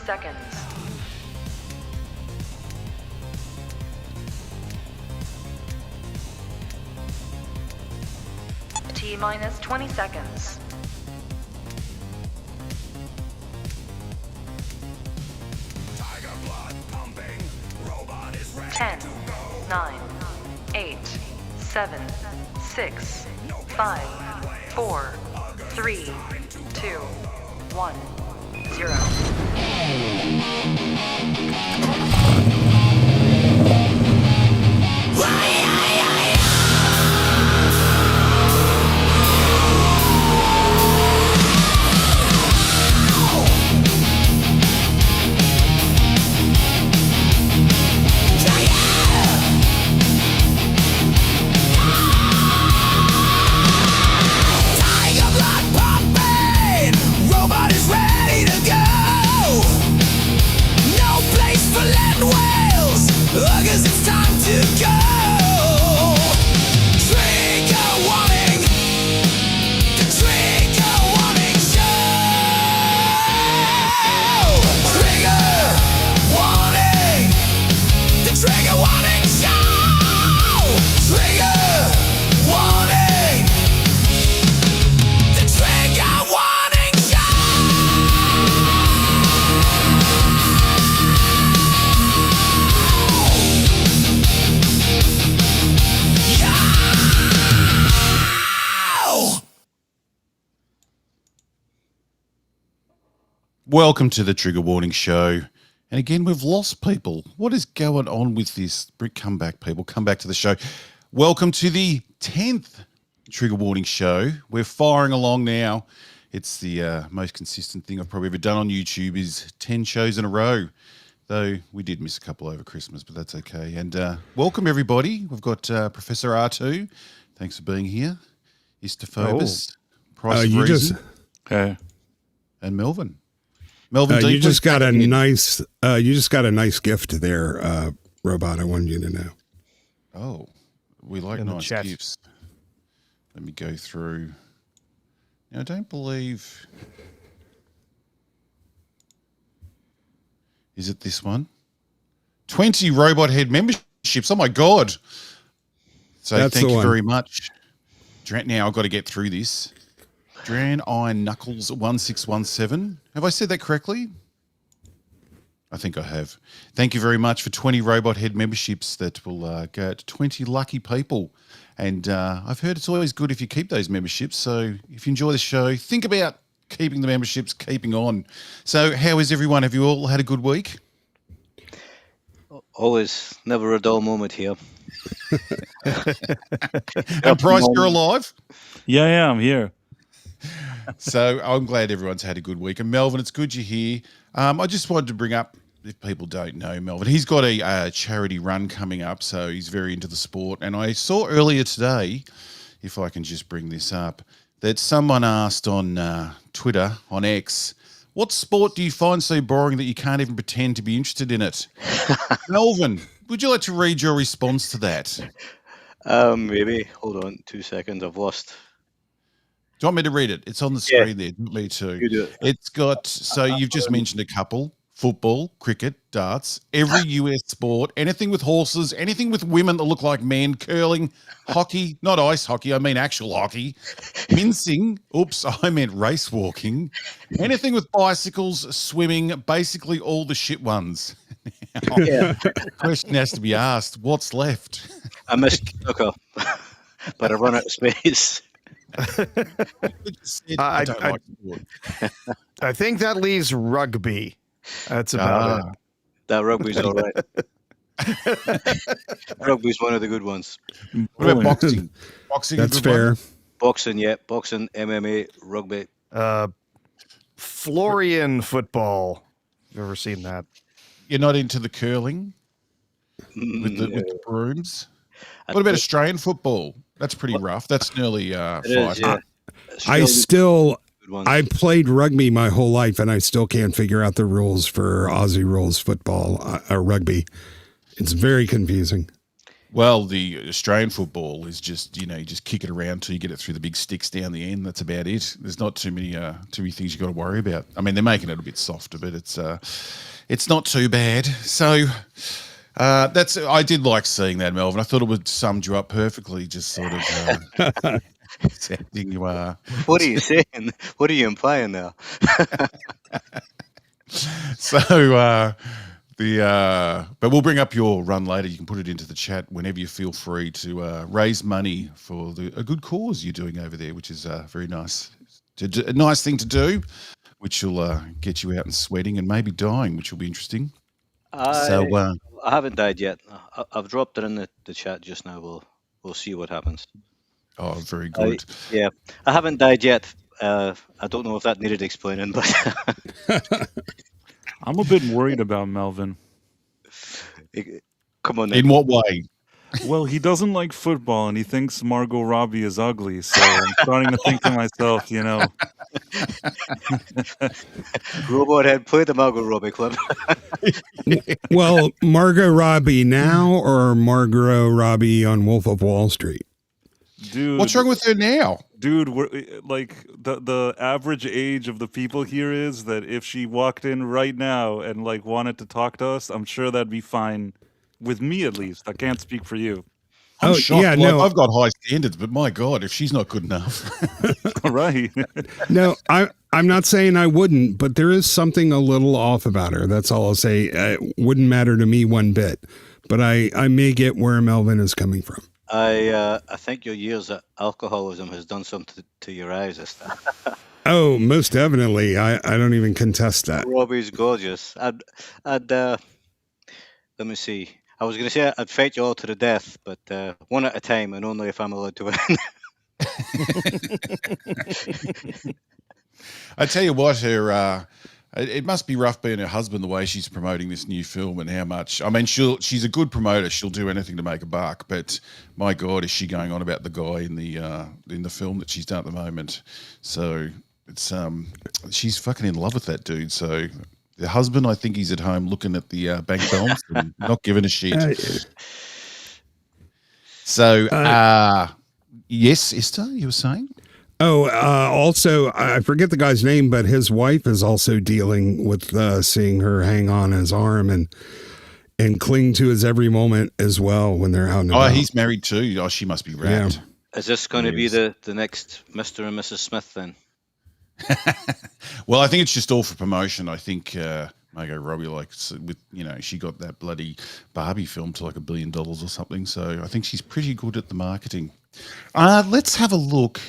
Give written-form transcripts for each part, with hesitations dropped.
seconds. T-minus 20 seconds. Tiger blood pumping, robot is ready 10, to go. 9, 8, 7, 6, 5, 4, 3, 2, 1, 0. Tiger blood pumping, robot is ready to go. No place for land whales, because it's time to go. Trigger warning, the trigger warning show. Trigger warning, the trigger warning show. Trigger warning, the trigger warning show. Welcome to the Trigger Warning Show. And again, we've lost people. What is going on with this? Come back, people. Come back to the show. Welcome to the 10th Trigger Warning Show. We're firing along now. It's the most consistent thing I've probably ever done on YouTube is 10 shows in a row. Though we did miss a couple over Christmas, but that's okay. And welcome, everybody. We've got Professor R2. Thanks for being here. Istaphobos. Price of Reason. And Melvin. Melvin, you just got a nice gift there, Robot. I wanted you to know. Oh, we like In the nice chat. gifts. Let me go through. Now, I don't believe. Is it this one? 20 Robot Head memberships. Oh my God. So That's thank the you one. very much. Now I've got to get through this. Dran Iron Knuckles 1617. Have I said that correctly? I think I have. Thank you very much for 20 Robot Head memberships that will go out to 20 lucky people. And I've heard it's always good if you keep those memberships. So if you enjoy the show, think about keeping the memberships, keeping on. So how is everyone? Have you all had a good week? Always, never a dull moment here. And Price, you're alive? Yeah, I'm here. So I'm glad everyone's had a good week. And Melvin, it's good you're here. I just wanted to bring up, if people don't know Melvin, he's got a charity run coming up, so he's very into the sport. And I saw earlier today, if I can just bring this up, that someone asked on Twitter, on X, what sport do you find so boring that you can't even pretend to be interested in it? Melvin, would you like to read your response to that? Maybe. Hold on 2 seconds. I've lost. Do you want me to read it? It's on the screen there. Me too. You do it. It's got, so you've just mentioned a couple: football, cricket, darts, every US sport, anything with horses, anything with women that look like men, curling, hockey, not ice hockey, I mean actual hockey, mincing, oops, I meant race walking, anything with bicycles, swimming, basically all the shit ones. Now, the question has to be asked, what's left? I missed soccer, but I run out of space. I don't like sport. I think that leaves rugby. That's about it. That rugby's all right. Rugby's one of the good ones. What about boxing? Boxing, That's a good one? fair. Boxing, yeah. Boxing, MMA, rugby. Florian football. You ever seen that? You're not into the curling with the brooms? What about Australian football? That's pretty rough. That's nearly It is, yeah. I played rugby my whole life, and I still can't figure out the rules for Aussie rules football or rugby. It's very confusing. Well, the Australian football is just, you just kick it around till you get it through the big sticks down the end. That's about it. There's not too many things you got to worry about. I mean, they're making it a bit softer, but it's not too bad. So I did like seeing that, Melvin. I thought it would summed you up perfectly. Just sort of sounding you are. What are you saying? What are you implying there? So but we'll bring up your run later. You can put it into the chat whenever you feel free to raise money for a good cause you're doing over there, which is very nice. A nice thing to do, which will get you out and sweating and maybe dying, which will be interesting. I haven't died yet. I've dropped it in the chat just now. We'll see what happens. Oh, very good. I haven't died yet. I don't know if that needed explaining, but I'm a bit worried about Melvin. Come on. In what way? Well, he doesn't like football, and he thinks Margot Robbie is ugly. So I'm starting to think to myself, Robot Head, play the Margot Robbie clip. Well, Margot Robbie now or Margot Robbie on Wolf of Wall Street? Dude, what's wrong with her now? Dude, we're, like the average age of the people here is that if she walked in right now and like wanted to talk to us, I'm sure that'd be fine with me at least. I can't speak for you. I'm shocked. Yeah, Like, no. I've got high standards, but my God, if she's not good enough. Right. No, I'm not saying I wouldn't, but there is something a little off about her. That's all I'll say. It wouldn't matter to me one bit, but I may get where Melvin is coming from. I think your years of alcoholism has done something to your eyes this time. Oh, most definitely. I don't even contest that. Robbie's gorgeous. I'd let me see. I was going to say I'd fight you all to the death, but one at a time and only if I'm allowed to win. I tell you what, it must be rough being her husband the way she's promoting this new film and how much. I mean, she's a good promoter. She'll do anything to make a buck. But my God, is she going on about the guy in the film that she's done at the moment? So it's she's fucking in love with that dude. So the husband, I think he's at home looking at the bank balance and not giving a shit. So yes, Esther, you were saying? Oh, also, I forget the guy's name, but his wife is also dealing with seeing her hang on his arm and cling to his every moment as well when they're out and about. Oh, he's married too. Oh, she must be rad. Yeah. Is this going to be the next Mr. and Mrs. Smith then? Well, I think it's just all for promotion. I think Margot Robbie, she got that bloody Barbie film to like $1 billion or something. So I think she's pretty good at the marketing. Let's have a look.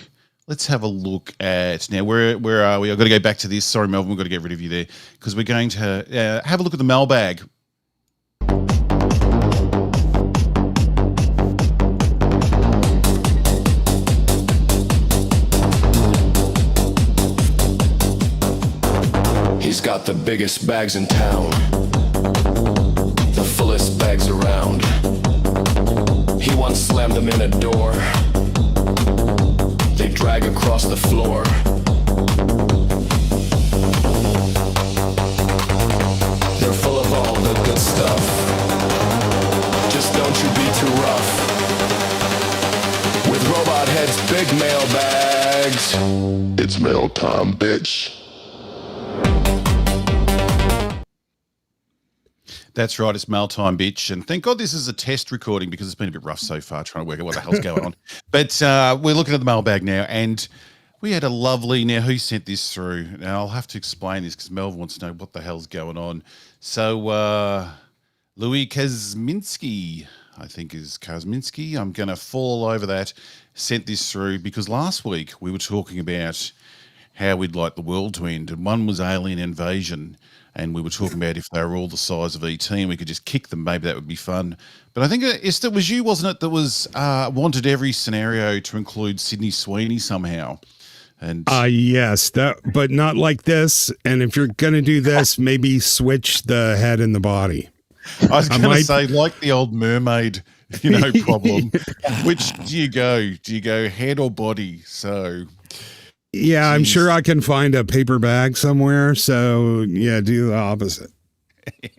Let's have a look at now. Where are we? I've got to go back to this. Sorry, Melvin, we've got to get rid of you there because we're going to have a look at the mailbag. He's got the biggest bags in town, the fullest bags around. He once slammed them in a door. They drag across the floor. They're full of all the good stuff. Just don't you be too rough. With Robot Head's big mailbags. It's mail time, bitch. That's right, it's mail time, bitch. And thank God this is a test recording because it's been a bit rough so far trying to work out what the hell's going on. But we're looking at the mailbag now, and we had a lovely, now who sent this through? Now I'll have to explain this because Melvin wants to know what the hell's going on. So Louis Kazminski, I think is Kazminski, I'm going to fall all over that, sent this through because last week we were talking about how we'd like the world to end, and one was alien invasion. And we were talking about if they were all the size of ET and we could just kick them, maybe that would be fun. But I think, Esther, it was you, wasn't it, that was wanted every scenario to include Sydney Sweeney somehow? And Yes, but not like this. And if you're going to do this, maybe switch the head and the body. I was going to say, like the old mermaid, problem. Which do you go? Do you go head or body? So... Yeah, I'm sure I can find a paper bag somewhere. So, yeah, do the opposite.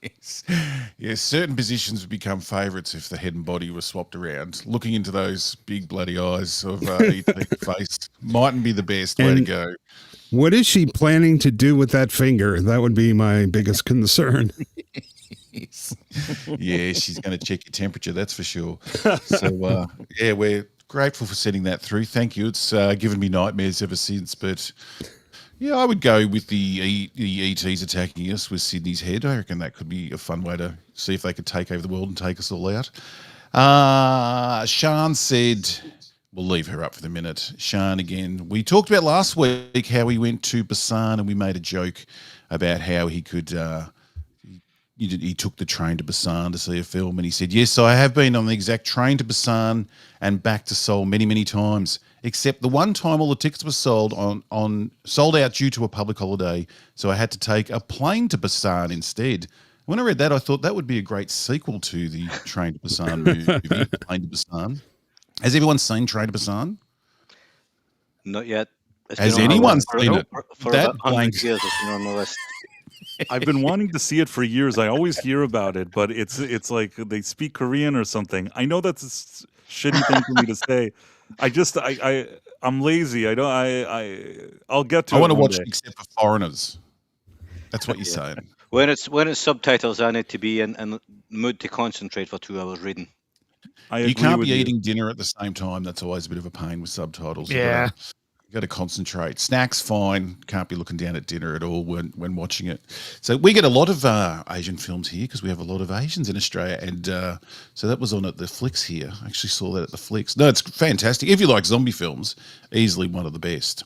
Yes. Yes, certain positions would become favourites if the head and body were swapped around. Looking into those big bloody eyes of E.T.'s face mightn't be the best way to And- go. What is she planning to do with that finger? That would be my biggest concern. Yes. Yeah, she's going to check your temperature, that's for sure. So, yeah, we're grateful for sending that through. Thank you. It's given me nightmares ever since, but yeah, I would go with the ETs attacking us with Sydney's head. I reckon that could be a fun way to see if they could take over the world and take us all out. Sean said, we'll leave her up for the minute. Sean, again, we talked about last week how he went to Busan and we made a joke about how he could, he took the train to Busan to see a film, and he said, yes, I have been on the exact train to Busan and back to Seoul many, many times, except the one time all the tickets were sold out due to a public holiday, so I had to take a plane to Busan instead. When I read that, I thought that would be a great sequel to the Train to Busan movie, Plane to Busan. Has everyone seen Train to Busan? Not yet. It's Has been on my anyone list for- seen it? For That about 100 blanks- years, it's been on the list. I've been wanting to see it for years. I always hear about it, but it's like they speak Korean or something. I know that's a shitty thing for me to say. I'm lazy. I'll get to I it want to one watch day. it except for foreigners. That's what you're saying. When it's subtitles, I need to be in the mood to concentrate for 2 hours reading. I You agree can't with be you. eating dinner at the same time. That's always a bit of a pain with subtitles. Yeah. You got to concentrate. Snacks, fine. Can't be looking down at dinner at all when watching it. So we get a lot of Asian films here because we have a lot of Asians in Australia. And so that was on at the Flicks here. I actually saw that at the Flicks. No, it's fantastic. If you like zombie films, easily one of the best.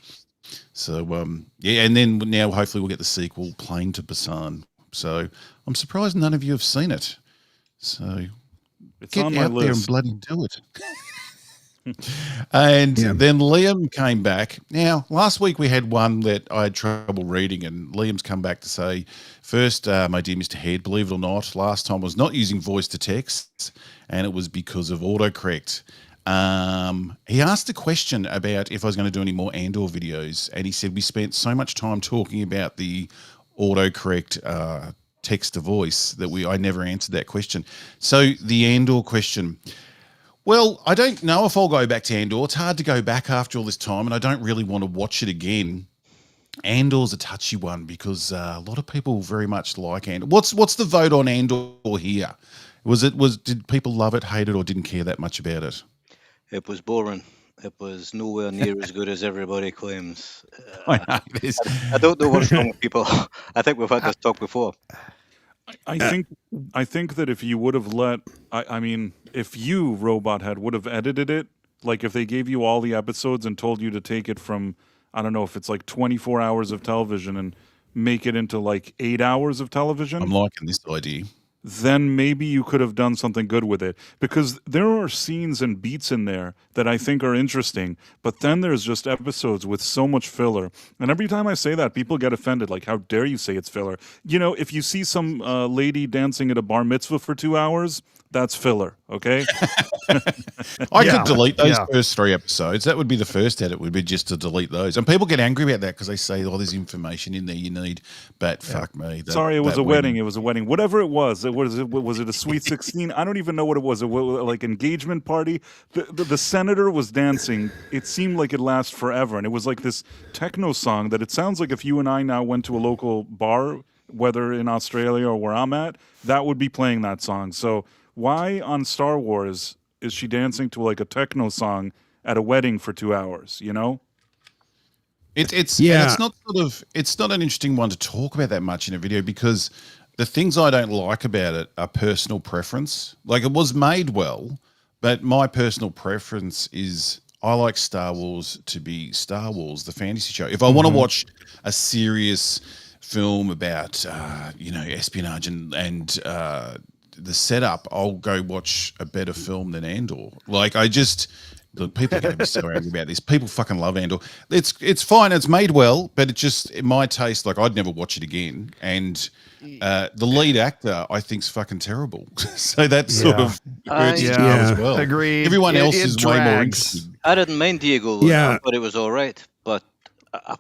So, yeah, and then now hopefully we'll get the sequel, Plane to Busan. So I'm surprised none of you have seen it. So It's get on my out there and list. bloody do it. And Yeah. then Liam came back. Now, last week we had one that I had trouble reading, and Liam's come back to say, first, my dear Mr. Head, believe it or not, last time I was not using voice to text, and it was because of autocorrect. He asked a question about if I was going to do any more Andor videos, and he said we spent so much time talking about the autocorrect text to voice that I never answered that question. So the Andor question. Well, I don't know if I'll go back to Andor. It's hard to go back after all this time, and I don't really want to watch it again. Andor's a touchy one because a lot of people very much like Andor. What's the vote on Andor here? Did people love it, hate it, or didn't care that much about it? It was boring. It was nowhere near as good as everybody claims. I know this. I don't know what's wrong with people. I think we've had this talk before. I think that if you would have I mean, if you, Robot Head, would have edited it, like if they gave you all the episodes and told you to take it from, I don't know if it's like 24 hours of television and make it into like 8 hours of television, I'm liking this idea. then maybe you could have done something good with it. Because there are scenes and beats in there that I think are interesting, but then there's just episodes with so much filler. And every time I say that, people get offended. Like, how dare you say it's filler? You know, if you see some lady dancing at a bar mitzvah for 2 hours, that's filler, okay? I Yeah, could delete those yeah. first 3 episodes. That would be the first edit, would be just to delete those. And people get angry about that because they say, oh, there's information in there you need. But fuck me. Sorry, it was a wedding. It was a wedding. Whatever it was. Was it a sweet 16? I don't even know what it was. Like engagement party. The senator was dancing. It seemed like it lasted forever, and it was like this techno song that it sounds like if you and I now went to a local bar, whether in Australia or where I'm at, that would be playing that song. So why on Star Wars is she dancing to like a techno song at a wedding for 2 hours? You know. It's Yeah. and it's not an interesting one to talk about that much in a video because the things I don't like about it are personal preference. Like it was made well, but my personal preference is I like Star Wars to be Star Wars, the fantasy show. If I want to watch a serious film about espionage and the setup, I'll go watch a better film than Andor. Like look, people are going to be so angry about this. People fucking love Andor. It's fine. It's made well, but it my taste, like I'd never watch it again. And the lead actor, I think's fucking terrible. So that sort of hurts Yeah. as Yeah. well. Agreed. Everyone else It is way more drags. interesting. I didn't mind Diego. Yeah. I thought it was all right. But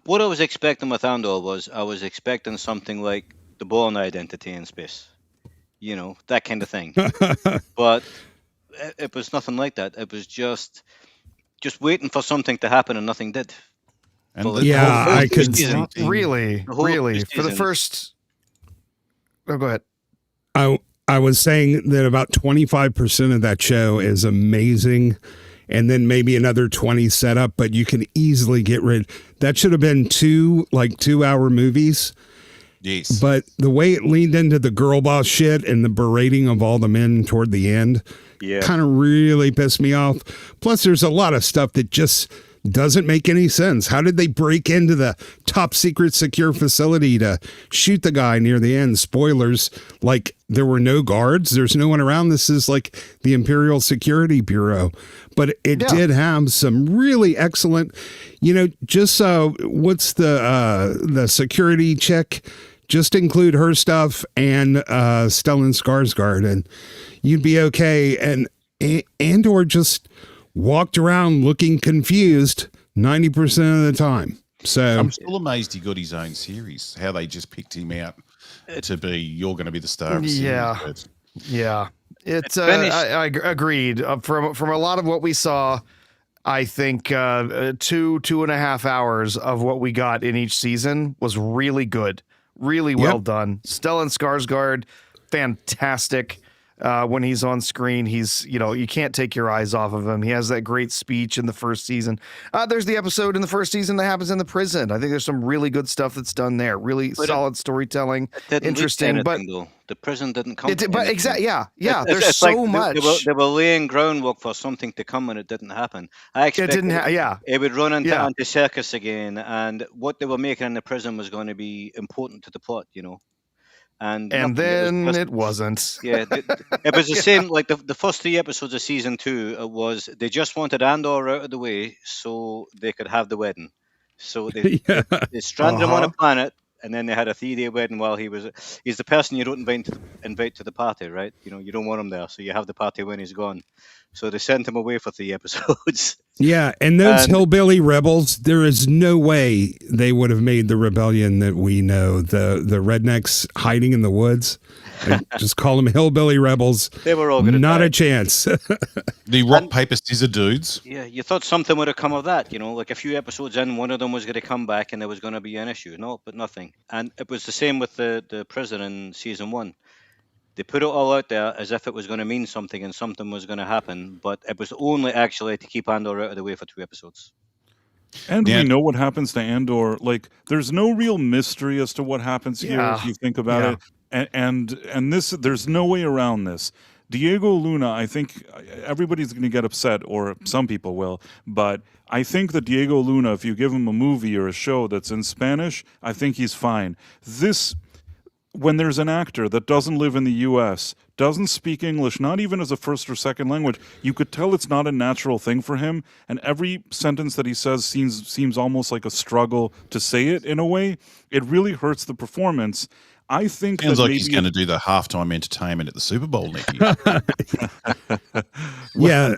what I was expecting with Andor was I was expecting something like the Bourne Identity in space. You know, that kind of thing. But it was nothing like that. It was just waiting for something to happen, and nothing did. And For the the Yeah, whole I first could- season, Really, The whole really. first For the season. first. Oh, go ahead. I was saying that about 25% of that show is amazing, and then maybe another 20 setup, but you can easily get rid. That should have been 2-hour movies. Yes. But the way it leaned into the girl boss shit and the berating of all the men toward the end kind of really pissed me off. Plus, there's a lot of stuff that just doesn't make any sense. How did they break into the top secret secure facility to shoot the guy near the end? Spoilers, like there were no guards. There's no one around. This is like the Imperial Security Bureau. But it did have some really excellent, just what's the security check? Just include her stuff and Stellan Skarsgård, and you'd be okay. And Andor just walked around looking confused 90% of the time. So I'm still amazed he got his own series. How they just picked him out to be, you're going to be the star of the series. Yeah. But Yeah, it's finished. I agreed. From a lot of what we saw, I think 2.5 hours of what we got in each season was really good, really well done. Stellan Skarsgård, fantastic. When he's on screen, he's, you can't take your eyes off of him. He has that great speech in the first season. There's the episode in the first season that happens in the prison. I think there's some really good stuff that's done there. Really solid storytelling. It didn't lead to Interesting, but anything, though. The prison didn't come. to but anything. exactly, yeah. It's There's like so much. They were laying groundwork for something to come, and it didn't happen. I It expected didn't. it would run into Yeah. anti-circus again, and what they were making in the prison was going to be important to the plot, And And nothing. then was it wasn't. Yeah, it was the same. Like the first 3 episodes of season 2, it was they just wanted Andor out of the way so they could have the wedding. So they stranded him on a planet, and then they had a 3-day wedding while he's the person you don't invite to the party, right? You don't want him there, so you have the party when he's gone. So they sent him away for 3 episodes. Yeah, and those hillbilly rebels, there is no way they would have made the rebellion that we know. The rednecks hiding in the woods, just call them hillbilly rebels. They were all going to Not die. a chance. the rock, paper, scissors dudes. Yeah, you thought something would have come of that, like a few episodes in, one of them was going to come back and there was going to be an issue. No, but nothing. And it was the same with the prison in season 1. They put it all out there as if it was going to mean something and something was going to happen, but it was only actually to keep Andor out of the way for 2 episodes. And Yeah. we know what happens to Andor. Like, there's no real mystery as to what happens here Yeah. if you think about it. And this, there's no way around this. Diego Luna, I think everybody's going to get upset, or some people will, but I think that Diego Luna, if you give him a movie or a show that's in Spanish, I think he's fine. When there's an actor that doesn't live in the U.S., doesn't speak English, not even as a first or second language, you could tell it's not a natural thing for him, and every sentence that he says seems almost like a struggle to say it in a way. It really hurts the performance. I think Sounds that like maybe he's going to do the halftime entertainment at the Super Bowl next year. Yeah.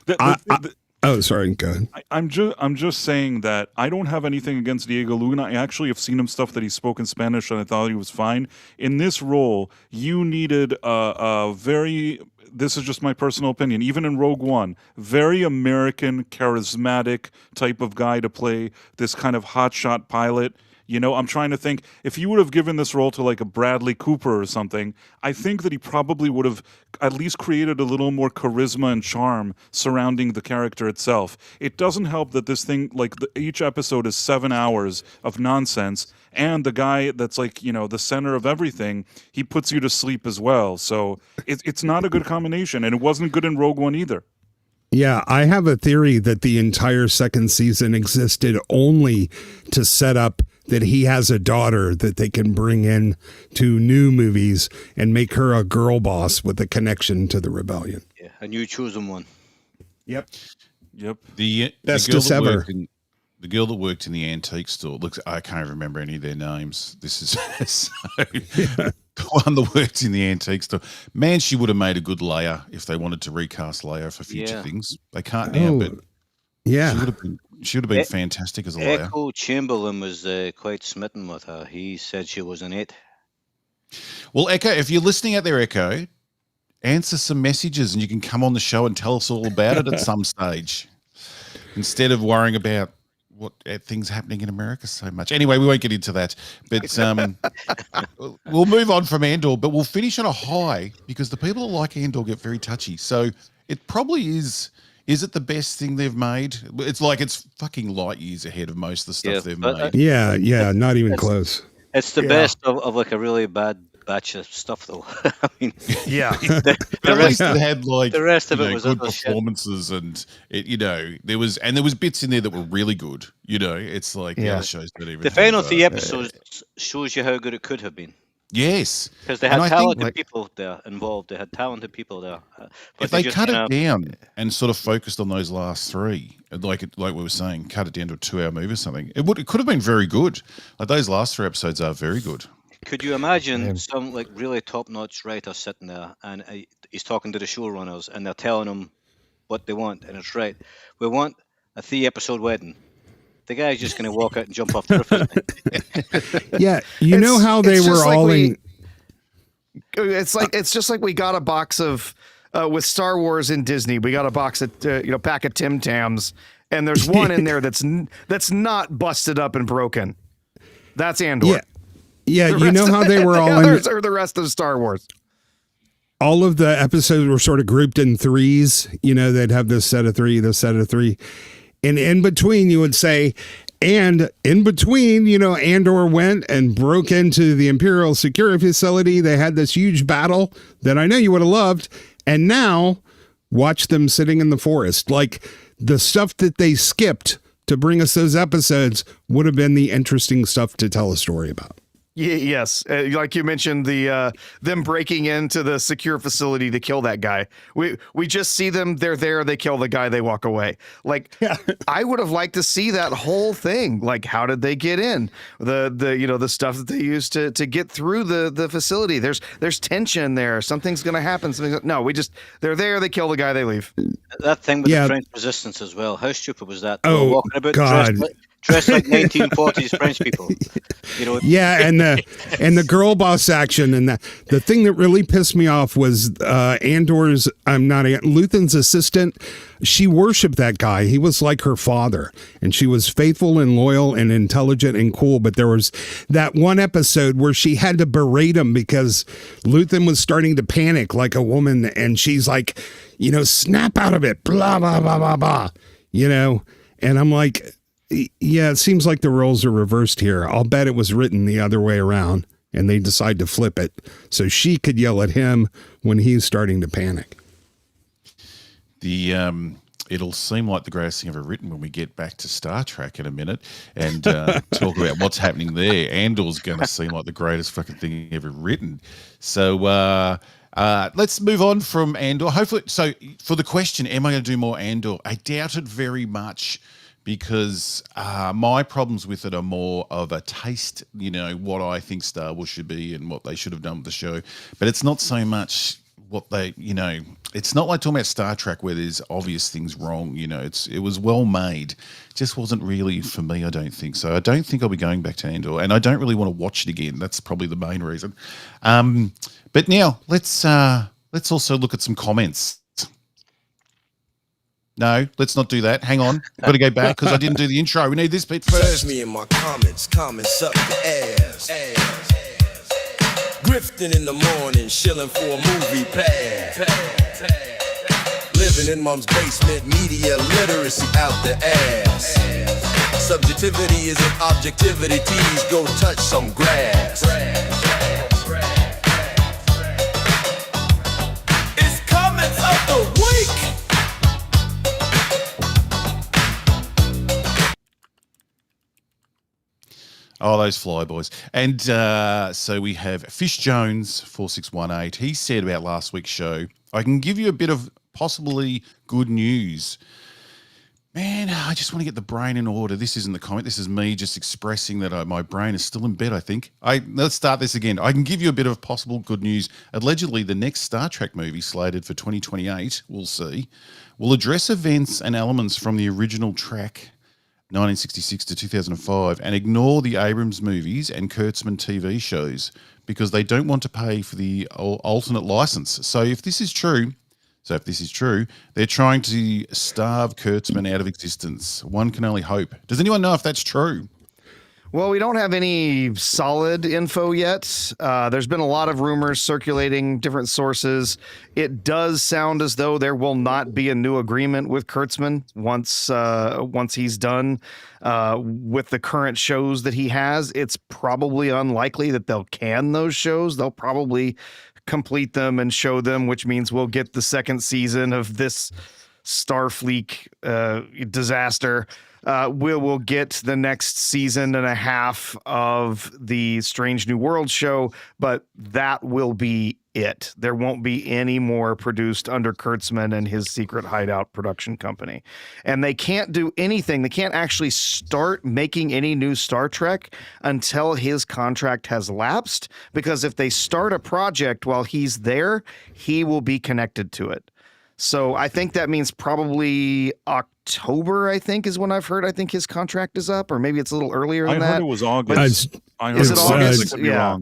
the- Oh, sorry. Go ahead. I'm just saying that I don't have anything against Diego Luna. I actually have seen him stuff that he spoke in Spanish, and I thought he was fine. In this role, you needed a very. This is just my personal opinion. Even in Rogue One, very American, charismatic type of guy to play this kind of hotshot pilot. I'm trying to think, if you would have given this role to like a Bradley Cooper or something, I think that he probably would have at least created a little more charisma and charm surrounding the character itself. It doesn't help that this thing, each episode is 7 hours of nonsense, and the guy that's the center of everything, he puts you to sleep as well. So it's not a good combination, and it wasn't good in Rogue One either. Yeah, I have a theory that the entire second season existed only to set up that he has a daughter that they can bring in to new movies and make her a girl boss with a connection to the rebellion. Yeah, a new chosen one. Yep. The Bestest girl that ever. worked the girl that worked in the antique store. Looks, I can't remember any of their names. This is so, the one that worked in the antique store. Man, she would have made a good Leia if they wanted to recast Leia for future things. They can't now, but yeah. she would have been fantastic as a Leia. Echo Chamberlain was quite smitten with her. He said she was an 8. Well, Echo, if you're listening out there, Echo, answer some messages and you can come on the show and tell us all about it at some stage instead of worrying about what things happening in America so much. Anyway, we won't get into that, but we'll move on from Andor, but we'll finish on a high because the people that like Andor get very touchy. So it probably is. Is it the best thing they've made? It's like it's fucking light years ahead of most of the stuff they've made. Yeah, not even close. It's the best of like a really bad batch of stuff, though. I mean, the rest had like the rest of it was good performances, and there was bits in there that were really good. It's like the other shows don't even. The final 3 episodes shows you how good it could have been. Yes, because they had talented people there involved. They had talented people there. If they cut it down and sort of focused on those last 3, like we were saying, cut it down to a 2-hour movie or something, it could have been very good. Like those last 3 episodes are very good. Could you imagine some like really top-notch writer sitting there and he's talking to the showrunners and they're telling him what they want, and it's right. We want a 3-episode wedding. The guy's just going to walk out and jump off the roof. Yeah, you know how they were all in. It's just like we got a box of with Star Wars and Disney. We got a box of pack of Tim Tams, and there's one in there that's not busted up and broken. That's Andor. Yeah. You know how they were all in. Or the rest of Star Wars. All of the episodes were sort of grouped in 3s. They'd have this set of 3, this set of 3. And in between, you would say, and in between, Andor went and broke into the Imperial security facility. They had this huge battle that I know you would have loved. And now watch them sitting in the forest. Like the stuff that they skipped to bring us those episodes would have been the interesting stuff to tell a story about. Yes, like you mentioned, the them breaking into the secure facility to kill that guy. We just see them. They're there. They kill the guy. They walk away. Like I would have liked to see that whole thing. Like how did they get in? The stuff that they used to get through the facility. There's tension there. Something's gonna happen. They're there. They kill the guy. They leave. That thing with the French resistance as well. How stupid was that? Oh, walking about God. Dressed like 1940s French people. And the girl boss action, and the thing that really pissed me off was Luthen's assistant. She worshipped that guy. He was like her father, and she was faithful and loyal and intelligent and cool. But there was that one episode where she had to berate him because Luthen was starting to panic like a woman, and she's like, snap out of it, blah blah blah blah blah, and I'm like. Yeah, it seems like the roles are reversed here. I'll bet it was written the other way around, and they decide to flip it so she could yell at him when he's starting to panic. It'll seem like the greatest thing ever written when we get back to Star Trek in a minute and talk about what's happening there. Andor's going to seem like the greatest fucking thing ever written. So let's move on from Andor. Hopefully, so for the question, am I going to do more Andor? I doubt it very much. Because my problems with it are more of a taste, what I think Star Wars should be and what they should have done with the show. But it's not so much what they, it's not like talking about Star Trek where there's obvious things wrong. It was well made. It just wasn't really for me, I don't think. So I don't think I'll be going back to Andor. And I don't really want to watch it again. That's probably the main reason. But now let's also look at some comments. No, let's not do that. Hang on. I've got to go back because I didn't do the intro. We need this bit first. Me and my comments up the ass. Grifting in the morning, shilling for a movie pass. Living in mom's basement, media literacy out the ass. Subjectivity isn't objectivity, tease, go touch some grass. It's comments of the week. Oh, those flyboys. And so we have Fish Jones 4618. He said about last week's show, I can give you a bit of possibly good news. Man, I just want to get the brain in order. This isn't the comment. This is me just expressing that my brain is still in bed, I think. Let's start this again. I can give you a bit of possible good news. Allegedly, the next Star Trek movie slated for 2028, we'll see, will address events and elements from the original track 1966 to 2005 and ignore the Abrams movies and Kurtzman TV shows, because they don't want to pay for the alternate license. So if this is true, they're trying to starve Kurtzman out of existence. One can only hope. Does anyone know if that's true? Well, we don't have any solid info yet. There's been a lot of rumors circulating, different sources. It does sound as though there will not be a new agreement with Kurtzman once he's done with the current shows that he has. It's probably unlikely that they'll can those shows. They'll probably complete them and show them, which means we'll get the second season of this Starfleet disaster. We'll get the next season and a half of the Strange New World show, but that will be it. There won't be any more produced under Kurtzman and his secret hideout production company. And they can't do anything. They can't actually start making any new Star Trek until his contract has lapsed, because if they start a project while he's there, he will be connected to it. So I think that means probably October, I think, is when I've heard. I think his contract is up, or maybe it's a little earlier than that. I heard it was August. Is it August? Yeah.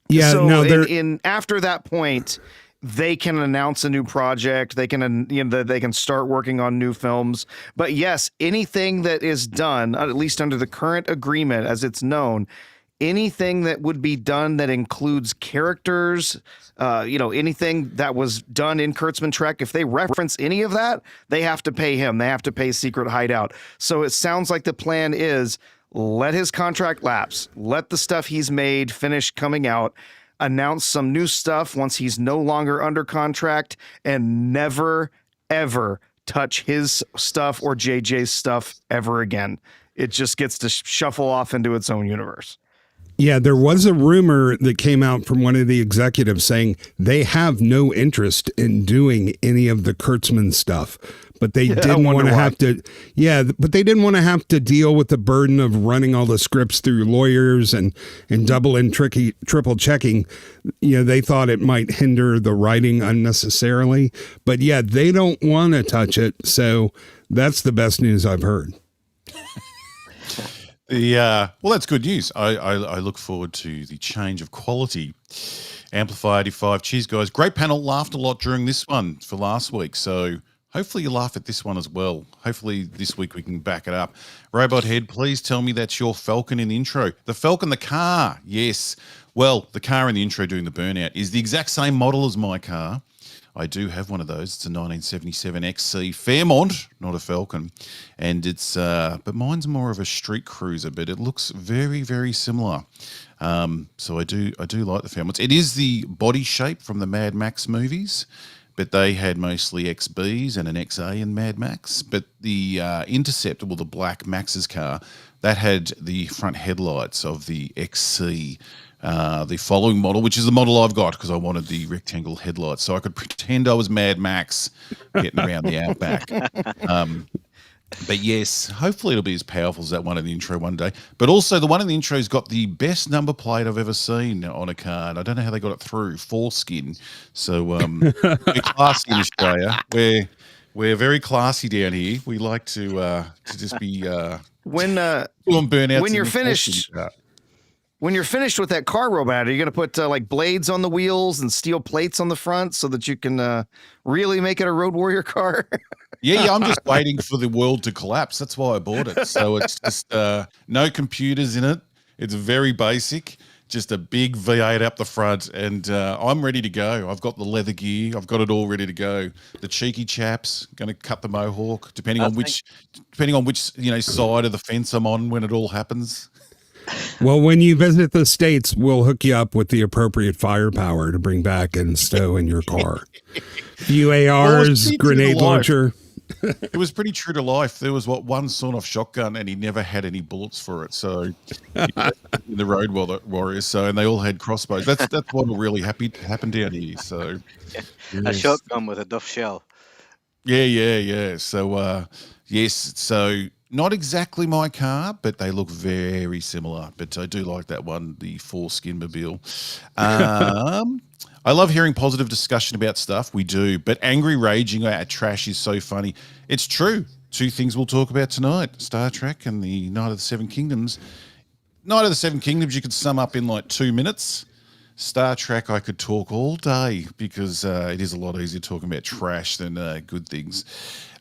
Yeah. So no, in after that point, they can announce a new project. They can, they can start working on new films. But yes, anything that is done, at least under the current agreement as it's known, anything that would be done that includes characters, anything that was done in Kurtzman Trek, if they reference any of that, they have to pay him. They have to pay Secret Hideout. So it sounds like the plan is let his contract lapse, let the stuff he's made finish coming out, announce some new stuff once he's no longer under contract, and never, ever touch his stuff or JJ's stuff ever again. It just gets to shuffle off into its own universe. Yeah, there was a rumor that came out from one of the executives saying they have no interest in doing any of the Kurtzman stuff, but they didn't want to have to. Yeah, but they didn't want to have to deal with the burden of running all the scripts through lawyers and double and triple checking. They thought it might hinder the writing unnecessarily, but yeah, they don't want to touch it. So that's the best news I've heard. Well, that's good news. I look forward to the change of quality. Amplify 85. Cheers, guys. Great panel. Laughed a lot during this one for last week. So hopefully you laugh at this one as well. Hopefully this week we can back it up. Robot Head, please tell me that's your Falcon in the intro. The Falcon, the car. Yes. Well, the car in the intro doing the burnout is the exact same model as my car. I do have one of those. It's a 1977 XC Fairmont, not a Falcon, and it's but mine's more of a street cruiser, but it looks very, very similar. So I do like the Fairmonts. It is the body shape from the Mad Max movies, but they had mostly XBs and an XA in Mad Max. But the Intercept, well, the black Max's car, that had the front headlights of the XC. The following model, which is the model I've got because I wanted the rectangle headlights so I could pretend I was Mad Max getting around the outback. But yes, hopefully it'll be as powerful as that one in the intro one day. But also the one in the intro's got the best number plate I've ever seen on a car. And I don't know how they got it through, foreskin. So we're classy in Australia. We're very classy down here. We like to just be doing burnouts. When you're finished with that car robot, are you going to put like blades on the wheels and steel plates on the front so that you can really make it a Road Warrior car? Yeah, I'm just waiting for the world to collapse. That's why I bought it. So it's just no computers in it. It's very basic, just a big V8 up the front, and I'm ready to go. I've got the leather gear. I've got it all ready to go. The cheeky chaps going to cut the mohawk, depending on which side of the fence I'm on when it all happens. Well, when you visit the States, we'll hook you up with the appropriate firepower to bring back and stow in your car. Few ARs, grenade launcher. It was pretty true to life. There was one sawn-off shotgun, and he never had any bullets for it. So in the Road Warriors, and they all had crossbows. That's what really happened down here. So a shotgun with a Duff shell. Yeah. So yes, so. Not exactly my car, but they look very similar. But I do like that one, the foreskin mobile. I love hearing positive discussion about stuff. We do. But angry raging at trash is so funny. It's true. Two things we'll talk about tonight, Star Trek and the Night of the Seven Kingdoms. Night of the Seven Kingdoms you could sum up in like 2 minutes. Star Trek I could talk all day because it is a lot easier talking about trash than good things.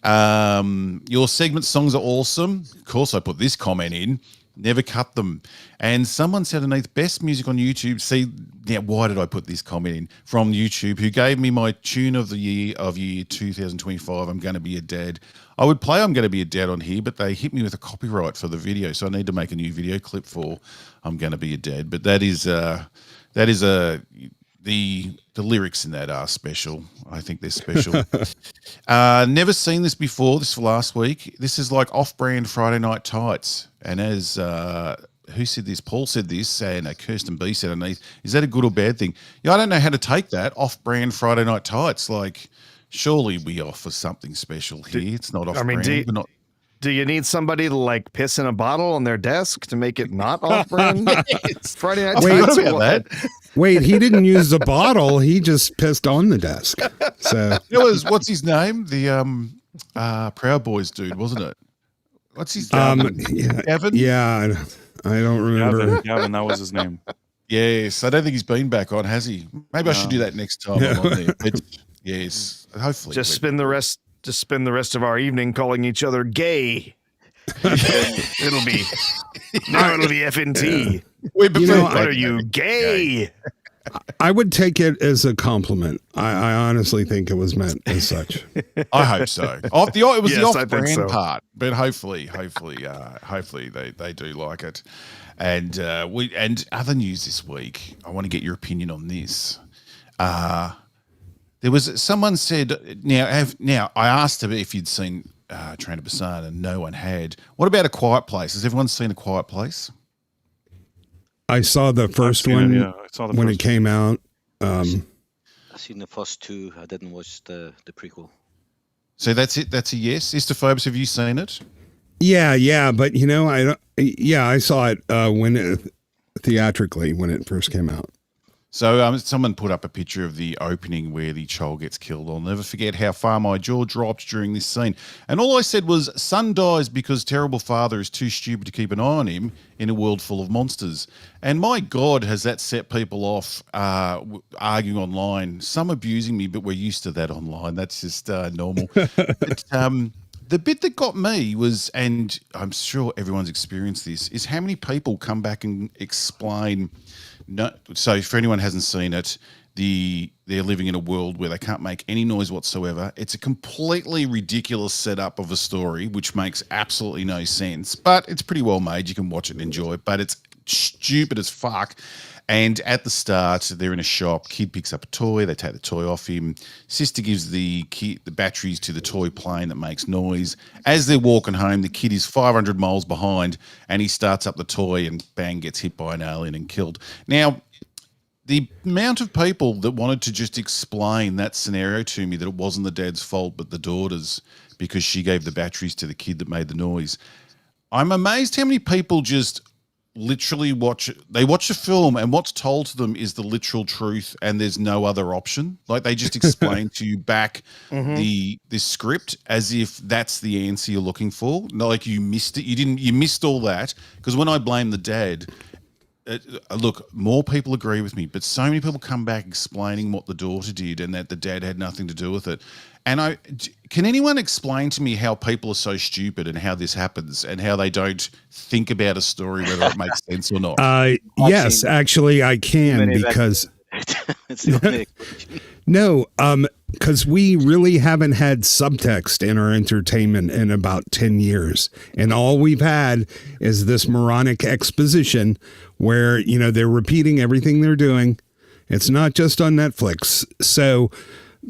Your segment songs are awesome. Of course, I put this comment in. Never cut them. And someone said underneath best music on YouTube. See, now why did I put this comment in? From YouTube, who gave me my tune of the year 2025, I'm Gonna Be a Dad. I would play I'm Gonna Be a Dad on here, but they hit me with a copyright for the video. So I need to make a new video clip for I'm Gonna Be a Dad. But that is the lyrics in that are special. I think they're special. Never seen this before. This for last week. This is like off-brand Friday Night Tights. And as who said this? Paul said this, and Kirsten B said underneath, is that a good or bad thing? Yeah, I don't know how to take that. Off-brand Friday Night Tights. Like, surely we offer something special here. It's not off-brand. Do you need somebody to like piss in a bottle on their desk to make it not off-brand? Friday Night Tights. Wait, he didn't use the bottle. He just pissed on the desk. So it was, what's his name? The Proud Boys dude, wasn't it? What's his name? Gavin? Yeah, I don't remember. Gavin, that was his name. Yes, I don't think he's been back on, has he? Maybe I should do that next time I'm on there. But yes, hopefully. Just spend the rest of our evening calling each other gay. it'll be FNT. What are you, gay? I would take it as a compliment. I honestly think it was meant as such. I hope so. It was the off-brand part, but hopefully they do like it. And other news this week. I want to get your opinion on this. There was someone said now I asked her if you'd seen Train to Busan, and no one had. What about A Quiet Place? Has everyone seen A Quiet Place? I saw the first one when it came out. I've seen the first two. I didn't watch the prequel. So that's it. That's a yes. Istaphobos, have you seen it? Yeah, but I saw it theatrically when it first came out. So someone put up a picture of the opening where the child gets killed. I'll never forget how far my jaw dropped during this scene. And all I said was, son dies because terrible father is too stupid to keep an eye on him in a world full of monsters. And my God, has that set people off arguing online. Some abusing me, but we're used to that online. That's just normal. But, the bit that got me was, and I'm sure everyone's experienced this, is how many people come back and explain. No, so for anyone who hasn't seen it, they're living in a world where they can't make any noise whatsoever. It's a completely ridiculous setup of a story, which makes absolutely no sense, but it's pretty well made. You can watch it and enjoy it, but it's stupid as fuck. And at the start, they're in a shop. Kid picks up a toy. They take the toy off him. Sister gives the kid the batteries to the toy plane that makes noise. As they're walking home, the kid is 500 miles behind, and he starts up the toy and bang, gets hit by an alien and killed. Now, the amount of people that wanted to just explain that scenario to me, that it wasn't the dad's fault but the daughter's because she gave the batteries to the kid that made the noise. I'm amazed how many people just literally watch the film and what's told to them is the literal truth and there's no other option. Like they just explain to you back the script as if that's the answer you're looking for. Like you missed it. You missed all that. Because when I blame the dad, look, more people agree with me, but so many people come back explaining what the daughter did and that the dad had nothing to do with it. And can anyone explain to me how people are so stupid and how this happens and how they don't think about a story, whether it makes sense or not? Yes, actually I can, because because we really haven't had subtext in our entertainment in about 10 years. And all we've had is this moronic exposition where, they're repeating everything they're doing. It's not just on Netflix. So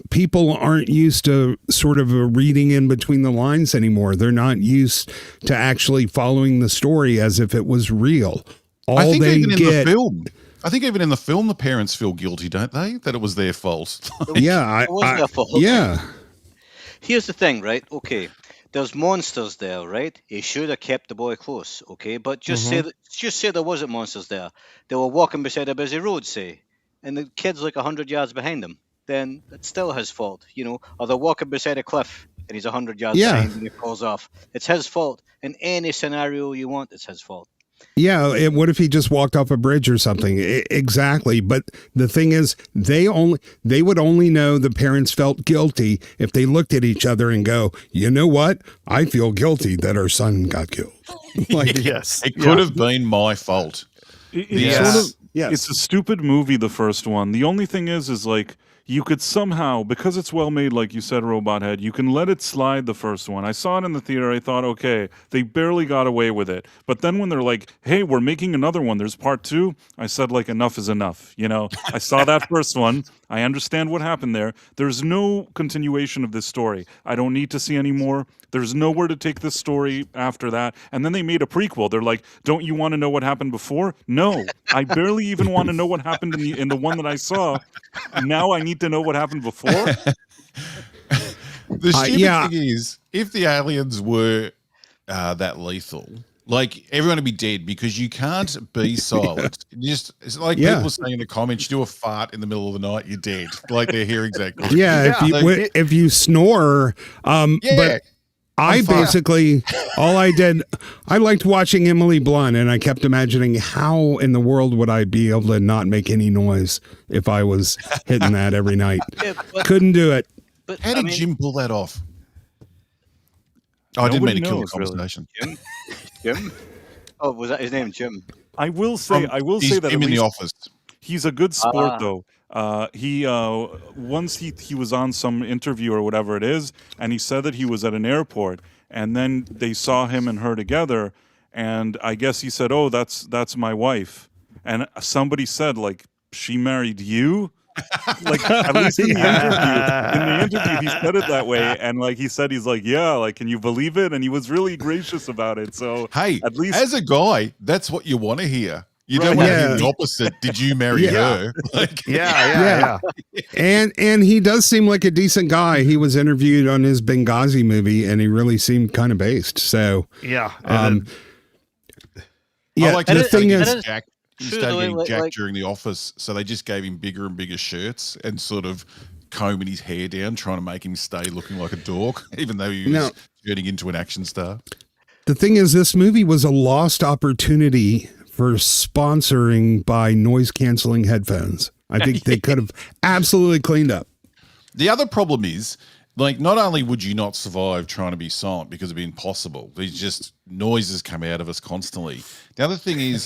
people aren't used to sort of reading in between the lines anymore. They're not used to actually following the story as if it was real. I think even in the film, the parents feel guilty, don't they? That it was their fault. It was their fault. Yeah. Here's the thing, right? Okay, there's monsters there, right? He should have kept the boy close, okay? But just say there wasn't monsters there. They were walking beside a busy road, say, and the kid's like 100 yards behind them. Then it's still his fault, Or they're walking beside a cliff and he's 100 yards behind and he falls off. It's his fault. In any scenario you want, it's his fault. Yeah, what if he just walked off a bridge or something? Exactly. But the thing is, they would only know the parents felt guilty if they looked at each other and go, you know what? I feel guilty that our son got killed. Like, Yes. It could have been my fault. It's a stupid movie, the first one. The only thing is like, you could somehow, because it's well made, like you said, Robot Head, you can let it slide the first one. I saw it in the theater. I thought, okay, they barely got away with it. But then when they're like, hey, we're making another one, there's part 2, I said, like, enough is enough. You know, I saw that first one. I understand what happened there. There's no continuation of this story. I don't need to see any more. There's nowhere to take this story after that. And then they made a prequel. They're like, don't you want to know what happened before? No, I barely even want to know what happened in the one that I saw. Now I need to know what happened before. The stupid thing is, if the aliens were that lethal, like, everyone would be dead, because you can't be silent. It's like people saying in the comments, you do a fart in the middle of the night, you're dead. Like, they're hearing exactly. Yeah, if you snore, but I basically, I liked watching Emily Blunt, and I kept imagining how in the world would I be able to not make any noise if I was hitting that every night. Couldn't do it. But How did Jim pull that off? Oh, I didn't mean to kill the conversation. Really. Jim? Oh, was that his name, Jim? I will say that him in the office. He's a good sport, though. He once he was on some interview or whatever it is, and he said that he was at an airport, and then they saw him and her together, and I guess he said, "Oh, that's my wife," and somebody said, like, "She married you." Like, at least in the interview he said it that way, and like he said, he's like, yeah, like, can you believe it? And he was really gracious about it. So hey, at least as a guy, that's what you want to hear. You don't want to hear the opposite. Did you marry her? Like, yeah. And he does seem like a decent guy. He was interviewed on his Benghazi movie, and he really seemed kind of based. So I like the thing is, Jack. He started getting jacked during the office, so they just gave him bigger and bigger shirts and sort of combing his hair down, trying to make him stay looking like a dork, even though he was turning into an action star. The thing is, this movie was a lost opportunity for sponsoring by noise-canceling headphones. I think they could have absolutely cleaned up. The other problem is, like, not only would you not survive trying to be silent because it'd be impossible, there's just noises come out of us constantly. The other thing is,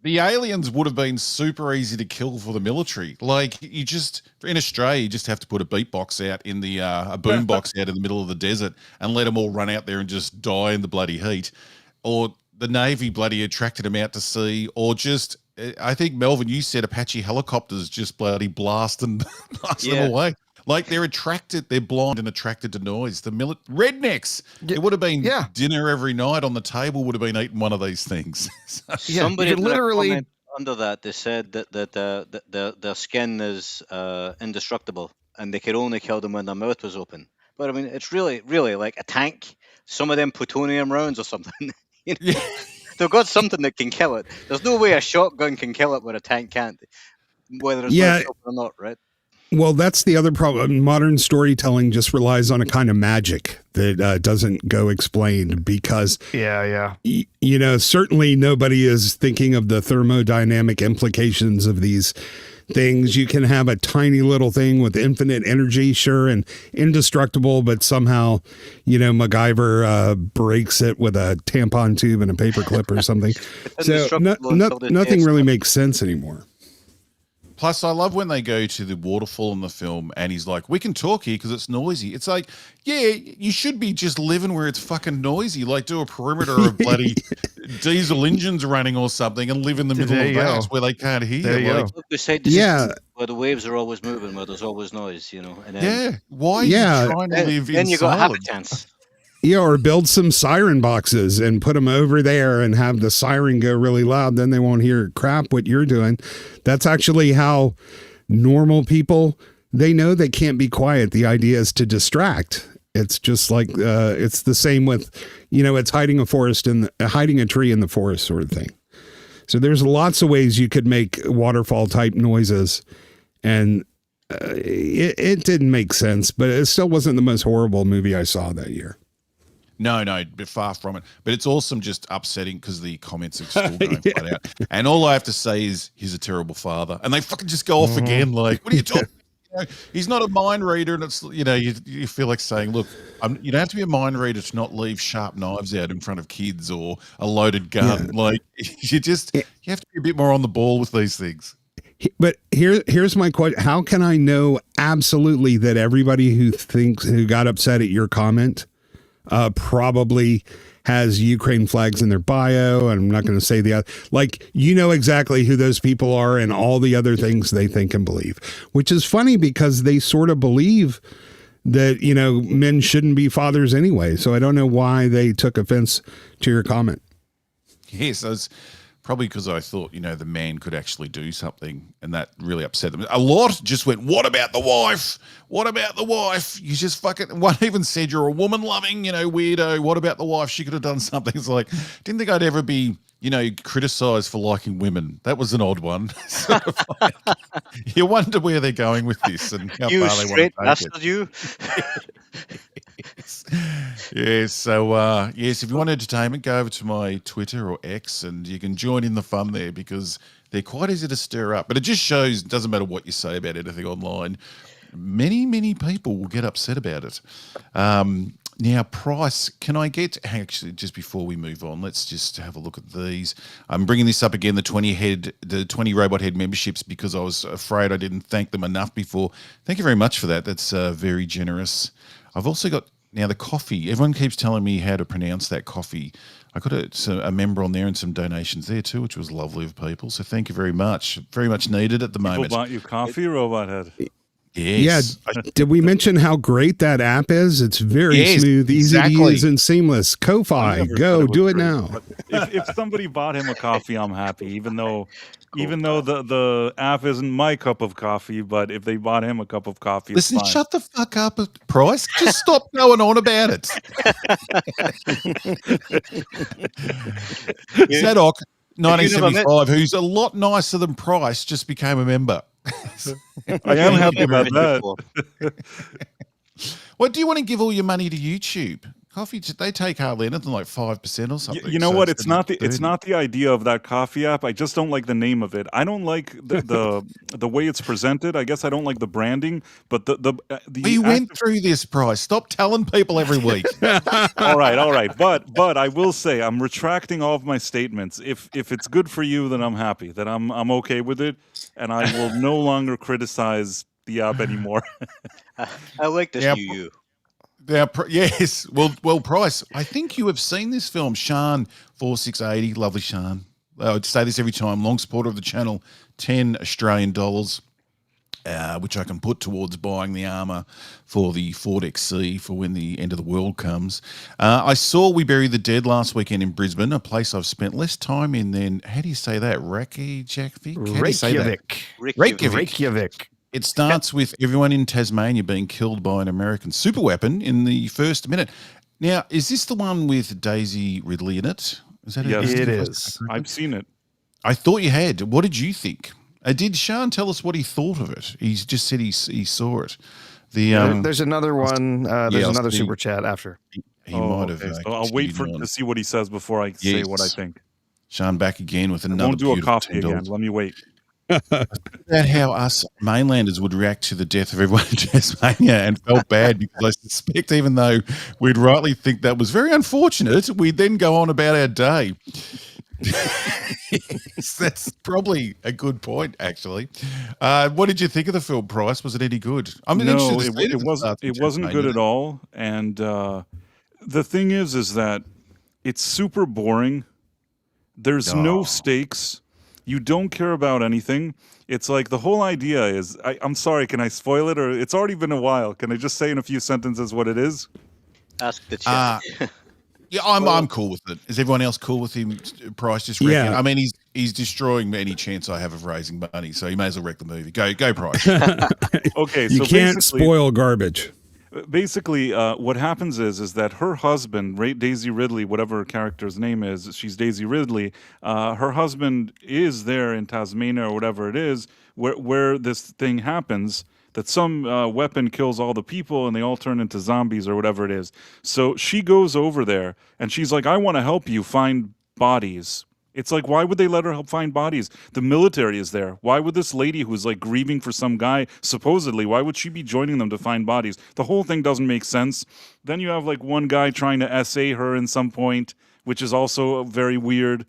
the aliens would have been super easy to kill for the military. Like, you just, in Australia, you just have to put a beatbox out in the, a boombox out in the middle of the desert and let them all run out there and just die in the bloody heat. Or the Navy bloody attracted them out to sea, or just, I think, Melvin, you said Apache helicopters just bloody blast them away. Like, they're attracted, they're blind and attracted to noise. The rednecks, it would have been dinner every night on the table, would have been eating one of these things. Somebody literally under that, they said that their skin is indestructible, and they could only kill them when their mouth was open. But I mean, it's really like a tank. Some of them plutonium rounds or something. You know? They've got something that can kill it. There's no way a shotgun can kill it when a tank can't, whether it's or not, right? Well, that's the other problem. Modern storytelling just relies on a kind of magic that doesn't go explained because, you know, certainly nobody is thinking of the thermodynamic implications of these things. You can have a tiny little thing with infinite energy, sure, and indestructible, but somehow, you know, MacGyver breaks it with a tampon tube and a paperclip or something. So nothing really makes sense anymore. Plus, I love when they go to the waterfall in the film and he's like, we can talk here because it's noisy. It's like, yeah, you should be just living where it's fucking noisy. Like, do a perimeter of bloody diesel engines running or something and live in the middle of that where they can't hear you. Like, where the waves are always moving, where there's always noise, you know. And then, why are you trying to live in then you got silence? habitats. Yeah, or build some siren boxes and put them over there and have the siren go really loud. Then they won't hear crap what you're doing. That's actually how normal people, they know they can't be quiet. The idea is to distract. It's just like, it's the same with, you know, it's hiding a tree in the forest sort of thing. So there's lots of ways you could make waterfall type noises. And it didn't make sense, but it still wasn't the most horrible movie I saw that year. No, but far from it. But it's awesome, just upsetting because the comments are still going flat out. And all I have to say is he's a terrible father. And they fucking just go off again. Like, what are you talking about? He's not a mind reader. And it's, you feel like saying, look, you don't have to be a mind reader to not leave sharp knives out in front of kids or a loaded gun. Yeah. Like, you have to be a bit more on the ball with these things. But here's my question. How can I know absolutely that everybody who got upset at your comment probably has Ukraine flags in their bio? And I'm not going to say the other, like, exactly who those people are and all the other things they think and believe, which is funny because they sort of believe that, men shouldn't be fathers anyway. So I don't know why they took offense to your comment. Yes, it's probably because I thought, the man could actually do something, and that really upset them. A lot just went, what about the wife? What about the wife? You just fucking, one even said you're a woman-loving, weirdo. What about the wife? She could have done something. It's like, didn't think I'd ever be, criticised for liking women. That was an odd one. Sort of like, you wonder where they're going with this and how you far they want to take bastard, it. you. Yes. So, yes, if you want entertainment, go over to my Twitter or X and you can join in the fun there because they're quite easy to stir up. But it just shows, it doesn't matter what you say about anything online, many, many people will get upset about it. Now, price, can I get, actually, just before we move on, let's just have a look at these. I'm bringing this up again, the 20 robot head memberships, because I was afraid I didn't thank them enough before. Thank you very much for that. That's very generous. I've also got, now the coffee. Everyone keeps telling me how to pronounce that coffee. I got a member on there and some donations there too, which was lovely of people. So thank you very much. Very much needed at the moment. People bought you coffee, Robot Head. Yes. Yeah. Did we mention how great that app is? It's very smooth, easy to use, and seamless. Ko-Fi, go do it now. If somebody bought him a coffee, I'm happy. Even though the app isn't my cup of coffee, but if they bought him a cup of coffee, listen, it's fine. shut the fuck up, Price. Just stop going on about it. Zadok, 1975, who's a lot nicer than Price, just became a member. I am happy about that. What do you want to give all your money to YouTube? Coffee, they take hardly anything, like 5% or something. You know what? It's not the idea of that coffee app. I just don't like the name of it. I don't like the way it's presented. I guess I don't like the branding. But we went through this, Price. Stop telling people every week. All right. But I will say I'm retracting all of my statements. If it's good for you, then I'm happy. That I'm okay with it, and I will no longer criticize the app anymore. I like this new you. Now, yes. Well, Price, I think you have seen this film, Sean 4680. Lovely Sean. I would say this every time. Long supporter of the channel, $10 Australian, which I can put towards buying the armor for the Ford XC for when the end of the world comes. I saw We Bury the Dead last weekend in Brisbane, a place I've spent less time in than, how do you say that? Reykjavik. It starts with everyone in Tasmania being killed by an American superweapon in the first minute. Now, is this the one with Daisy Ridley in it? Is that yes, it is. I've seen it. I thought you had. What did you think? Did Sean tell us what he thought of it? He just said he saw it. There's another one. There's another super chat after. He might have. So I'll wait to see what he says before I say what I think. Sean back again with another. Won't do a coffee again. Let me wait. About how us mainlanders would react to the death of everyone in Tasmania, and felt bad because I suspect, even though we'd rightly think that was very unfortunate, we'd then go on about our day. Yes, that's probably a good point, actually. What did you think of the film, Price? Was it any good? I mean, no, it wasn't good at all. And the thing is that it's super boring. There's no stakes. You don't care about anything. It's like the whole idea is, I'm sorry, can I spoil it? Or it's already been a while. Can I just say in a few sentences what it is? Ask the chat. Yeah, I'm cool with it. Is everyone else cool with him, Price? Just wrecking? I mean, he's destroying any chance I have of raising money, so you may as well wreck the movie. Go, Price. Okay, you can't spoil garbage. Basically, what happens is that her husband, Daisy Ridley, whatever her character's name is, she's Daisy Ridley. Her husband is there in Tasmania or whatever it is, where this thing happens. that some weapon kills all the people and they all turn into zombies or whatever it is. So she goes over there and she's like, I want to help you find bodies. It's like, why would they let her help find bodies? The military is there. Why would this lady who's like grieving for some guy, supposedly, why would she be joining them to find bodies? The whole thing doesn't make sense. Then you have like one guy trying to essay her in some point, which is also very weird.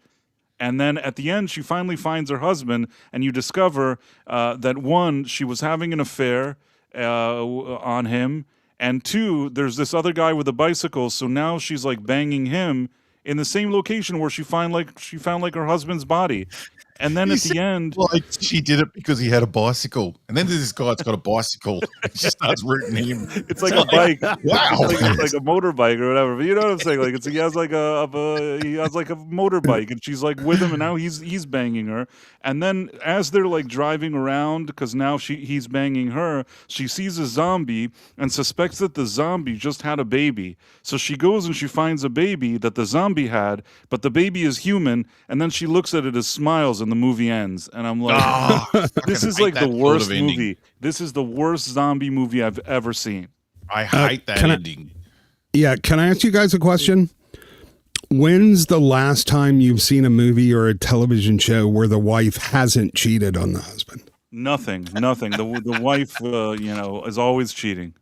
And then at the end, she finally finds her husband, and you discover that one, she was having an affair on him, and two, there's this other guy with a bicycle, so now she's like banging him in the same location where she found like her husband's body. And then at the end, like she did it because he had a bicycle, and then there's this guy that's got a bicycle. She starts rooting him. it's like a bike. Wow, it's like a motorbike or whatever. But you know what I'm saying? Like he has like a motorbike, and she's like with him, and now he's banging her. And then as they're like driving around, because now he's banging her, she sees a zombie and suspects that the zombie just had a baby. So she goes and she finds a baby that the zombie had, but the baby is human. And then she looks at it as smiles. And the movie ends, and I'm like, this is like the worst movie. This is the worst zombie movie I've ever seen. I hate that ending. Can I ask you guys a question? When's the last time you've seen a movie or a television show where the wife hasn't cheated on the husband? Nothing. The wife, is always cheating.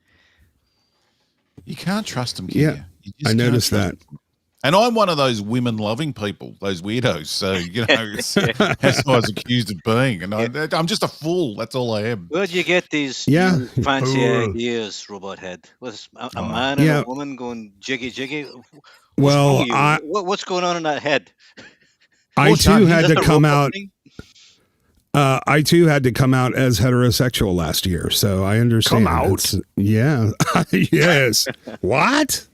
You can't trust them. I noticed that. And I'm one of those women-loving people, those weirdos. So, that's what I was accused of being. And I'm just a fool. That's all I am. Where do you get these new fancy ideas, Robot Head? Was a man and a woman going jiggy? Well, what's going on in that head? I too had to come out. I too had to come out as heterosexual last year, so I understand. Come out? Yeah. Yes. What?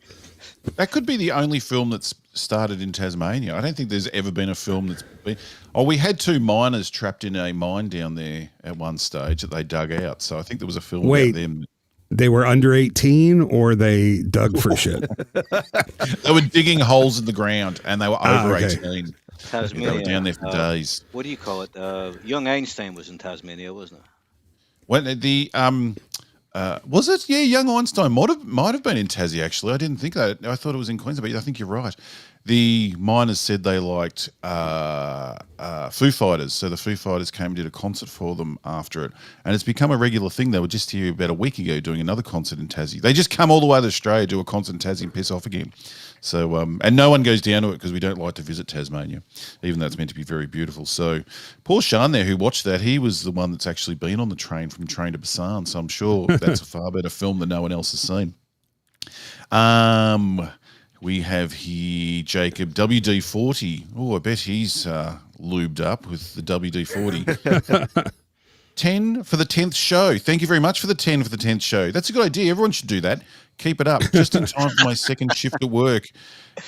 That could be the only film that's started in Tasmania. I don't think there's ever been a film that's been. Oh, we had two miners trapped in a mine down there at one stage that they dug out. So I think there was a film about them. They were under 18 or they dug for shit? They were digging holes in the ground and they were over 18. Tasmania. They were down there for days. What do you call it? Young Einstein was in Tasmania, wasn't it? When was it? Yeah, young Einstein might have been in Tassie, actually. I didn't think that. I thought it was in Queensland, but I think you're right. The miners said they liked Foo Fighters, so the Foo Fighters came and did a concert for them after it. And it's become a regular thing. They were just here about a week ago doing another concert in Tassie. They just come all the way to Australia, do a concert in Tassie and piss off again. So, and no one goes down to it because we don't like to visit Tasmania, even though it's meant to be very beautiful. So poor Sean there who watched that, he was the one that's actually been on the train from Train to Busan. So I'm sure that's a far better film than no one else has seen. We have here Jacob, WD-40. Oh, I bet he's lubed up with the WD-40. 10 for the 10th show. Thank you very much for the 10 for the 10th show. That's a good idea. Everyone should do that. Keep it up. Just in time for my second shift at work.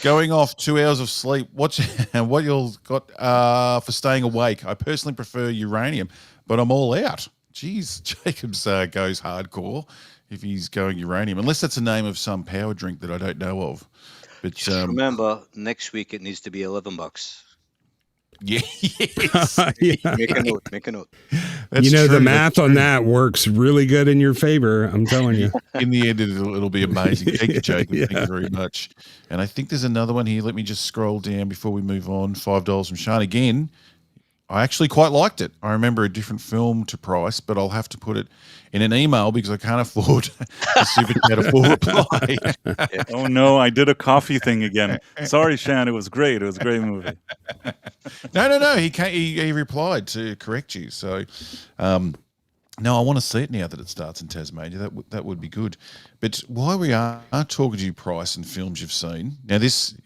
Going off 2 hours of sleep. What you got for staying awake? I personally prefer uranium, but I'm all out. Jeez, Jacobs goes hardcore if he's going uranium, unless that's the name of some power drink that I don't know of. But just remember, next week it needs to be $11. Yeah, yes. Make a note. That's true. The math on that works really good in your favor. I'm telling you. In the end, it'll be amazing. Thank you, Jacob. Yeah. Thank you very much. And I think there's another one here. Let me just scroll down before we move on. $5 from Sean again. I actually quite liked it. I remember a different film to price, but I'll have to put it in an email because I can't afford a super chat a full reply. Oh no, I did a coffee thing again. Sorry, Shan, it was great. It was a great movie. No. He replied to correct you. So, no, I want to see it now that it starts in Tasmania. That would be good. But while we are talking to you, Price, and films you've seen, now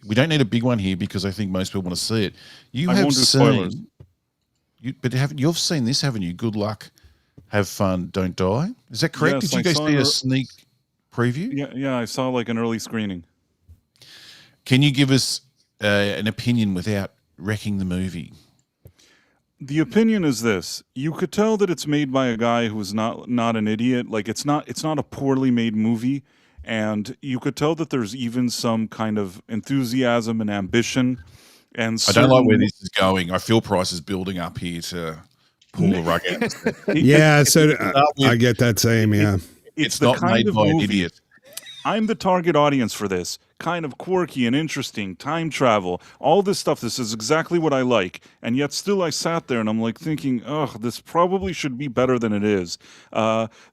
we don't need a big one here because I think most people want to see it. I won't do spoilers. You've seen this, haven't you? Good luck, have fun, don't die. Is that correct? Yes, did you guys see a sneak preview? Yeah, I saw like an early screening. Can you give us an opinion without wrecking the movie? The opinion is this: you could tell that it's made by a guy who's not an idiot. Like it's not a poorly made movie, and you could tell that there's even some kind of enthusiasm and ambition. And I don't like where this is going. I feel Price is building up here to pull the rug out. Yeah, so I get that same. Yeah, It's the not kind made of by an movie. idiot. I'm the target audience for this. Kind of quirky and interesting, time travel, all this stuff. This is exactly what I like. And yet still I sat there and I'm like thinking, oh, this probably should be better than it is.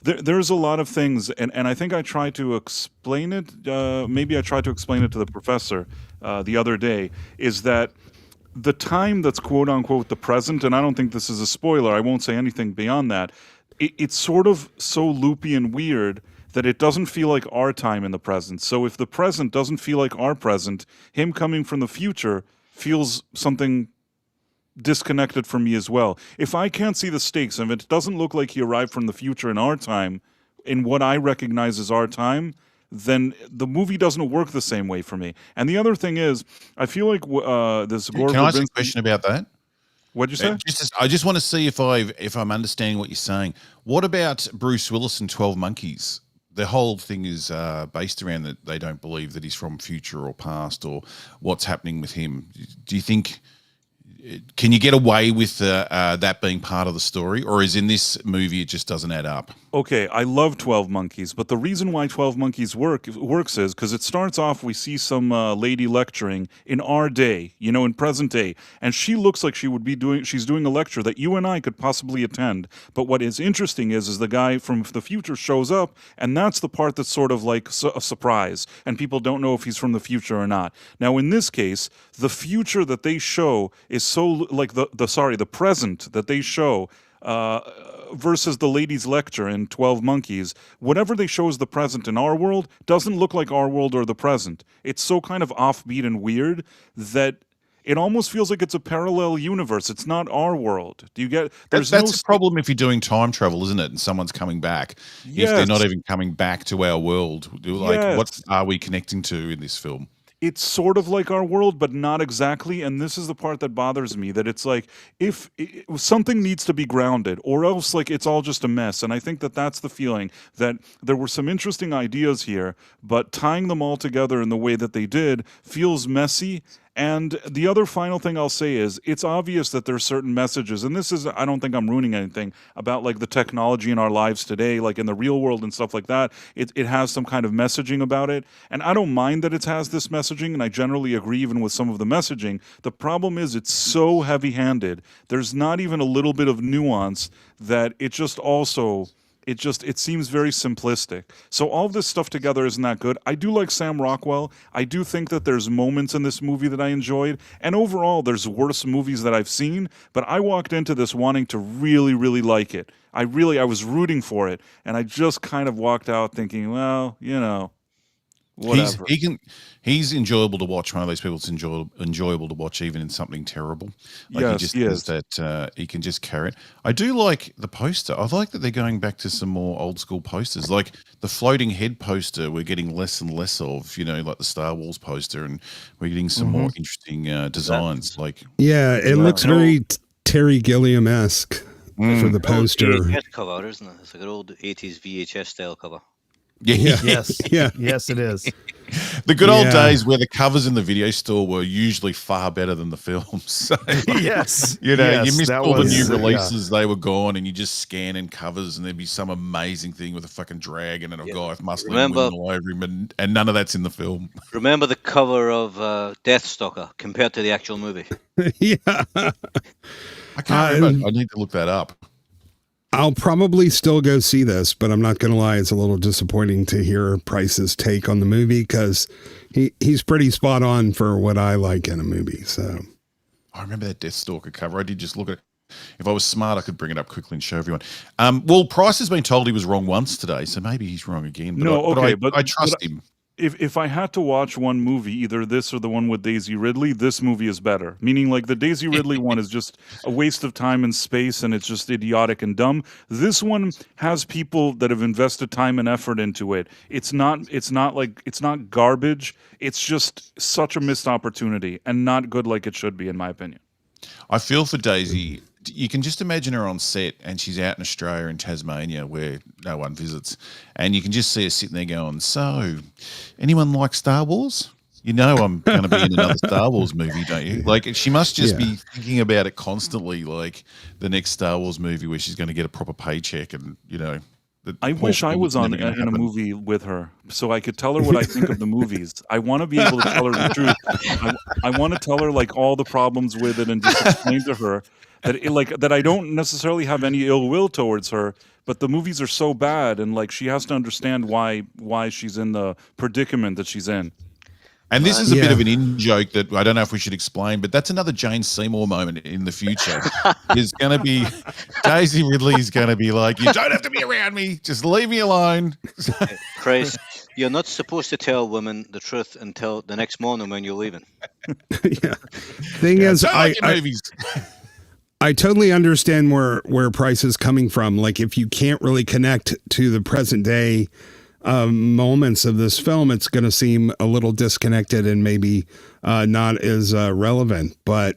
There's a lot of things, and I think I tried to explain it. Maybe I tried to explain it to the professor the other day, is that the time that's quote unquote the present, and I don't think this is a spoiler, I won't say anything beyond that, it's sort of so loopy and weird that it doesn't feel like our time in the present. So if the present doesn't feel like our present, him coming from the future feels something disconnected from me as well. If I can't see the stakes, and if it doesn't look like he arrived from the future in our time, in what I recognize as our time, then the movie doesn't work the same way for me. And the other thing is, I feel like this Gore Can I ask a Verbinski- question about that? What'd you say? I just want to see if I'm understanding what you're saying. What about Bruce Willis and 12 Monkeys? The whole thing is based around that they don't believe that he's from future or past or what's happening with him. Do you think, can you get away with that being part of the story, or is in this movie it just doesn't add up? Okay, I love 12 Monkeys, but the reason why 12 Monkeys works is because it starts off, we see some lady lecturing in our day, in present day, and she looks like she's doing a lecture that you and I could possibly attend. But what is interesting is the guy from the future shows up, and that's the part that's sort of like a surprise, and people don't know if he's from the future or not. Now, in this case, the future that they show is so like the present that they show versus the lady's lecture in 12 Monkeys, whatever they show as the present in our world doesn't look like our world or the present. It's so kind of offbeat and weird that it almost feels like it's a parallel universe. It's not our world. Do you get? That's a problem if you're doing time travel, isn't it? And someone's coming back. If they're not even coming back to our world, what are we connecting to in this film? It's sort of like our world, but not exactly. And this is the part that bothers me, that it's like if something needs to be grounded, or else like it's all just a mess. And I think that that's the feeling, that there were some interesting ideas here, but tying them all together in the way that they did feels messy. And the other final thing I'll say is it's obvious that there's certain messages, and this is, I don't think I'm ruining anything, about like the technology in our lives today, like in the real world and stuff like that. It has some kind of messaging about it, and I don't mind that it has this messaging, and I generally agree even with some of the messaging. The problem is it's so heavy-handed. There's not even a little bit of nuance that it just also... It seems very simplistic. So all of this stuff together isn't that good. I do like Sam Rockwell. I do think that there's moments in this movie that I enjoyed. And overall, there's worse movies that I've seen. But I walked into this wanting to really, really like it. I was rooting for it. And I just kind of walked out thinking, well, whatever. He's enjoyable to watch. One of those people that's enjoyable to watch, even in something terrible. Like Yes, he just he does is. that. He can just carry it. I do like the poster. I like that they're going back to some more old school posters, like the floating head poster. We're getting less and less of, like the Star Wars poster, and we're getting some more interesting designs. it looks very Terry Gilliam-esque for the poster. VHS cover, isn't it? It's like an old 80s VHS style cover. Yeah. Yes. Yeah. Yes, it is. The good old days where the covers in the video store were usually far better than the films. So, Yes. you missed that all the was- new releases. They were gone, and you just scan in covers, and there'd be some amazing thing with a fucking dragon and a guy with muscle all over him, and none of that's in the film. Remember the cover of Deathstalker compared to the actual movie? Yeah. I can't remember. I need to look that up. I'll probably still go see this, but I'm not going to lie. It's a little disappointing to hear Price's take on the movie, because he's pretty spot on for what I like in a movie. So I remember that Deathstalker cover. I did just look at it. If I was smart, I could bring it up quickly and show everyone. Well, Price has been told he was wrong once today, so maybe he's wrong again. But I trust him. If I had to watch one movie, either this or the one with Daisy Ridley, this movie is better. Meaning, like, the Daisy Ridley one is just a waste of time and space, and it's just idiotic and dumb. This one has people that have invested time and effort into it. It's not garbage. It's just such a missed opportunity and not good like it should be, in my opinion. I feel for Daisy. You can just imagine her on set, and she's out in Australia, in Tasmania, where no one visits, and you can just see her sitting there going, "So, anyone like Star Wars?" You know I'm going to be in another Star Wars movie, don't you? Like, she must just be thinking about it constantly, like the next Star Wars movie where she's going to get a proper paycheck and, you know. I wish I was in a movie with her so I could tell her what I think of the movies. I want to be able to tell her the truth. I want to tell her like all the problems with it and just explain to her that I don't necessarily have any ill will towards her, but the movies are so bad and like she has to understand why she's in the predicament that she's in. And this is a bit of an in-joke that I don't know if we should explain, but that's another Jane Seymour moment in the future. Is going to be Daisy Ridley's going to be like, you don't have to be around me, just leave me alone. Chris, you're not supposed to tell women the truth until the next morning when you're leaving. Thing is, movies. I totally understand where Price is coming from. Like, if you can't really connect to the present day moments of this film, it's going to seem a little disconnected and maybe not as relevant, but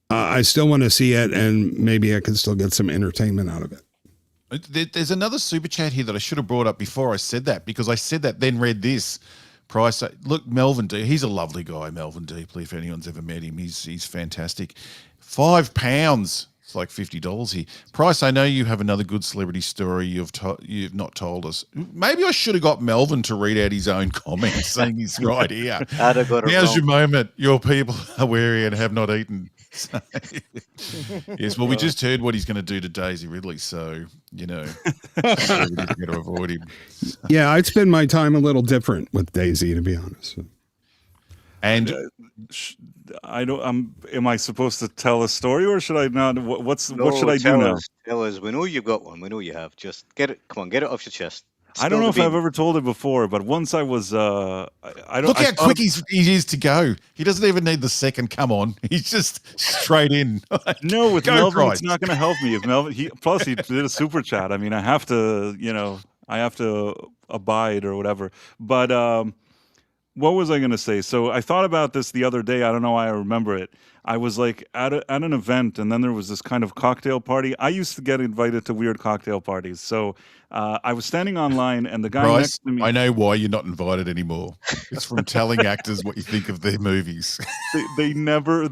I still want to see it, and maybe I can still get some entertainment out of it. There's another super chat here that I should have brought up before I said that, because I said that, then read this. Price, look, Melvin D, he's a lovely guy, Melvin Deeply, if anyone's ever met him. He's fantastic. £5. It's like $50 here. Price, I know you have another good celebrity story you've not told us. Maybe I should have got Melvin to read out his own comments, saying he's right here. Now's your moment. Your people are weary and have not eaten. So, yes, well, we just heard what he's going to do to Daisy Ridley, so, you know, we're going to avoid him. Yeah, I'd spend my time a little different with Daisy, to be honest. And am I supposed to tell a story or should I not? What should I do now? Tell us. We know you've got one. We know you have. Just get it. Come on, get it off your chest. I don't know if I've ever told it before, but once I was. I don't. Look how quick he is to go. He doesn't even need the second. Come on, he's just straight in. No, with Melvin, it's not going to help me. If Melvin, plus he did a super chat. I mean, I have to abide or whatever. But what was I going to say? So I thought about this the other day. I don't know why I remember it. I was like at an event, and then there was this kind of cocktail party. I used to get invited to weird cocktail parties. So I was standing online, and the guy Bryce, next to me. I know why you're not invited anymore. It's from telling actors what you think of their movies. They never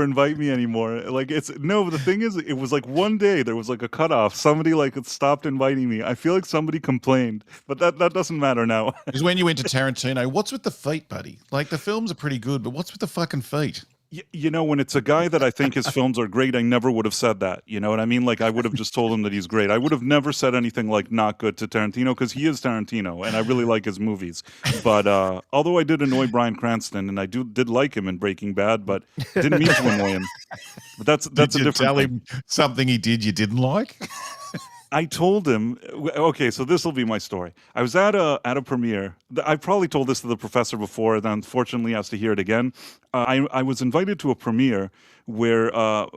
invite me anymore. Like but the thing is, it was like one day there was like a cutoff. Somebody like stopped inviting me. I feel like somebody complained, but that doesn't matter now. Because when you went to Tarantino, what's with the feet, buddy? Like the films are pretty good, but what's with the fucking feet? You know, when it's a guy that I think his films are great, I never would have said that. You know what I mean? Like, I would have just told him that he's great. I would have never said anything like not good to Tarantino, because he is Tarantino, and I really like his movies. But although I did annoy Bryan Cranston, and I did like him in Breaking Bad, but didn't mean to annoy him. But that's a different. Did you tell him something he did you didn't like? I told him, okay, so this will be my story. I was at a premiere. I probably told this to the professor before, and unfortunately has to hear it again. I was invited to a premiere where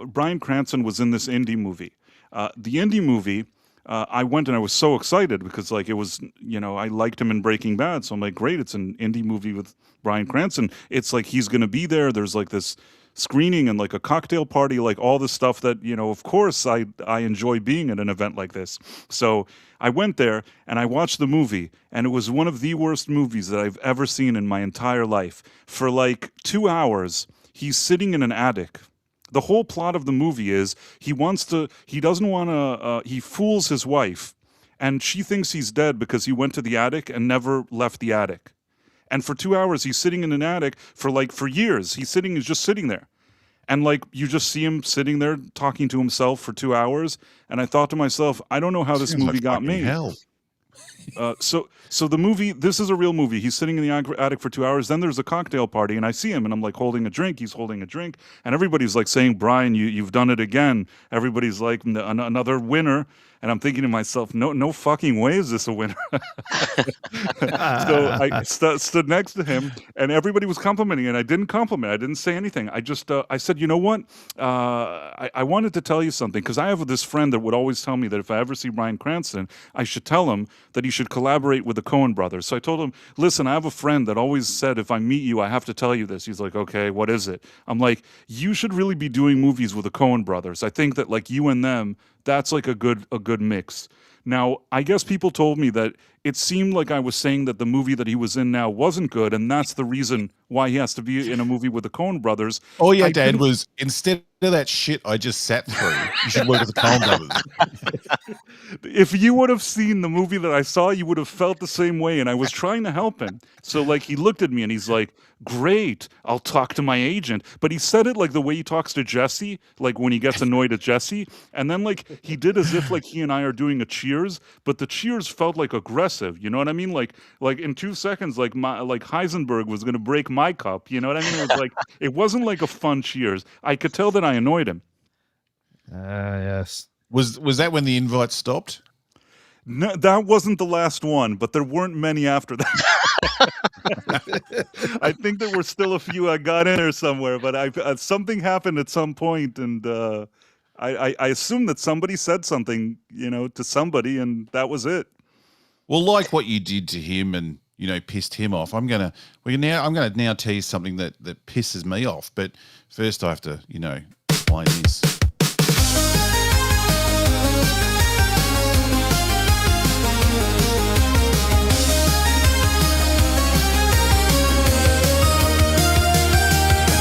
Bryan Cranston was in this indie movie. The indie movie, I went and I was so excited because like it was, I liked him in Breaking Bad. So I'm like, great, it's an indie movie with Bryan Cranston. It's like he's going to be there. There's like this screening and like a cocktail party, like all the stuff that, of course I enjoy being at an event like this. So I went there and I watched the movie, and it was one of the worst movies that I've ever seen in my entire life. For like 2 hours, he's sitting in an attic. The whole plot of the movie is he fools his wife, and she thinks he's dead because he went to the attic and never left the attic. And for 2 hours, he's sitting in an attic for years. He's just sitting there. And like, you just see him sitting there talking to himself for 2 hours. And I thought to myself, I don't know how this movie got made. Hell. So the movie, this is a real movie. He's sitting in the attic for 2 hours. Then there's a cocktail party, and I see him, and I'm like holding a drink. He's holding a drink, and everybody's like saying, "Brian, you've done it again." Everybody's like, another winner. And I'm thinking to myself, no fucking way is this a winner. So I stood next to him, and everybody was complimenting, and I didn't compliment. I didn't say anything. I just I said, you know what? I wanted to tell you something, because I have this friend that would always tell me that if I ever see Bryan Cranston, I should tell him that he should collaborate with the Coen brothers. So I told him, listen, I have a friend that always said, if I meet you, I have to tell you this. He's like, okay, what is it? I'm like, you should really be doing movies with the Coen brothers. I think that like you and them, that's like a good mix. Now, I guess people told me that it seemed like I was saying that the movie that he was in now wasn't good, and that's the reason why he has to be in a movie with the Coen brothers. All your I dad didn't- was, instead of that shit I just sat through, you should work with the Coen brothers. If you would have seen the movie that I saw, you would have felt the same way, and I was trying to help him. So, like, he looked at me and he's like, great, I'll talk to my agent. But he said it like the way he talks to Jesse, like when he gets annoyed at Jesse. And then, like, he did as if, like, he and I are doing a cheers, but the cheers felt like aggressive. You know what I mean? Like in 2 seconds, like Heisenberg was going to break my cup. You know what I mean? It was like, it wasn't like a fun cheers. I could tell that I annoyed him. Yes. Was that when the invite stopped? No, that wasn't the last one, but there weren't many after that. I think there were still a few I got in there somewhere, but something happened at some point, and I assume that somebody said something, to somebody, and that was it. Well, like what you did to him and, pissed him off, I'm gonna now tell you something that pisses me off. But first I have to, explain this.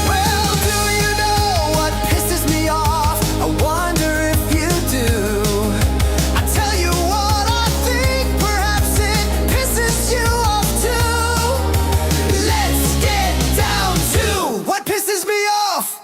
Well, do you know what pisses me off? I wonder if you do. I tell you what I think, perhaps it pisses you off too. Let's get down to what pisses me off.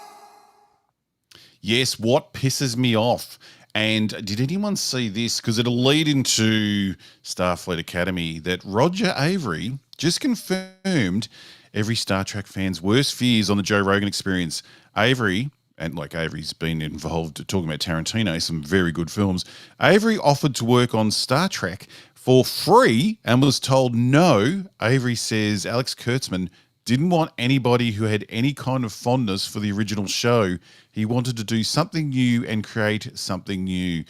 Yes, what pisses me off. And did anyone see this? Because it'll lead into Starfleet Academy that Roger Avery just confirmed every Star Trek fan's worst fears on the Joe Rogan Experience. Avery, and like Avery's been involved talking about Tarantino, some very good films. Avery offered to work on Star Trek for free and was told no. Avery says Alex Kurtzman didn't want anybody who had any kind of fondness for the original show. He wanted to do something new and create something new.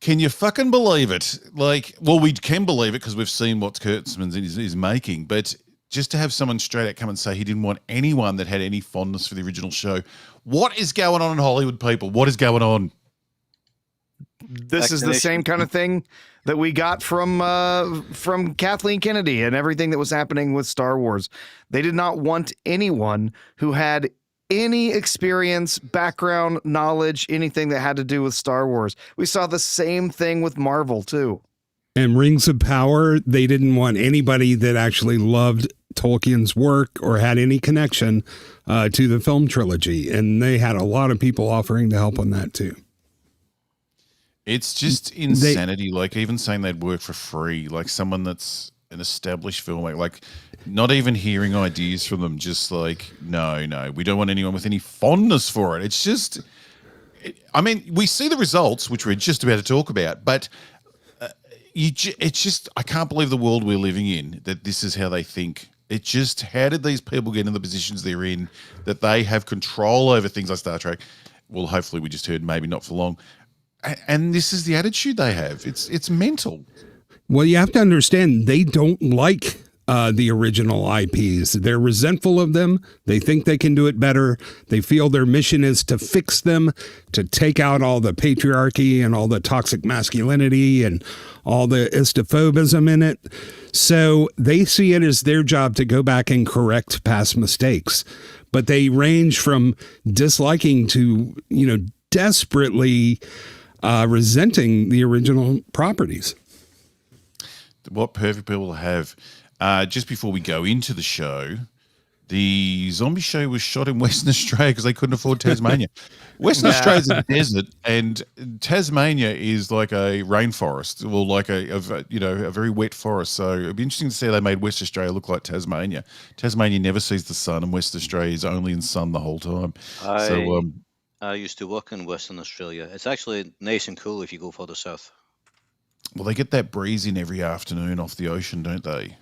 Can you fucking believe it? We can believe it because we've seen what Kurtzman is making, but just to have someone straight out come and say he didn't want anyone that had any fondness for the original show. What is going on in Hollywood, people? What is going on? This is the same kind of thing that we got from Kathleen Kennedy and everything that was happening with Star Wars. They did not want anyone who had any experience, background, knowledge, anything that had to do with Star Wars. We saw the same thing with Marvel too. And Rings of Power, they didn't want anybody that actually loved Tolkien's work or had any connection to the film trilogy. And they had a lot of people offering to help on that too. It's just insanity. Even saying they'd work for free, like someone that's an established filmmaker, like not even hearing ideas from them, just like, no, we don't want anyone with any fondness for it. It's just, we see the results, which we're just about to talk about, but it's just, I can't believe the world we're living in, that this is how they think. It just, how did these people get in the positions they're in, that they have control over things like Star Trek? Well, hopefully we just heard maybe not for long. And this is the attitude they have. It's mental. Well, you have to understand, they don't like the original IPs. They're resentful of them. They think they can do it better. They feel their mission is to fix them, to take out all the patriarchy and all the toxic masculinity and all the Istaphobism in it. So they see it as their job to go back and correct past mistakes. But they range from disliking to, desperately resenting the original properties. What perfect people to have. Just before we go into the show, the zombie show was shot in Western Australia because they couldn't afford Tasmania. Western Australia's a desert, and Tasmania is like a rainforest, or like a very wet forest. So it'd be interesting to see how they made West Australia look like Tasmania. Tasmania never sees the sun, and West Australia is only in sun the whole time. I used to work in Western Australia. It's actually nice and cool if you go further south. Well, they get that breeze in every afternoon off the ocean, don't they?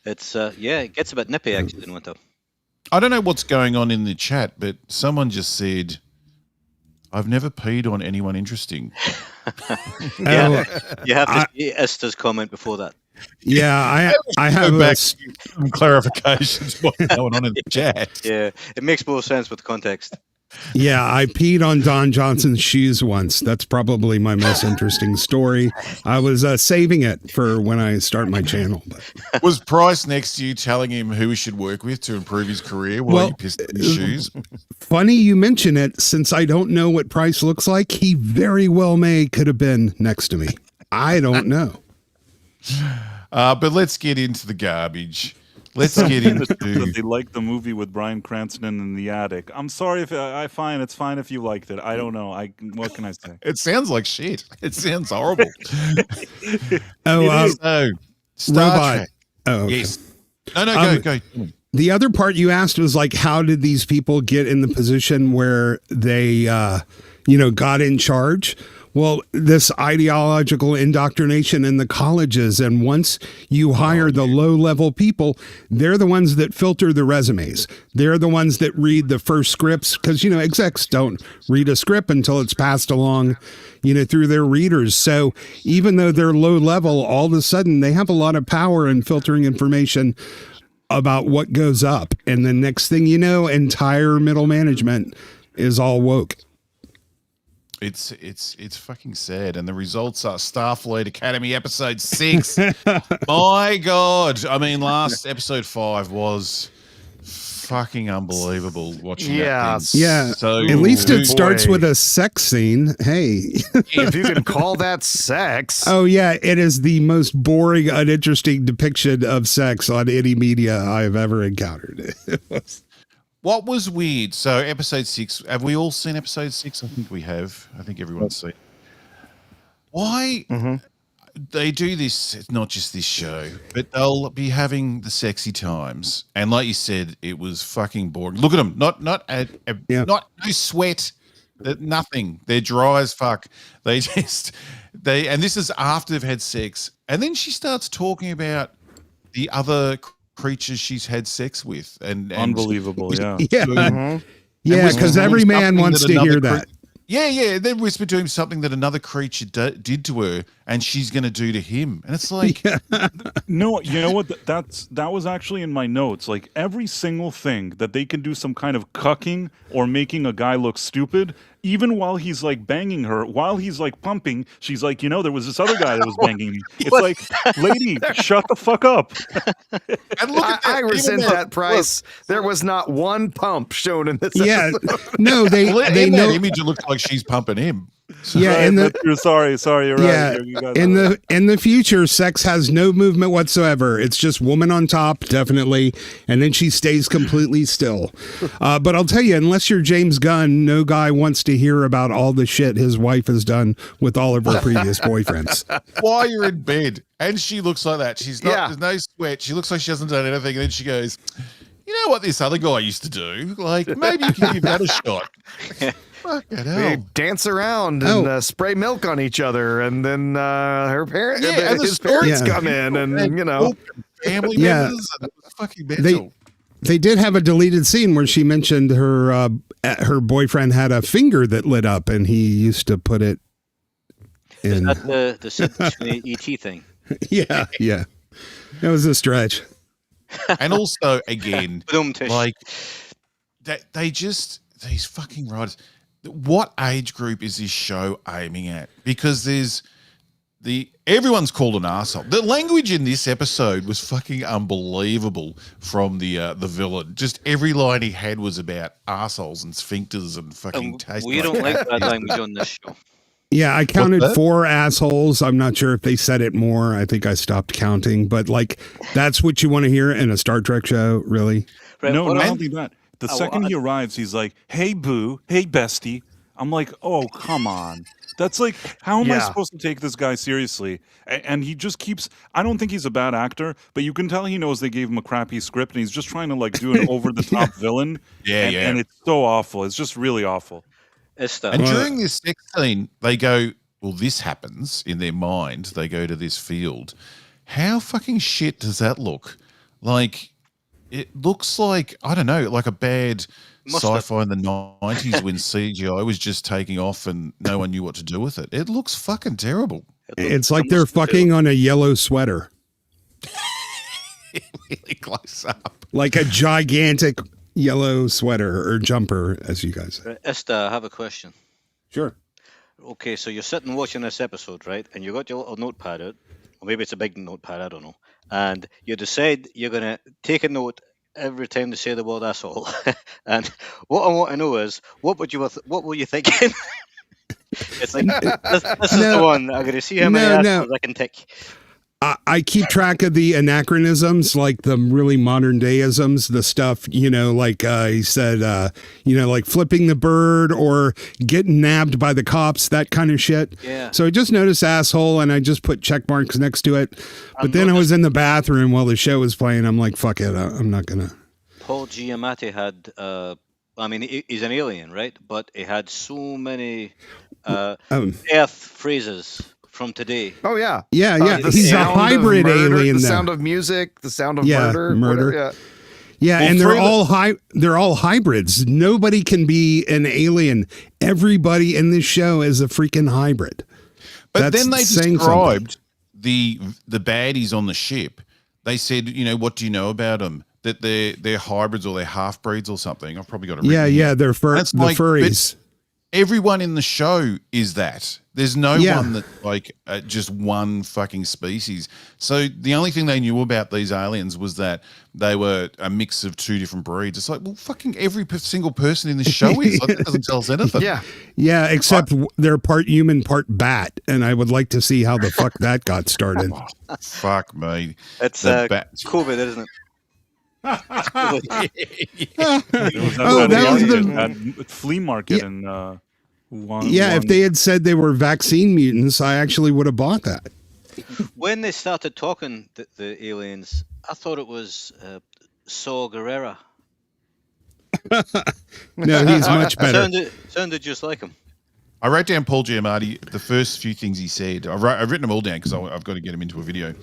It's it gets a bit nippy actually in winter. I don't know what's going on in the chat, but someone just said, "I've never peed on anyone interesting." You have to see Esther's comment before that. Yeah, I have back some clarification to what's going on in the chat. Yeah, it makes more sense with context. Yeah, I peed on Don Johnson's shoes once. That's probably my most interesting story. I was saving it for when I start my channel. But. Was Price next to you telling him who he should work with to improve his career while he pissed in his shoes? Funny you mention it, since I don't know what Price looks like, he very well could have been next to me. I don't know. But let's get into the garbage. Let's get into. That they like the movie with Bryan Cranston in the attic. I'm sorry if it's fine if you liked it. I don't know. What can I say? It sounds like shit. It sounds horrible. Robot. Trek. Oh, okay. Yes. No, go. The other part you asked was like, how did these people get in the position where they, got in charge? Well, this ideological indoctrination in the colleges, and once you hire the low-level people, they're the ones that filter the resumes. They're the ones that read the first scripts, because, execs don't read a script until it's passed along, through their readers. So even though they're low-level, all of a sudden they have a lot of power in filtering information about what goes up. And the next thing you know, entire middle management is all woke. It's fucking sad, and the results are Starfleet Academy episode 6. My God, I mean, last episode 5 was fucking unbelievable. Watching that thing. Yeah. So at least it starts with a sex scene. Hey, if you can call that sex. Oh yeah, it is the most boring, uninteresting depiction of sex on any media I've ever encountered. What was weird? So episode 6, have we all seen episode 6? I think we have. I think everyone's seen. Why they do this, it's not just this show, but they'll be having the sexy times. And like you said, it was fucking boring. Look at them. Not no sweat, nothing. They're dry as fuck. And this is after they've had sex. And then she starts talking about the other creatures she's had sex with, and unbelievable, yeah, because every man wants to hear that. Yeah. Then whisper to him something that another creature did to her, and she's going to do to him, and it's like, no, you know what? That was actually in my notes. Like every single thing that they can do some kind of cucking or making a guy look stupid. Even while he's like banging her, while he's like pumping, she's like, there was this other guy that was banging me. It's like, lady, shut the fuck up. And look at that. I resent that, Price. There was not one pump shown in this episode. No, they know. That image, it looks like she's pumping him. So sorry, you're right. Yeah, in the future, sex has no movement whatsoever. It's just woman on top, definitely, and then she stays completely still. But I'll tell you, unless you're James Gunn, no guy wants to hear about all the shit his wife has done with all of her previous boyfriends. While you're in bed, and she looks like that. She's not. There's no sweat. She looks like she hasn't done anything, and then she goes, "You know what this other guy used to do? Like maybe you can give that a shot." They dance around and spray milk on each other, and then his parents come in, and family members. And fucking mental. They did have a deleted scene where she mentioned her boyfriend had a finger that lit up, and he used to put it in. Is that the ET thing? Yeah. That was a stretch. And also, again, like these fucking writers. What age group is this show aiming at? Because there's everyone's called an arsehole. The language in this episode was fucking unbelievable from the villain. Just every line he had was about arseholes and sphincters and fucking taste. We don't like that language on this show. Yeah, I counted 4 assholes. I'm not sure if they said it more. I think I stopped counting. But like, that's what you want to hear in a Star Trek show, really? Right, no, not only that. The second he arrives, he's like, "Hey, boo. Hey, bestie." I'm like, "Oh, come on." That's like, how am I supposed to take this guy seriously? And he just keeps, I don't think he's a bad actor, but you can tell he knows they gave him a crappy script, and he's just trying to like do an over-the-top villain. And it's so awful. It's just really awful. And during this sex scene, they go, well, this happens in their mind. They go to this field. How fucking shit does that look? Like, it looks like, I don't know, like a bad sci-fi in the 90s when CGI was just taking off and no one knew what to do with it. It looks fucking terrible. It's like they're fucking on a yellow sweater. Really close up. Like a gigantic yellow sweater or jumper, as you guys say. Ista, I have a question. Sure. Okay, so you're sitting watching this episode, right? And you got your little notepad out, or maybe it's a big notepad, I don't know. And you decide you're going to take a note every time they say the word asshole. And what I want to know is, what were you thinking? It's like, this is the one. I'm going to see how many assholes I can tick. I keep track of the anachronisms, like the really modern day-isms, the stuff, like he said, like flipping the bird or getting nabbed by the cops, that kind of shit. Yeah. So I just noticed asshole and I just put check marks next to it. But then I was in the bathroom while the show was playing. I'm like, fuck it. I'm not going to. Paul Giamatti had, he's an alien, right? But he had so many Earth phrases from today. Oh yeah, yeah. He's a hybrid alien. The sound of music, the sound of murder. Whatever, yeah, well, and they're all hybrids. Nobody can be an alien. Everybody in this show is a freaking hybrid. But then they described the baddies on the ship. They said, what do you know about them? That they're hybrids or they're half breeds or something. I've probably got it. Yeah, they're furries. Everyone in the show is that. There's no one that just one fucking species. So the only thing they knew about these aliens was that they were a mix of two different breeds. It's like, well, fucking every single person in the show is. Like, that doesn't tell us anything. Yeah, except they're part human, part bat, and I would like to see how the fuck that got started. Oh, fuck me. It's COVID, isn't it? That was the flea market in if they had said they were vaccine mutants, I actually would have bought that. When they started talking, the aliens, I thought it was Saw Gerrera. No, he's much better. Sounded just like him. I wrote down Paul Giamatti, the first few things he said. I've written them all down because I've got to get him into a video.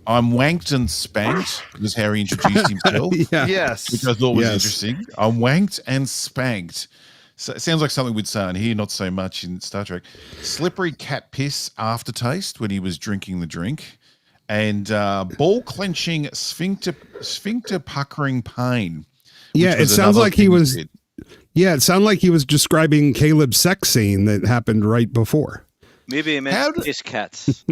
I'm wanked and spanked was how he introduced himself. Yes. Which I thought was interesting. I'm wanked and spanked. So it sounds like something we'd say in here, not so much in Star Trek. Slippery cat piss aftertaste when he was drinking the drink. And ball clenching sphincter puckering pain. Yeah, it sounds like he was. Yeah, it sounded like he was describing Caleb's sex scene that happened right before. Maybe he meant his cats.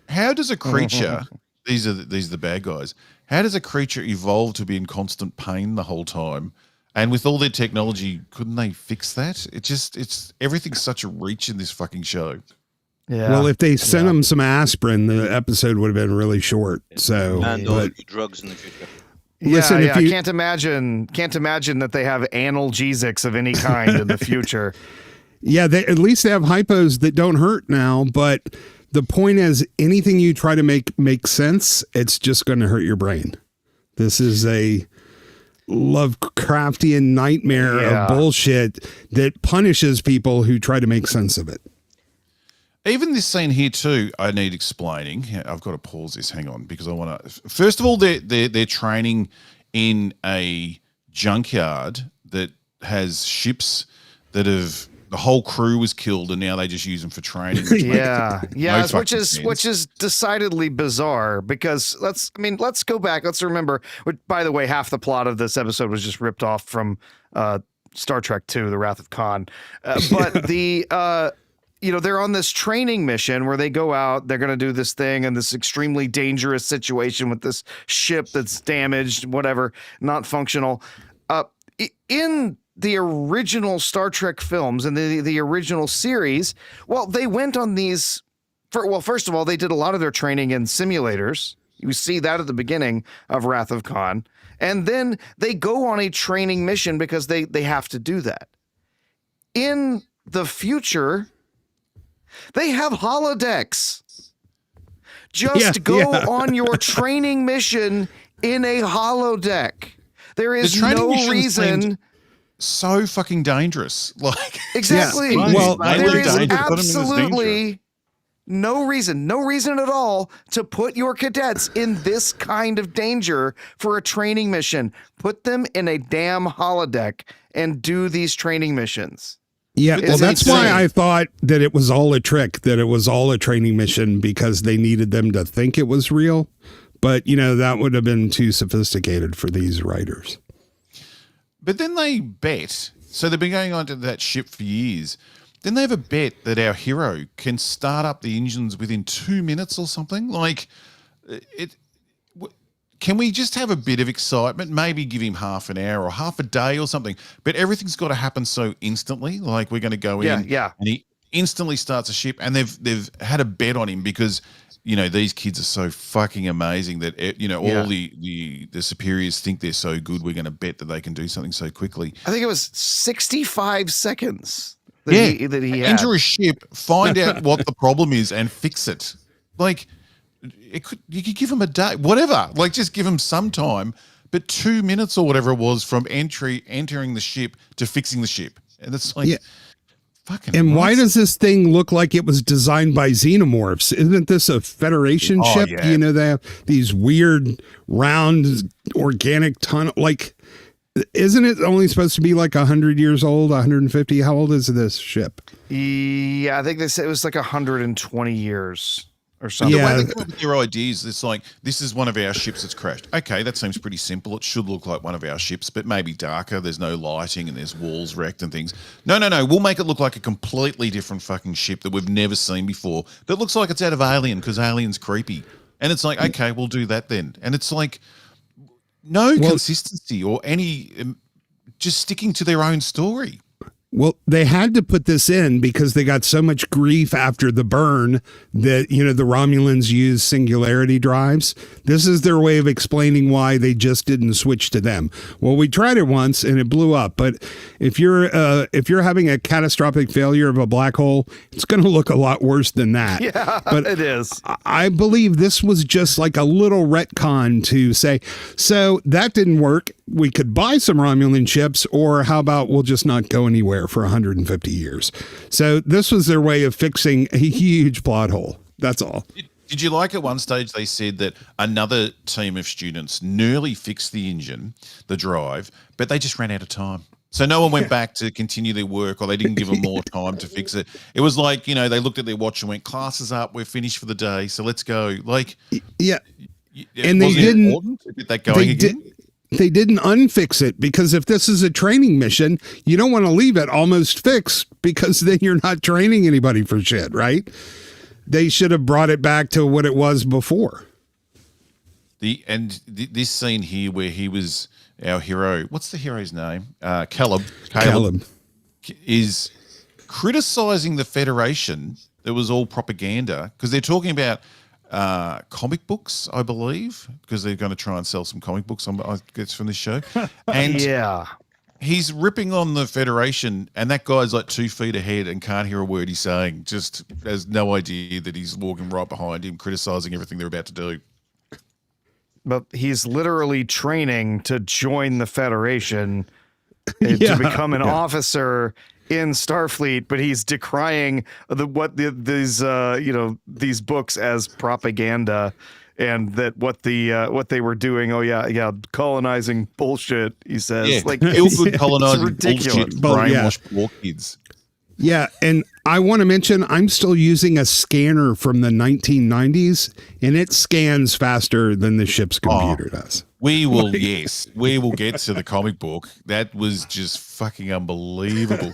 How does a creature? These are the bad guys. How does a creature evolve to be in constant pain the whole time? And with all their technology, couldn't they fix that? It's everything's such a reach in this fucking show. Yeah. Well, if they sent him some aspirin, the episode would have been really short. So and all drugs in the future. Listen, I can't imagine that they have analgesics of any kind in the future. Yeah, at least they have hypos that don't hurt now, but the point is, anything you try to make sense, it's just going to hurt your brain. This is a Lovecraftian nightmare of bullshit that punishes people who try to make sense of it. Even this scene here too, I need explaining. I've got to pause this. Hang on, because I want to. First of all, they're training in a junkyard that has ships that have. The whole crew was killed, and now they just use them for training. Which is decidedly bizarre because let's go back. Let's remember. By the way, half the plot of this episode was just ripped off from Star Trek II: The Wrath of Khan. But they're on this training mission where they go out. They're going to do this thing in this extremely dangerous situation with this ship that's damaged, whatever, not functional. In the original Star Trek films and the original series, they went on these. First of all, they did a lot of their training in simulators. You see that at the beginning of Wrath of Khan. And then they go on a training mission because they have to do that. In the future, they have holodecks. Just go on your training mission in a holodeck. There is no reason. So fucking dangerous. Exactly. Well, there is absolutely no reason at all to put your cadets in this kind of danger for a training mission. Put them in a damn holodeck and do these training missions. Yeah, well, that's why I thought that it was all a trick, that it was all a training mission because they needed them to think it was real. But, that would have been too sophisticated for these writers. But then they bet. So they've been going on to that ship for years. Then they have a bet that our hero can start up the engines within 2 minutes or something. Like, can we just have a bit of excitement? Maybe give him half an hour or half a day or something. But everything's got to happen so instantly. Like, we're going to go in, and he instantly starts a ship, and they've had a bet on him because, you know, these kids are so fucking amazing that, you know, all the superiors think they're so good. We're going to bet that they can do something so quickly. I think it was 65 seconds. That he had. Enter a ship, find out what the problem is, and fix it. Like, you could give him a day, whatever. Like, just give him some time, but 2 minutes or whatever it was from entering the ship to fixing the ship, and it's like, fucking. And why does this thing look like it was designed by xenomorphs? Isn't this a Federation ship? Yeah. You know, they have these weird round organic tunnel. Like, isn't it only supposed to be like 100 years old, 150? How old is this ship? Yeah, I think they said it was like 120 years or something. Yeah, they come up with their ideas. It's like, this is one of our ships that's crashed. Okay, that seems pretty simple. It should look like one of our ships, but maybe darker. There's no lighting and there's walls wrecked and things. No. We'll make it look like a completely different fucking ship that we've never seen before. That looks like it's out of Alien because Alien's creepy. And it's like, okay, we'll do that then. And it's like, no consistency or any, just sticking to their own story. Well, they had to put this in because they got so much grief after the burn that, you know, the Romulans use singularity drives. This is their way of explaining why they just didn't switch to them. Well, we tried it once and it blew up. But if you're having a catastrophic failure of a black hole, it's going to look a lot worse than that. Yeah, but it is. I believe this was just like a little retcon to say, so that didn't work. We could buy some Romulan ships, or how about we'll just not go anywhere for 150 years. So this was their way of fixing a huge plot hole. That's all. Did you like at one stage they said that another team of students nearly fixed the engine, the drive, but they just ran out of time. So no one went back to continue their work, or they didn't give them more time to fix it. It was like, you know, they looked at their watch and went, class is up, we're finished for the day, so let's go. Like, yeah. And they didn't get that going again. They didn't unfix it, because if this is a training mission, you don't want to leave it almost fixed, because then you're not training anybody for shit, right? They should have brought it back to what it was before. This scene here where he was our hero, what's the hero's name? Caleb is criticizing the Federation. That was all propaganda, because they're talking about comic books, I believe, because they're going to try and sell some comic books, I guess, from this show. And he's ripping on the Federation, and that guy's like 2 feet ahead and can't hear a word he's saying, just has no idea that he's walking right behind him, criticizing everything they're about to do. But he's literally training to join the Federation to become an officer in Starfleet, but he's decrying these books as propaganda, and that what they were doing. Colonizing bullshit. He says, like, feel good colonizing ridiculous. bullshit, brainwashed poor kids. Yeah, and I want to mention I'm still using a scanner from the 1990s, and it scans faster than the ship's computer does. We will get to the comic book. That was just fucking unbelievable.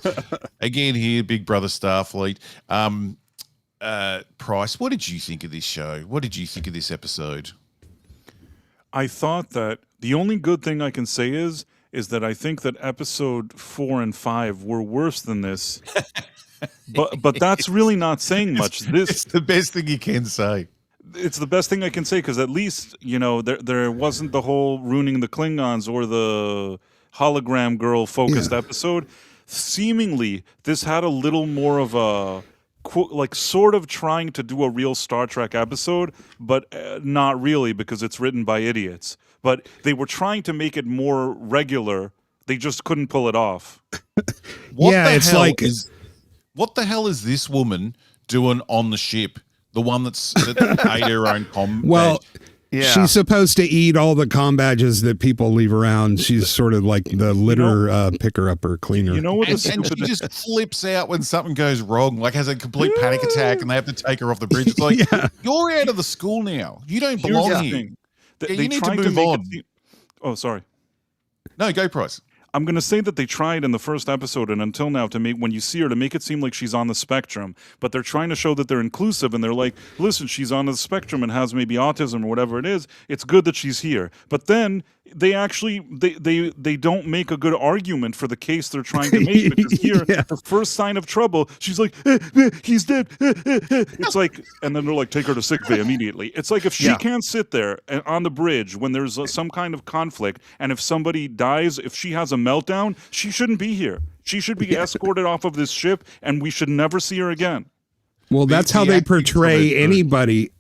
Again, here, Big Brother Starfleet. Price, what did you think of this show? What did you think of this episode? I thought that the only good thing I can say is that I think that episode 4 and 5 were worse than this. but that's really not saying much. It's the best thing you can say. It's the best thing I can say, because at least, you know, there wasn't the whole ruining the Klingons or the hologram girl focused episode. Seemingly, this had a little more of a, like, sort of trying to do a real Star Trek episode, but not really, because it's written by idiots. But they were trying to make it more regular. They just couldn't pull it off. What the hell is this woman doing on the ship? The one that ate her own com. Well, she's supposed to eat all the comm badges that people leave around. She's sort of like the litter picker up or cleaner. You know what? And she just flips out when something goes wrong, like has a complete panic attack, and they have to take her off the bridge. It's like, you're out of the school now. You don't belong here. They you need to move on. Oh, sorry. No, go Price. I'm going to say that they tried in the first episode and until now to make, when you see her, to make it seem like she's on the spectrum, but they're trying to show that they're inclusive and they're like, listen, she's on the spectrum and has maybe autism or whatever it is. It's good that she's here. But then they actually, they don't make a good argument for the case they're trying to make, because here, the first sign of trouble, she's like, he's dead. It's like, and then they're like, take her to sick bay immediately. It's like if she can't sit there on the bridge when there's some kind of conflict, and if somebody dies, if she has a meltdown, she shouldn't be here. She should be escorted off of this ship, and we should never see her again. Well, that's how they portray anybody.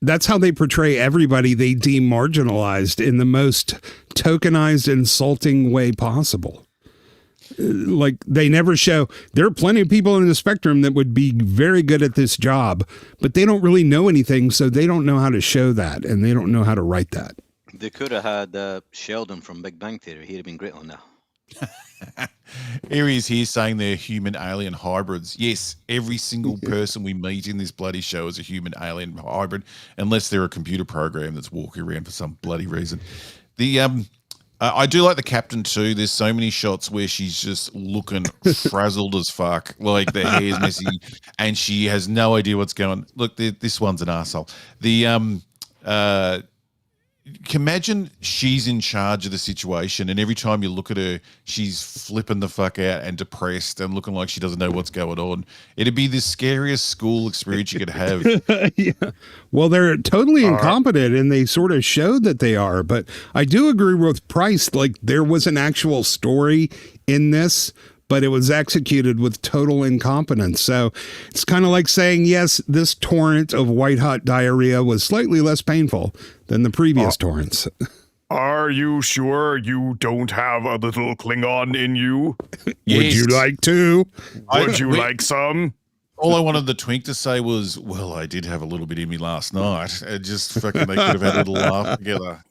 That's how they portray everybody they deem marginalized in the most tokenized, insulting way possible. Like, they never show, there are plenty of people in the spectrum that would be very good at this job, but they don't really know anything, so they don't know how to show that, and they don't know how to write that. They could have had Sheldon from Big Bang Theory. He'd have been great on that. Here he is here saying they're human alien hybrids. Yes, every single person we meet in this bloody show is a human alien hybrid, unless they're a computer program that's walking around for some bloody reason. The I do like the captain too. There's so many shots where she's just looking frazzled as fuck, like the hair's messy, and she has no idea what's going on. Look, this one's an asshole. Can imagine she's in charge of the situation, and every time you look at her, she's flipping the fuck out and depressed and looking like she doesn't know what's going on. It'd be the scariest school experience you could have. Well, they're totally incompetent, and they sort of show that they are. But I do agree with Price. Like, there was an actual story in this, but it was executed with total incompetence. So it's kind of like saying, yes, this torrent of white-hot diarrhea was slightly less painful than the previous torrents. Are you sure you don't have a little Klingon in you? Yes. Would you like to? Would you like some? All I wanted the twink to say was, well, I did have a little bit in me last night. It just fucking, they could have had a little laugh together.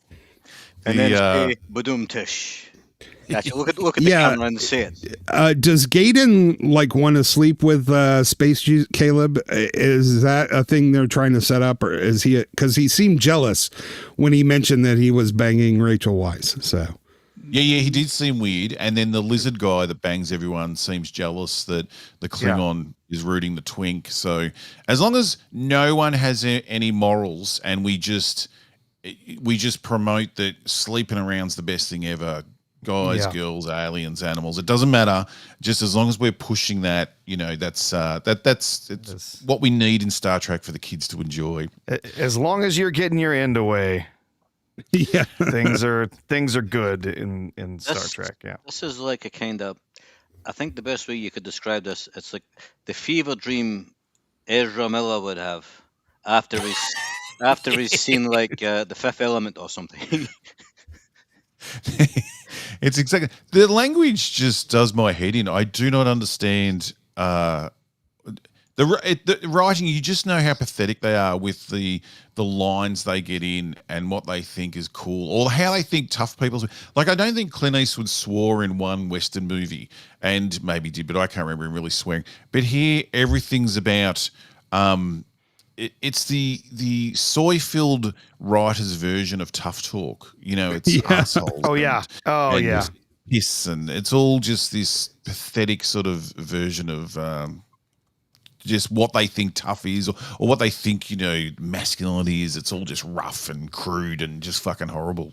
And then say, Badoom Tish. Gotcha. Look at the camera and say it. Does Gaten like want to sleep with Space Caleb? Is that a thing they're trying to set up, or is he? Because he seemed jealous when he mentioned that he was banging Rachel Weisz. So yeah, he did seem weird. And then the lizard guy that bangs everyone seems jealous that the Klingon is rooting the twink. So as long as no one has any morals, and we just promote that sleeping around's the best thing ever. Guys, girls, aliens, animals. It doesn't matter. Just as long as we're pushing that, that's what we need in Star Trek for the kids to enjoy. As long as you're getting your end away, things are good in Star Trek. Yeah, this is like a kind of. I think the best way you could describe this, it's like the fever dream Ezra Miller would have after he's seen like The Fifth Element or something. It's exactly, the language just does my head in. I do not understand the writing. You just know how pathetic they are with the lines they get in and what they think is cool, or how they think tough people. Like, I don't think Clint Eastwood swore in one Western movie, and maybe did, but I can't remember him really swearing. But here, everything's about it's the soy-filled writer's version of tough talk. It's assholes. And piss, and it's all just this pathetic sort of version of just what they think tough is, or what they think masculinity is. It's all just rough and crude and just fucking horrible.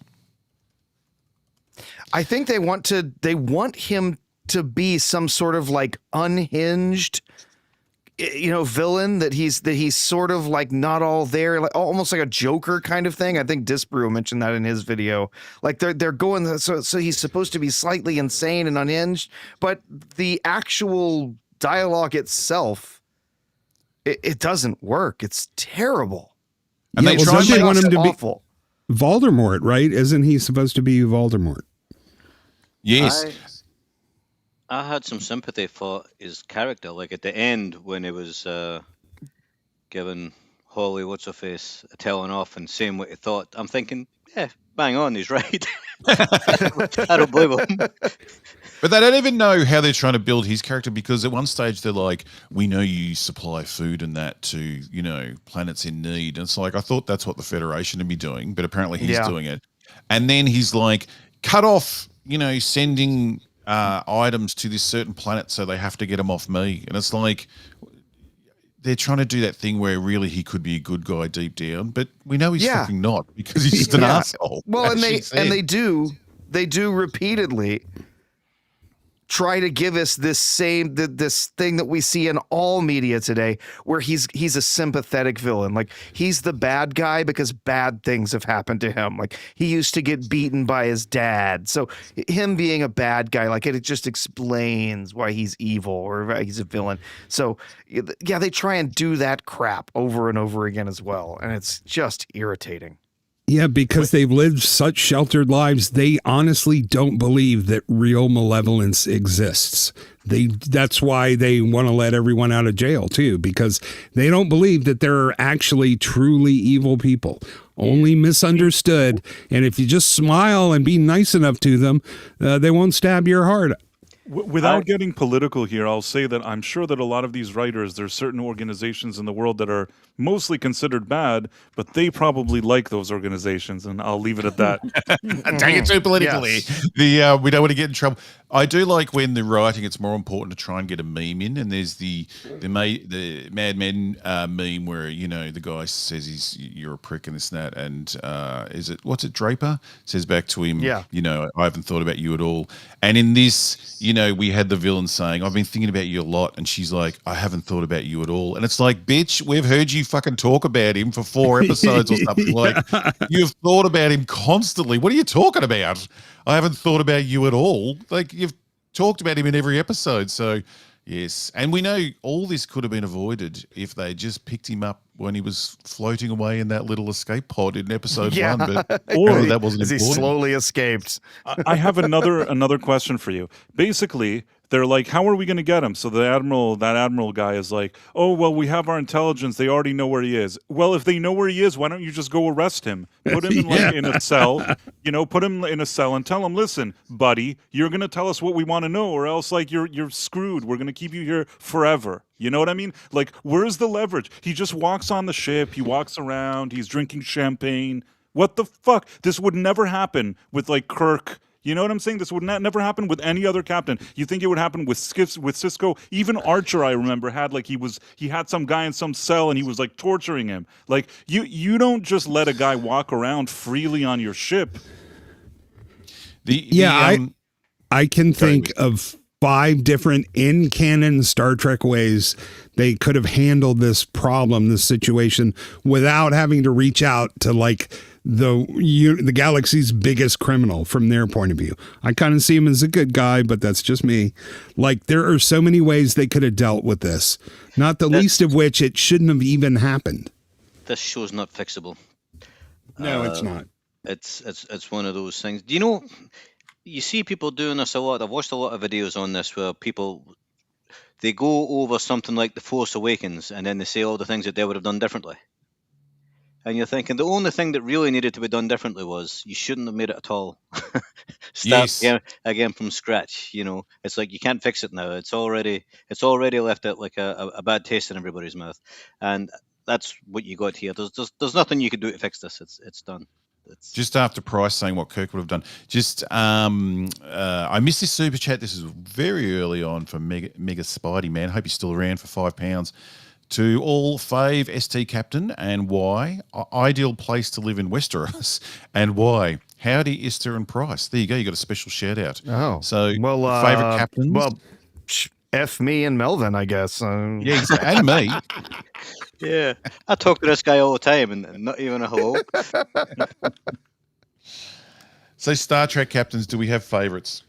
I think they want him to be some sort of like unhinged, villain, that he's sort of like not all there, like almost like a Joker kind of thing. I think Disbrew mentioned that in his video. Like they're going, so he's supposed to be slightly insane and unhinged, but the actual dialogue itself, it doesn't work. It's terrible. And they want him to be Voldemort, right? Isn't he supposed to be Voldemort? Yes. I had some sympathy for his character, like at the end when he was giving Holly what's-her-face a telling off and saying what he thought. I'm thinking, bang on, he's right. I don't blame him. But they don't even know how they're trying to build his character, because at one stage they're like, we know you supply food and that to, planets in need. And it's like, I thought that's what the Federation would be doing, but apparently he's doing it. And then he's like, cut off sending items to this certain planet, so they have to get them off me. And it's like they're trying to do that thing where really he could be a good guy deep down, but we know he's fucking not, because he's just an asshole. Well, and they do repeatedly try to give us this thing that we see in all media today, where he's a sympathetic villain. Like, he's the bad guy because bad things have happened to him. Like, he used to get beaten by his dad. So him being a bad guy, like, it just explains why he's evil or why he's a villain. So yeah, they try and do that crap over and over again as well. And it's just irritating. Yeah, because they've lived such sheltered lives, they honestly don't believe that real malevolence exists. That's why they want to let everyone out of jail too, because they don't believe that there are actually truly evil people, only misunderstood. And if you just smile and be nice enough to them, they won't stab your heart. Without getting political here, I'll say that I'm sure that a lot of these writers, there's certain organizations in the world that are mostly considered bad, but they probably like those organizations, and I'll leave it at that. Take it too politically. Yes. We don't want to get in trouble. I do like when they're writing, it's more important to try and get a meme in, and there's the Mad Men meme where, the guy says you're a prick and this and that, and what's it, Draper? Says back to him, I haven't thought about you at all. And in this, we had the villain saying, I've been thinking about you a lot. And she's like, I haven't thought about you at all. And it's like, bitch, we've heard you fucking talk about him for 4 episodes or something. Like, you've thought about him constantly. What are you talking about? I haven't thought about you at all. Like, you've talked about him in every episode. So, yes. And we know all this could have been avoided if they just picked him up when he was floating away in that little escape pod in episode 1. But that wasn't as important. He slowly escaped. I have another question for you. Basically, they're like, how are we going to get him? So that admiral guy is like, oh, well, we have our intelligence. They already know where he is. Well, if they know where he is, why don't you just go arrest him? Put him in a cell, put him in a cell and tell him, listen, buddy, you're going to tell us what we want to know, or else you're screwed. We're going to keep you here forever. You know what I mean? Like, where's the leverage? He just walks on the ship. He walks around. He's drinking champagne. What the fuck? This would never happen with Kirk. You know what I'm saying? This would never happen with any other captain. You think it would happen with Cisco? Even Archer, I remember, had he had some guy in some cell and he was torturing him. Like, you don't just let a guy walk around freely on your ship. I can think of 5 different in-canon Star Trek ways they could have handled this problem, this situation, without having to reach out to the galaxy's biggest criminal from their point of view. I kind of see him as a good guy, but that's just me. There are so many ways they could have dealt with this, not the least of which it shouldn't have even happened. This show's not fixable. No, it's not. It's one of those things. You see people doing this a lot. I've watched a lot of videos on this where they go over something like The Force Awakens and then they say all the things that they would have done differently. And you're thinking the only thing that really needed to be done differently was you shouldn't have made it at all. Start again from scratch. It's like you can't fix it now. It's already left out like a bad taste in everybody's mouth, and that's what you got here. There's nothing you can do to fix this. It's done. Just after Price saying what Kirk would have done. I missed this super chat. This is very early on for Mega Spidey Man. Hope he's still around for £5. To all fave ST Captain and why. Ideal place to live in Westeros and why. Howdy, Ista and Price. There you go. You got a special shout out. Oh, so favorite captains. Well, F me and Melvin, I guess. Yeah, and me. Yeah, I talk to this guy all the time and not even a hello. So Star Trek captains, do we have favorites?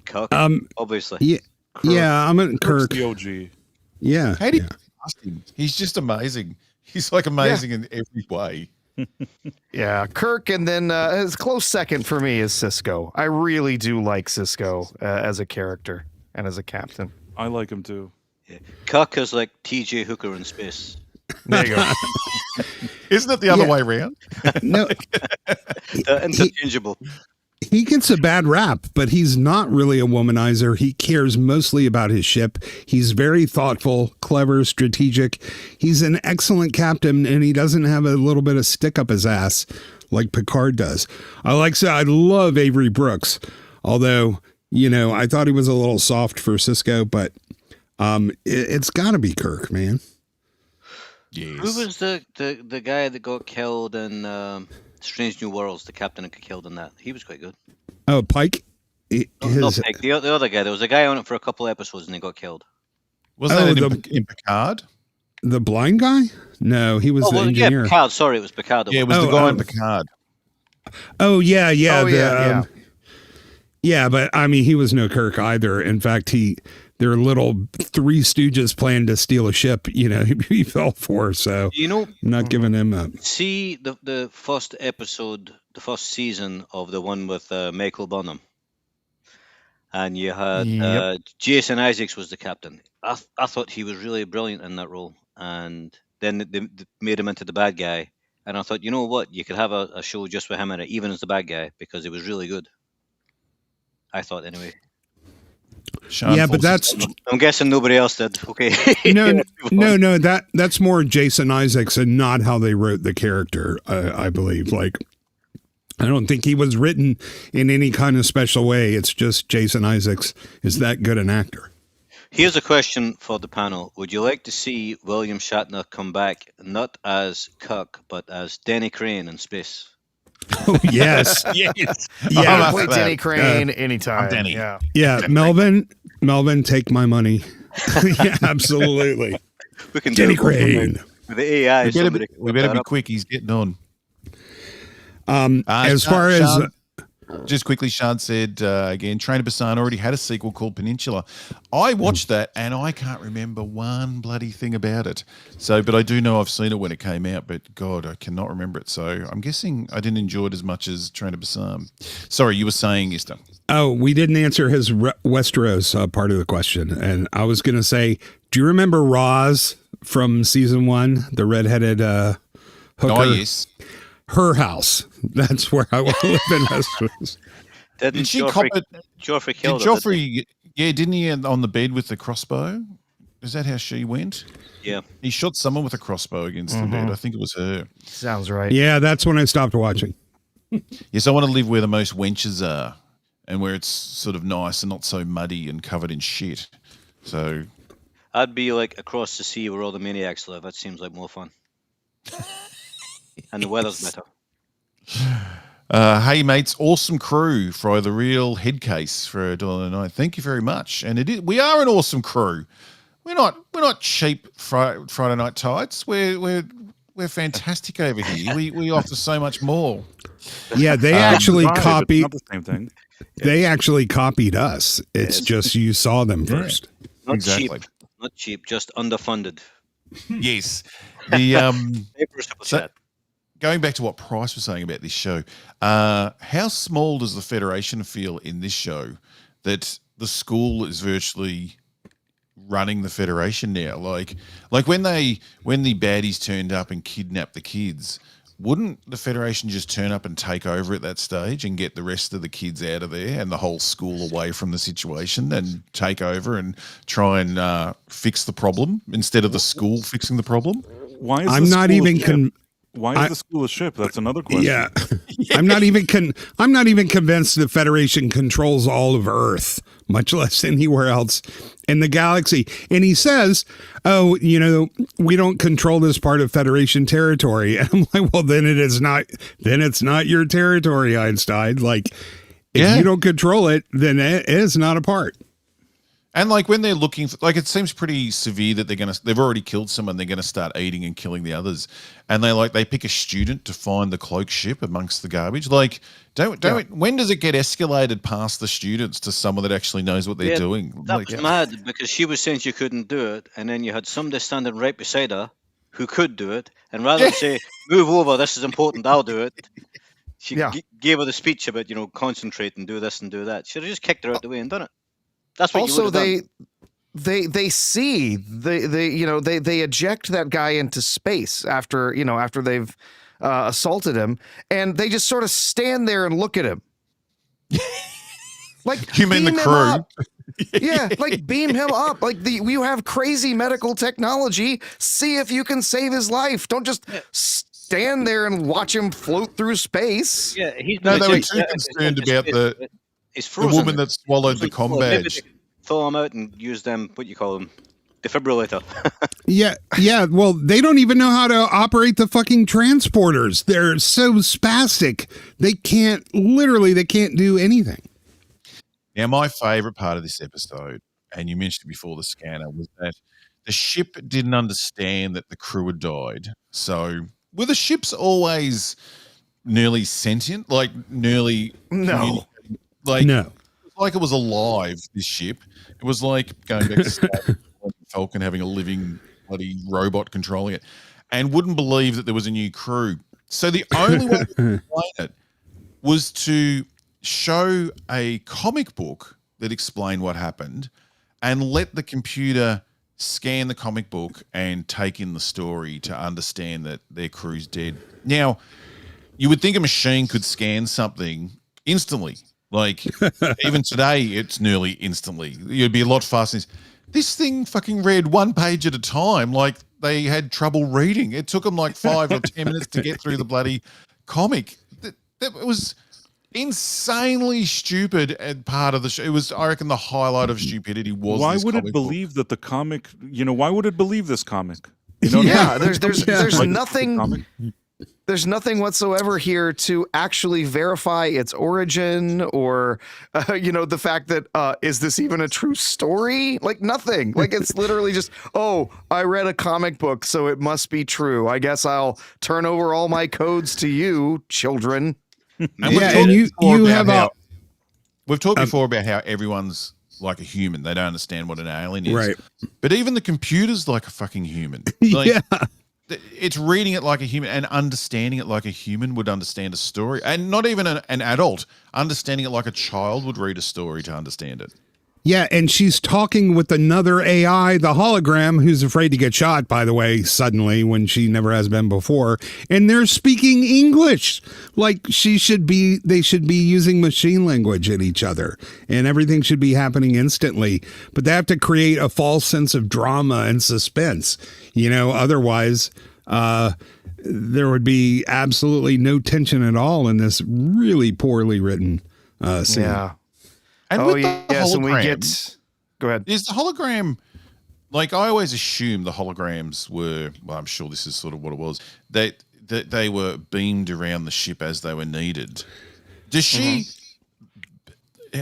Kirk, obviously. Yeah, I'm at Kirk. The OG. Yeah. How do you trust him? He's just amazing. He's amazing in every way. Yeah, Kirk, and then his close second for me is Cisco. I really do like Cisco as a character and as a captain. I like him too. Yeah. Kirk is like TJ Hooker in space. There you go. Isn't it the other way around? No. Interchangeable. He gets a bad rap, but he's not really a womanizer. He cares mostly about his ship. He's very thoughtful, clever, strategic. He's an excellent captain, and he doesn't have a little bit of stick up his ass like Picard does. I love Avery Brooks, although, I thought he was a little soft for Cisco, but it's got to be Kirk, man. Yes. Who was the guy that got killed in Strange New Worlds? The captain that got killed in that. He was quite good. Oh, Pike? Not Pike, the other guy. There was a guy on it for a couple of episodes and he got killed. Was that in Picard? The blind guy? No, he was the engineer. Yeah, Picard. Sorry, it was Picard. Yeah, it was the guy in Picard. Oh, yeah. Yeah. Yeah, but I mean, he was no Kirk either. In fact, their little Three Stooges plan to steal a ship, he fell for. So, I'm not giving him up. See the first episode, the first season of the one with Michael Burnham. And you had Jason Isaacs was the captain. I thought he was really brilliant in that role. And then they made him into the bad guy. And I thought, you know what? You could have a show just with him in it, even as the bad guy, because it was really good. I thought, anyway. But that's... I'm guessing nobody else did. Okay. No, that's more Jason Isaacs and not how they wrote the character, I believe. Like, I don't think he was written in any kind of special way. It's just Jason Isaacs is that good an actor. Here's a question for the panel. Would you like to see William Shatner come back, not as Kirk, but as Denny Crane in space? Oh, yes. Yes. Yeah. I'll play Denny Crane anytime. Denny. Yeah. Melvin, take my money. Yeah, absolutely. We can Denny do Crane. with the AI. We better be quick. He's getting on. Just quickly, Sean said again, Train to Busan already had a sequel called Peninsula. I watched that and I can't remember one bloody thing about it. So, but I do know I've seen it when it came out, but God, I cannot remember it. So I'm guessing I didn't enjoy it as much as Train to Busan. Sorry, you were saying, Ista. Oh, we didn't answer his Westeros part of the question. And I was going to say, do you remember Roz from season 1, the redheaded hooker? Oh, yes. Her house. That's where I want to live in Westeros. Did she cop it? Joffrey killed Did Joffrey? Didn't he on the bed with the crossbow? Is that how she went? Yeah. He shot someone with a crossbow against the bed. I think it was her. Sounds right. Yeah, that's when I stopped watching. Yes, I want to live where the most wenches are and where it's sort of nice and not so muddy and covered in shit. So I'd be like across the sea where all the maniacs live. That seems like more fun. And the weather's better. Hey mates, awesome crew for the real head case for $1.09. Thank you very much. And we are an awesome crew. We're not cheap Friday night tights. We're fantastic over here. We offer so much more. Yeah, they actually copied. Not the same thing. They actually copied us. It's just you saw them first. Not Exactly. cheap. Not cheap, just underfunded. Yes. The Super chat. Going back to what Price was saying about this show, how small does the Federation feel in this show that the school is virtually running the Federation now? Like when the baddies turned up and kidnapped the kids, wouldn't the Federation just turn up and take over at that stage and get the rest of the kids out of there and the whole school away from the situation and take over and try and fix the problem instead of the school fixing the problem? Why is I'm the not school even a ship? Why is the school a ship? That's another question. Yeah. I'm not even convinced the Federation controls all of Earth, much less anywhere else in the galaxy. And he says, "Oh, we don't control this part of Federation territory." And I'm like, "Well, then it's not your territory, Einstein. Like, if you don't control it, then it is not a part." And like when they're looking for, like, it seems pretty severe that they've already killed someone. They're going to start eating and killing the others. And they pick a student to find the cloak ship amongst the garbage. Like, when does it get escalated past the students to someone that actually knows what they're doing? That was mad because she was saying she couldn't do it. And then you had somebody standing right beside her who could do it. And rather than say, move over, this is important, I'll do it. She gave her the speech about, concentrate and do this and do that. Should have just kicked her out the way and done it. That's what also, you would have done. they see they eject that guy into space after they've assaulted him, and they just sort of stand there and look at him. Like, you mean the crew? Yeah, like beam him up. Like you have crazy medical technology. See if you can save his life. Don't just stand there and watch him float through space. Yeah, he's No, they were legit- too concerned about He's the frozen. woman that swallowed the comm Well, maybe badge. they could thaw him out and use them. What you call them? Defibrillator. Yeah. Well, they don't even know how to operate the fucking transporters. They're so spastic. They can't do anything. Now, my favorite part of this episode, and you mentioned it before the scanner, was that the ship didn't understand that the crew had died. So, were the ships always nearly sentient? Like, nearly. No. Like, No. it was like it was alive, this ship. It was like going back to Star Trek, Falcon having a living bloody robot controlling it, and wouldn't believe that there was a new crew. So, the only way to explain it was to show a comic book that explained what happened and let the computer scan the comic book and take in the story to understand that their crew's dead. Now, you would think a machine could scan something instantly. Like, even today, it's nearly instantly. You'd be a lot faster. This thing fucking read one page at a time. Like, they had trouble reading. It took them like 5 or 10 minutes to get through the bloody comic. That was insanely stupid and part of the show. It was, I reckon, the highlight of stupidity was. Why this would it comic believe book. that the comic? Why would it believe this comic? You know, Yeah, there's Like, nothing. There's nothing whatsoever here to actually verify its origin or, the fact that is this even a true story? Like nothing. Like it's literally just, oh, I read a comic book, so it must be true. I guess I'll turn over all my codes to you, children. And Yeah, and you have we've talked before about how everyone's like a human. They don't understand what an alien is. Right. But even the computer's like a fucking human. Like, Yeah. It's reading it like a human and understanding it like a human would understand a story. And not even an adult. Understanding it like a child would read a story to understand it. Yeah, and she's talking with another AI, the hologram, who's afraid to get shot, by the way, suddenly when she never has been before. And they're speaking English. Like they should be using machine language at each other. And everything should be happening instantly. But they have to create a false sense of drama and suspense. Otherwise, there would be absolutely no tension at all in this really poorly written scene. Yeah. And with the yes, and we hologram, get. Go ahead. is the hologram, like I always assumed the holograms were, well, I'm sure this is sort of what it was, that they were beamed around the ship as they were needed. Does she,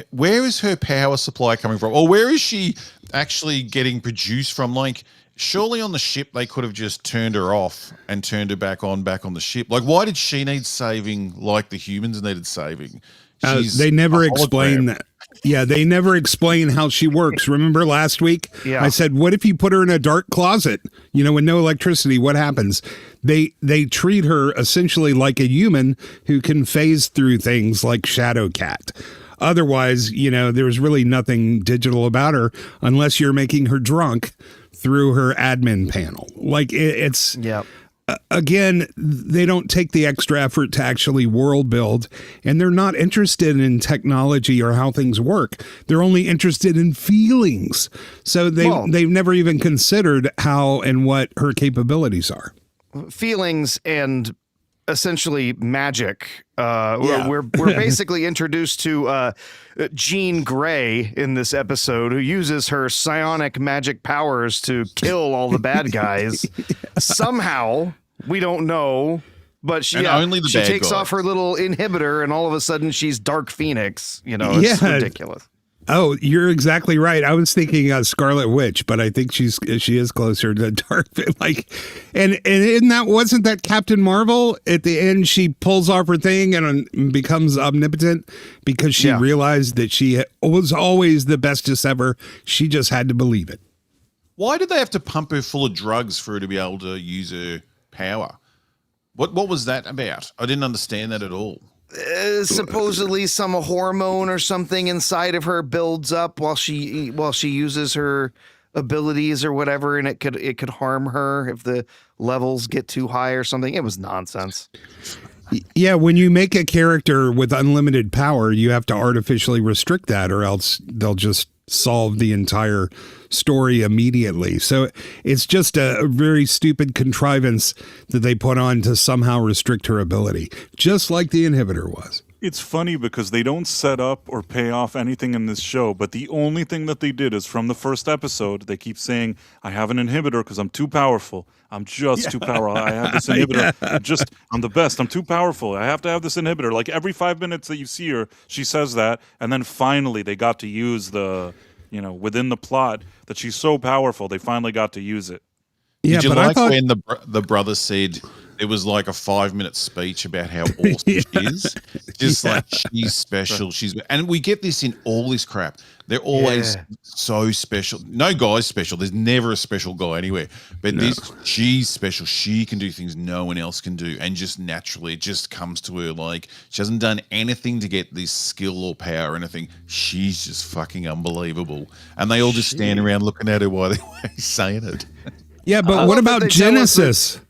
where is her power supply coming from? Or where is she actually getting produced from? Like, surely on the ship they could have just turned her off and turned her back on the ship. Like, why did she need saving like the humans needed saving? They never explain that. Yeah, they never explain how she works. Remember last week? Yeah. I said, what if you put her in a dark closet, with no electricity? What happens? They treat her essentially like a human who can phase through things like Shadow Cat. Otherwise, there's really nothing digital about her unless you're making her drunk through her admin panel. Like it's... Yeah. Again, they don't take the extra effort to actually world build, and they're not interested in technology or how things work. They're only interested in feelings. So they've never even considered how and what her capabilities are. Feelings and essentially magic. We're basically introduced to Jean Grey in this episode, who uses her psionic magic powers to kill all the bad guys. Somehow, we don't know, but she takes off her little inhibitor, and all of a sudden she's Dark Phoenix. It's ridiculous. Oh, you're exactly right. I was thinking Scarlet Witch, but I think she is closer to Dark. And wasn't that Captain Marvel at the end? She pulls off her thing and becomes omnipotent because she realized that she was always the bestest ever. She just had to believe it. Why did they have to pump her full of drugs for her to be able to use her power? What was that about? I didn't understand that at all. Supposedly some hormone or something inside of her builds up while she uses her abilities or whatever, and it could harm her if the levels get too high or something. It was nonsense. Yeah, when you make a character with unlimited power, you have to artificially restrict that, or else they'll just solve the entire story immediately. So it's just a very stupid contrivance that they put on to somehow restrict her ability, just like the inhibitor was. It's funny because they don't set up or pay off anything in this show, but the only thing that they did is from the first episode, they keep saying, I have an inhibitor because I'm too powerful. I'm just too powerful. I have this inhibitor. I'm the best. I'm too powerful. I have to have this inhibitor. Like every 5 minutes that you see her, she says that. And then finally they got to use within the plot that she's so powerful, they finally got to use it. Did you like when the brother said it was like a 5-minute speech about how awesome she is? Just like she's special. And we get this in all this crap. They're always so special. No guy's special. There's never a special guy anywhere. But she's special. She can do things no one else can do. And just naturally, it just comes to her like she hasn't done anything to get this skill or power or anything. She's just fucking unbelievable. And they all just stand around looking at her while they're saying it. Yeah, but what about Genesis?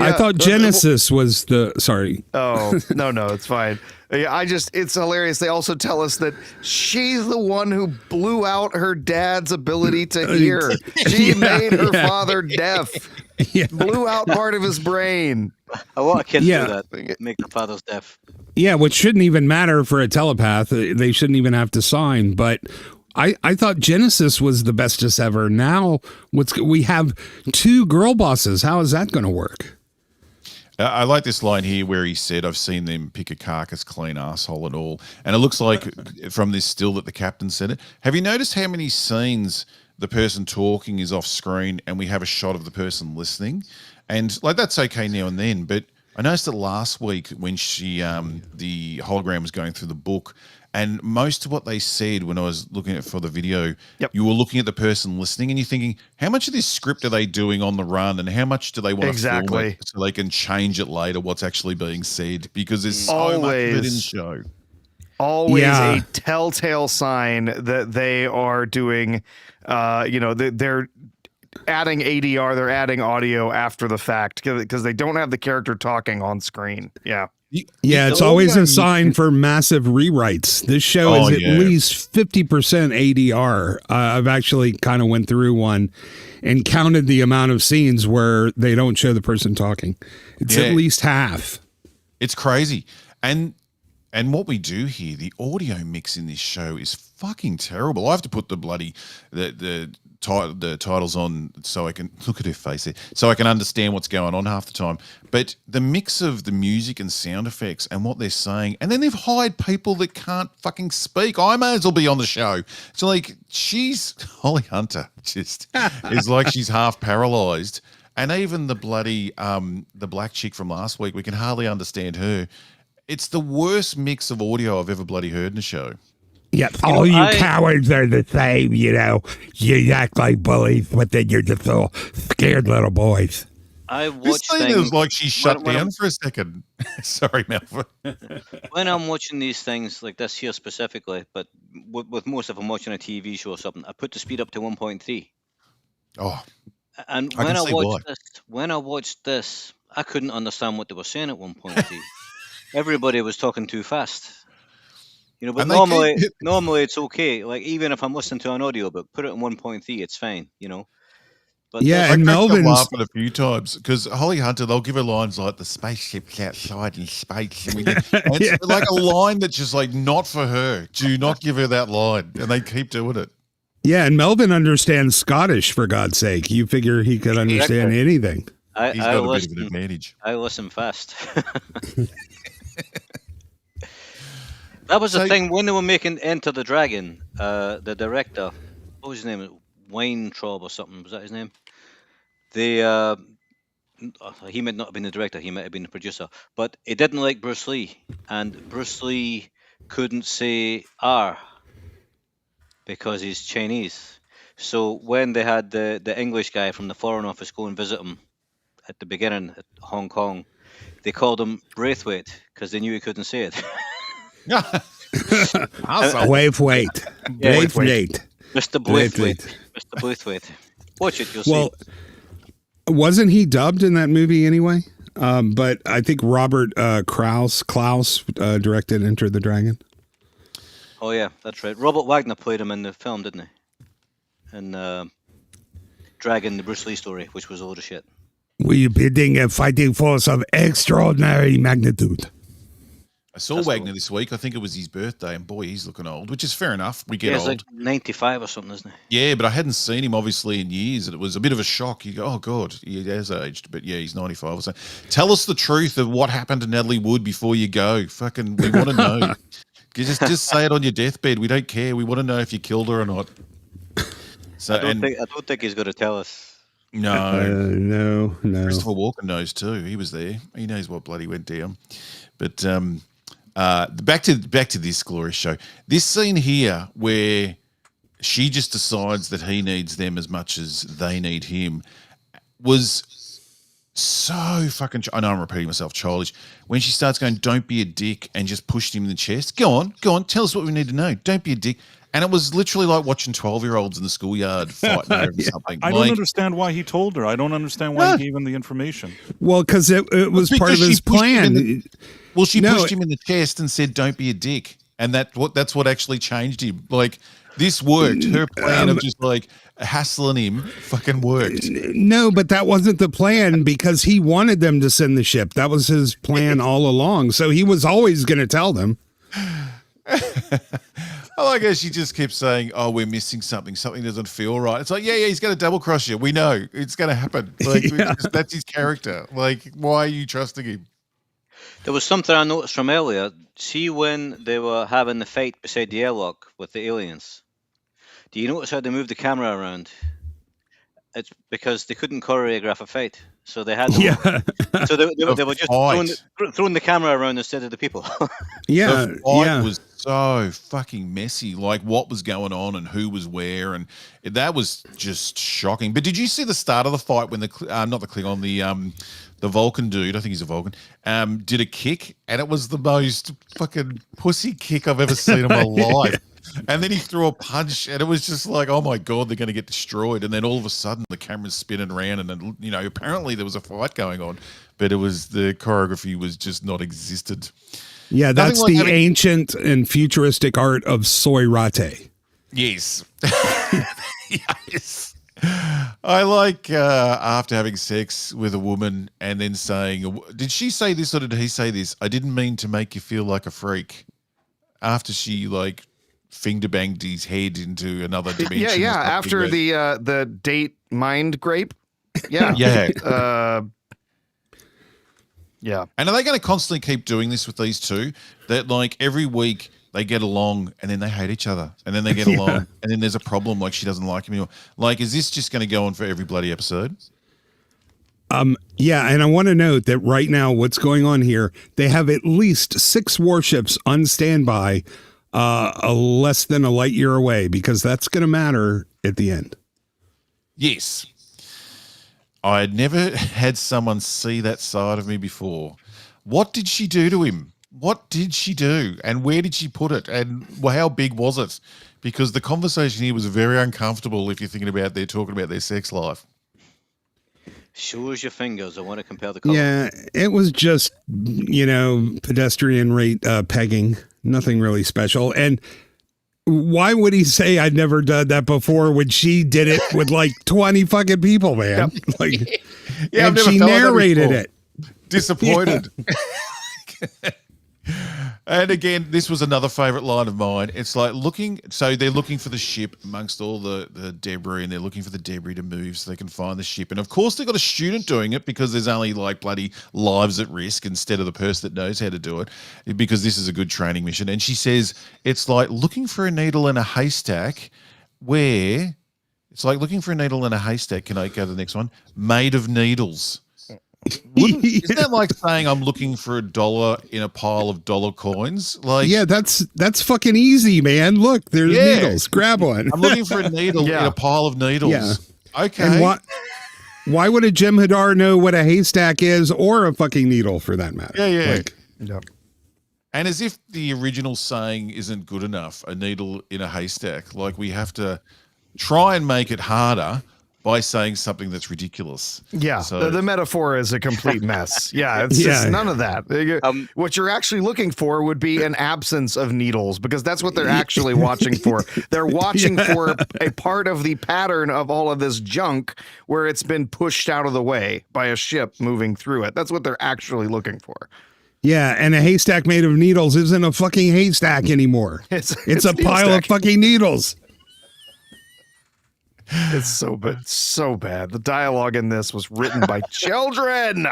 I thought Genesis was the... Sorry. Oh, no, it's fine. It's hilarious. They also tell us that she's the one who blew out her dad's ability to hear. She made her father deaf. Blew out part of his brain. I want a kid to do that. Make their fathers deaf. Yeah, which shouldn't even matter for a telepath. They shouldn't even have to sign, but... I thought Genesis was the bestest ever. Now we have 2 girl bosses. How is that going to work? I like this line here where he said, I've seen them pick a carcass clean asshole and all. And it looks like from this still that the captain said it. Have you noticed how many scenes the person talking is off screen and we have a shot of the person listening? And like that's okay now and then, but I noticed that last week when the hologram was going through the book, and most of what they said when I was looking at for the video, you were looking at the person listening and you're thinking, how much of this script are they doing on the run and how much do they want to film it so they can change it later what's actually being said? Because there's so much of it in the show. Always a telltale sign that they are doing, they're adding ADR, they're adding audio after the fact because they don't have the character talking on screen. Yeah. Yeah, it's always a sign for massive rewrites. This show is at least 50% ADR. I've actually kind of went through one and counted the amount of scenes where they don't show the person talking. It's at least half. It's crazy. And what we do here, the audio mix in this show is fucking terrible. I have to put the bloody the titles on so I can look at her face here, so I can understand what's going on half the time. But the mix of the music and sound effects and what they're saying, and then they've hired people that can't fucking speak. I may as well be on the show. So like Holly Hunter just is like she's half paralyzed. And even the bloody the black chick from last week, we can hardly understand her. It's the worst mix of audio I've ever bloody heard in a show. Yeah, all you cowards are the same, You act like bullies, but then you're just all scared little boys. I watch this thing is like she shut down for a second. Sorry, Melvin. When I'm watching these things like this here specifically, but with most of them watching a TV show or something, I put the speed up to 1.3. Oh, and when I watched this, I couldn't understand what they were saying at 1.3. Everybody was talking too fast. But normally it's okay. Like even if I'm listening to an audiobook, put it in 1.3, it's fine. But and Melvin's laughing a few times because Holly Hunter, they'll give her lines like the spaceship's outside in space, and it's like a line that's just like not for her. Do not give her that line, and they keep doing it. Yeah, and Melvin understands Scottish, for God's sake. You figure he could understand anything. He's got a bit of an advantage. I listen fast. That was the thing when they were making Enter the Dragon. The director, what was his name? Weintraub or something. Was that his name? He might not have been the director. He might have been the producer. But he didn't like Bruce Lee, and Bruce Lee couldn't say R because he's Chinese. So when they had the English guy from the Foreign Office go and visit him at the beginning at Hong Kong, they called him Braithwaite because they knew he couldn't say it. Braithwaite. Mr. Braithwaite. Mr. Braithwaite. Watch it, you'll see. Wasn't he dubbed in that movie anyway? But I think Robert Klaus directed Enter the Dragon. Oh yeah, that's right. Robert Wagner played him in the film, didn't he? In Dragon, the Bruce Lee story, which was a load of shit. We bidding a fighting force of extraordinary magnitude. I saw Wagner this week. I think it was his birthday, and boy, he's looking old, which is fair enough. We get he's old. Like 95 or something, isn't he? Yeah, but I hadn't seen him obviously in years, and it was a bit of a shock. You go, oh God, he has aged, but yeah, he's 95 or so. Tell us the truth of what happened to Natalie Wood before you go. Fucking, we want to know. just say it on your deathbed. We don't care. We want to know if you killed her or not. So, I don't think he's going to tell us. No, no. Christopher Walken knows too. He was there. He knows what bloody went down. But back to this glorious show. This scene here where she just decides that he needs them as much as they need him was so fucking. I know I'm repeating myself, childish. When she starts going, "Don't be a dick," and just pushed him in the chest. Go on, tell us what we need to know. Don't be a dick. And it was literally like watching 12-year-olds in the schoolyard fighting over something. I don't understand why he told her. I don't understand why he gave him the information. Well, because it was part of his plan. She pushed him in the chest and said, "Don't be a dick," and that's what actually changed him. Like this worked. Her plan of just like hassling him fucking worked. No, but that wasn't the plan because he wanted them to send the ship. That was his plan all along. So he was always going to tell them. I like how she just keeps saying, "Oh, we're missing something. Something doesn't feel right." It's like, yeah, he's going to double cross you. We know it's going to happen. Like that's his character. Like, why are you trusting him? There was something I noticed from earlier. See when they were having the fight beside the airlock with the aliens. Do you notice how they moved the camera around? It's because they couldn't choreograph a fight, so they had. So they were just throwing the camera around instead of the people. The fight was so fucking messy. Like what was going on and who was where, and that was just shocking. But did you see the start of the fight when not the Klingon, the Vulcan dude, I think he's a Vulcan, did a kick, and it was the most fucking pussy kick I've ever seen in my life. And then he threw a punch, and it was just like, oh my God, they're going to get destroyed. And then all of a sudden, the camera's spinning around, and then, apparently there was a fight going on, but the choreography was just not existed. Yeah, that's the ancient and futuristic art of soy rate. Yes. Yes. I like after having sex with a woman and then saying, did she say this or did he say this? I didn't mean to make you feel like a freak. After she finger banged his head into another dimension. Yeah. After the date mind grape. Yeah. Yeah. And are they going to constantly keep doing this with these two? That every week they get along and then they hate each other and then they get along and then there's a problem, like she doesn't like him anymore. Like, is this just going to go on for every bloody episode? Yeah, and I want to note that right now what's going on here, they have at least 6 warships on standby, less than a light year away, because that's going to matter at the end. Yes. I had never had someone see that side of me before. What did she do to him? What did she do? And where did she put it? And how big was it? Because the conversation here was very uncomfortable if you're thinking about they're talking about their sex life. Show us your fingers. I want to compare the color. Yeah, it was just, pedestrian rate pegging. Nothing really special. And why would he say I'd never done that before when she did it with 20 fucking people, man? And she narrated it. Disappointed. Yeah. And again, this was another favorite line of mine. It's they're looking for the ship amongst all the debris, and they're looking for the debris to move so they can find the ship. And of course, they've got a student doing it because there's only bloody lives at risk instead of the person that knows how to do it, because this is a good training mission. And she says it's like looking for a needle in a haystack where it's like looking for a needle in a haystack. Can I go to the next one? Made of needles. Isn't that like saying I'm looking for $1 in a pile of dollar coins? That's fucking easy, man. Look, there's needles. Grab one. I'm looking for a needle in a pile of needles. Yeah. Okay. And why would a Jem'Hadar know what a haystack is or a fucking needle for that matter? Yeah. And as if the original saying isn't good enough, a needle in a haystack. We have to try and make it harder by saying something that's ridiculous. Yeah, So, the metaphor is a complete mess. Yeah, it's just none of that. What you're actually looking for would be an absence of needles, because that's what they're actually watching for. They're watching for a part of the pattern of all of this junk where it's been pushed out of the way by a ship moving through it. That's what they're actually looking for. Yeah, and a haystack made of needles isn't a fucking haystack anymore. It's a pile of fucking needles. It's so bad. The dialogue in this was written by children.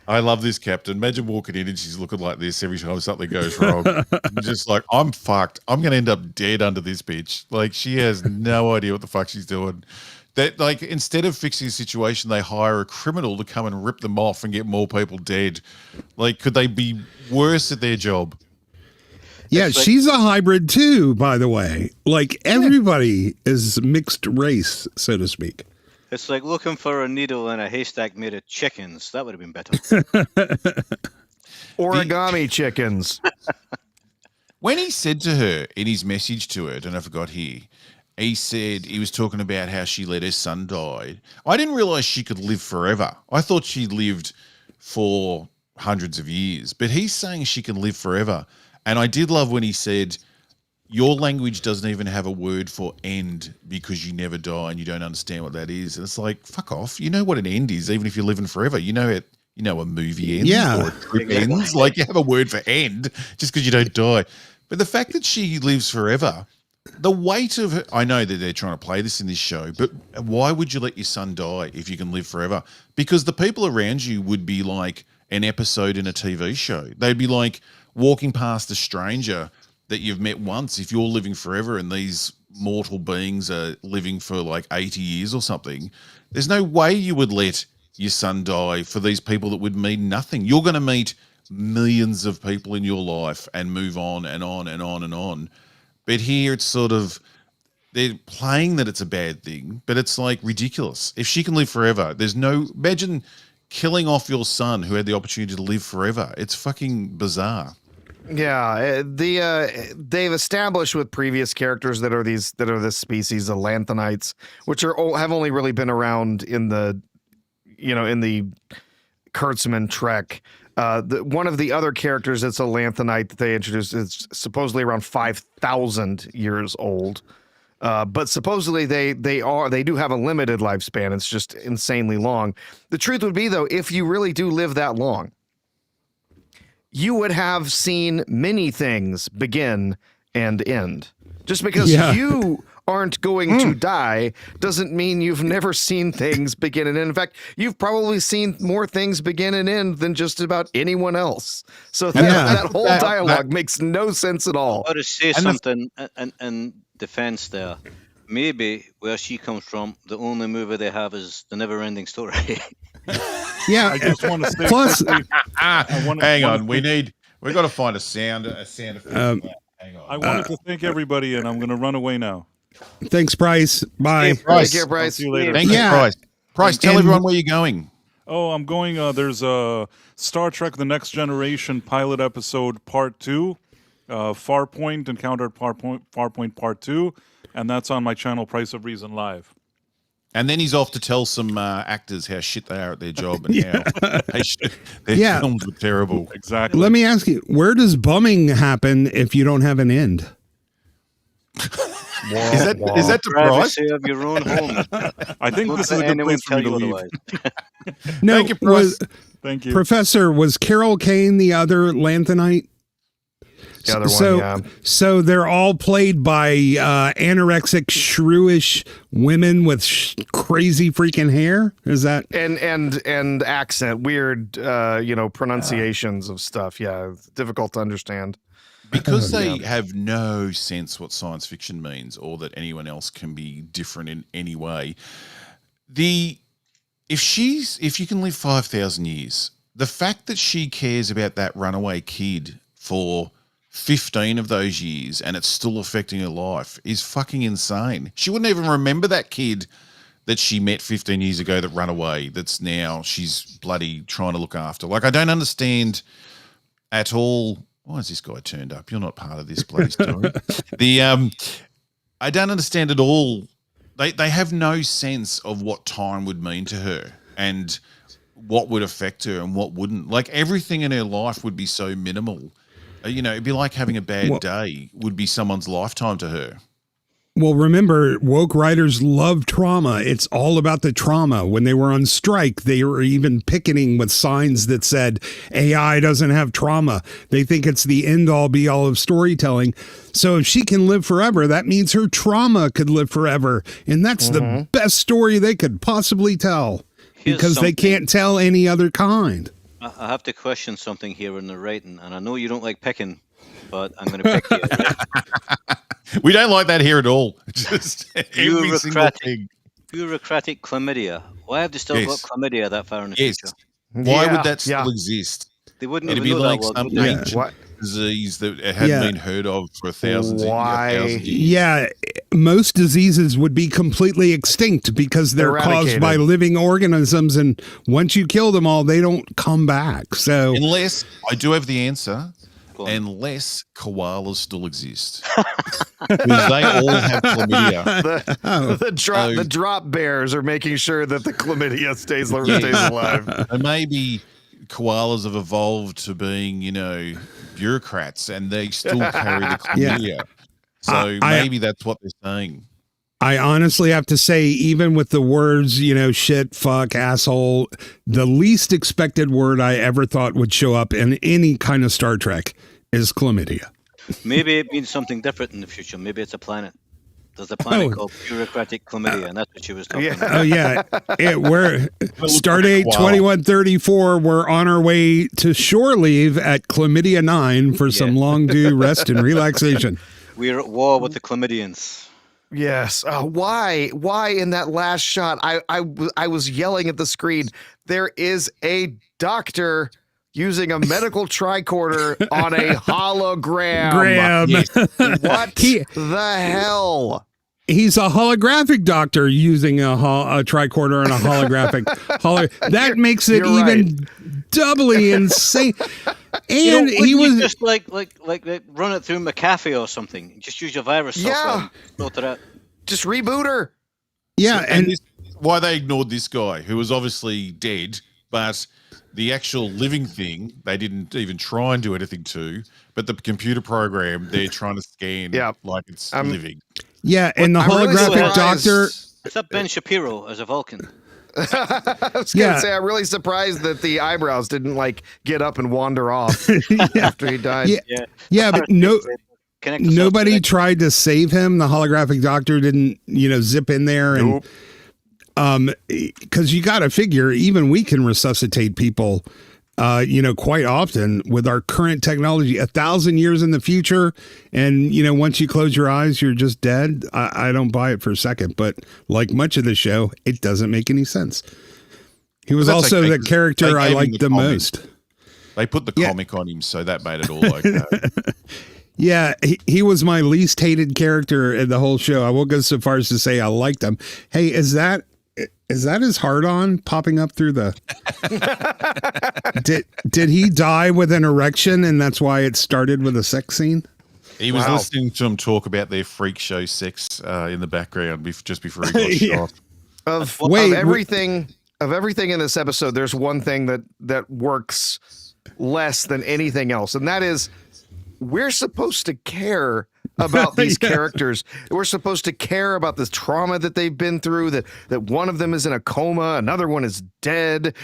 I love this captain. Imagine walking in and she's looking like this every time something goes wrong. You're just like, I'm fucked. I'm going to end up dead under this bitch. Like, she has no idea what the fuck she's doing. That, like, instead of fixing a situation, they hire a criminal to come and rip them off and get more people dead. Like, could they be worse at their job? Yeah, she's a hybrid too, by the way. Like, everybody is mixed race, so to speak. It's like looking for a needle in a haystack made of chickens. That would have been better. Origami chickens. When he said to her in his message to her, and I forgot here, he said he was talking about how she let her son die. I didn't realize she could live forever. I thought she lived for hundreds of years, but he's saying she can live forever. And I did love when he said, your language doesn't even have a word for end because you never die and you don't understand what that is. And it's like, fuck off. You know what an end is, even if you're living forever. You know it. You know a movie ends or a trip ends. Like, you have a word for end just because you don't die. But the fact that she lives forever, the weight of it, I know that they're trying to play this in this show, but why would you let your son die if you can live forever? Because the people around you would be like an episode in a TV show. They'd be like walking past a stranger that you've met once. If you're living forever and these mortal beings are living for like 80 years or something, there's no way you would let your son die for these people that would mean nothing. You're going to meet millions of people in your life and move on and on and on and on. But here it's sort of, they're playing that it's a bad thing, but it's like ridiculous. If she can live forever, there's no, imagine killing off your son who had the opportunity to live forever. It's fucking bizarre. Yeah, they've established with previous characters that are this species, the Lanthanites, which have only really been around in the Kurtzman Trek. One of the other characters that's a Lanthanite that they introduced is supposedly around 5,000 years old. But supposedly they do have a limited lifespan. It's just insanely long. The truth would be, though, if you really do live that long, you would have seen many things begin and end. Just because you aren't going to die doesn't mean you've never seen things begin and end. In fact, you've probably seen more things begin and end than just about anyone else. So that whole dialogue makes no sense at all. I want to say something in defense there. Maybe where she comes from, the only movie they have is The Never-Ending Story. Yeah. I just want to say. Plus, hang on, we've got to find a sound effect. Hang on. I wanted to thank everybody, and I'm going to run away now. Thanks, Bryce. Bye. Hey, Bryce. Take care, Bryce. See you later. Thank you, Bryce. Bryce, tell everyone where you're going. Oh, I'm going. There's a Star Trek: The Next Generation pilot episode Part 2, Farpoint Encounter at Farpoint Part 2, and that's on my channel, Price of Reason Live. And then he's off to tell some actors how shit they are at their job and how their films were terrible. Exactly. Let me ask you, where does bumming happen if you don't have an end? Is that the price? Privacy of your own home. I think this is a good place for me to leave. No, Thank you, Bryce. Thank you. Professor, was Carol Kane the other Lanthanite? The other one, yeah. So they're all played by anorexic, shrewish women with crazy freaking hair? Is that and accent, weird pronunciations of stuff. Yeah, it's difficult to understand. Because they have no sense what science fiction means or that anyone else can be different in any way. If you can live 5,000 years, the fact that she cares about that runaway kid for 15 of those years and it's still affecting her life is fucking insane. She wouldn't even remember that kid that she met 15 years ago that ran away, that's now she's bloody trying to look after. Like, I don't understand at all. Why has this guy turned up? You're not part of this bloody story. I don't understand at all they have no sense of what time would mean to her and what would affect her and what wouldn't. Like everything in her life would be so minimal. It'd be like having a bad day would be someone's lifetime to her. Well, remember, woke writers love trauma. It's all about the trauma. When they were on strike, they were even picketing with signs that said AI doesn't have trauma. They think it's the end all be all of storytelling. So if she can live forever, that means her trauma could live forever. And that's the best story they could possibly tell because they can't tell any other kind. I have to question something here in the writing, and I know you don't like picking, but I'm going to pick you. Right? We don't like that here at all. Just every single thing. Bureaucratic chlamydia. Why have they still got chlamydia that far in the future? Why would that still exist? They wouldn't It'd even be know like that some word. ancient disease that hadn't been heard of for thousands of years. Yeah, most diseases would be completely extinct because they're caused by living organisms, and once you kill them all, they don't come back. So unless I do have the answer. Unless koalas still exist, because they all have chlamydia. The drop bears are making sure that the chlamydia stays alive. And maybe koalas have evolved to being, bureaucrats, and they still carry the chlamydia. So maybe that's what they're saying. I honestly have to say, even with the words, shit, fuck, asshole, the least expected word I ever thought would show up in any kind of Star Trek is chlamydia. Maybe it means something different in the future. Maybe it's a planet. There's a planet called bureaucratic chlamydia, and that's what she was talking about. Oh, yeah. We're Stardate 2134. We're on our way to shore leave at Chlamydia 9 for some long due rest and relaxation. We're at war with the chlamydians. Yes. Why in that last shot? I was yelling at the screen. There is a doctor using a medical tricorder on a hologram. What the hell? He's a holographic doctor using a tricorder and a holographic. That makes it even doubly insane. And he was just like run it through McAfee or something. Just use your virus software. Filter it. Just reboot her. Yeah, and why they ignored this guy who was obviously dead, but the actual living thing they didn't even try and do anything to. But the computer program they're trying to scan like it's living. Yeah, and the holographic doctor. Is that Ben Shapiro as a Vulcan? I was gonna say I'm really surprised that the eyebrows didn't get up and wander off after he died. Yeah, but nobody tried to save him. The holographic doctor didn't, zip in there and because you got to figure even we can resuscitate people, quite often with our current technology. 1,000 years in the future, and once you close your eyes, you're just dead. I don't buy it for a second, but like much of the show, it doesn't make any sense. He was also the character I liked the most. They put the comic on him, so that made it all okay. Yeah, he was my least hated character in the whole show. I won't go so far as to say I liked him. Hey, is that his hard-on popping up through the... Did he die with an erection and that's why it started with a sex scene? He was listening to him talk about their freak show sex in the background just before he got shot. Of everything in this episode, there's one thing that works less than anything else, and that is we're supposed to care about these characters. We're supposed to care about the trauma that they've been through, that one of them is in a coma, another one is dead.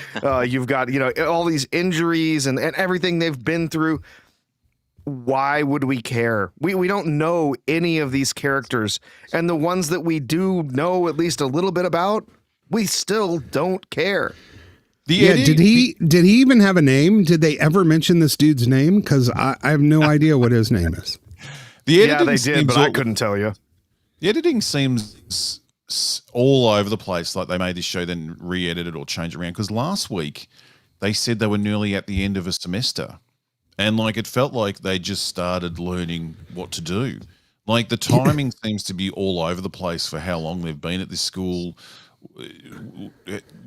You've got, all these injuries and everything they've been through. Why would we care? We don't know any of these characters, and the ones that we do know at least a little bit about, we still don't care. Did he even have a name? Did they ever mention this dude's name? Because I have no idea what his name is. They did, but I couldn't tell you. The editing seems all over the place. Like they made this show, then re-edited or changed around. Because last week they said they were nearly at the end of a semester, and it felt like they just started learning what to do. Like the timing seems to be all over the place for how long they've been at this school,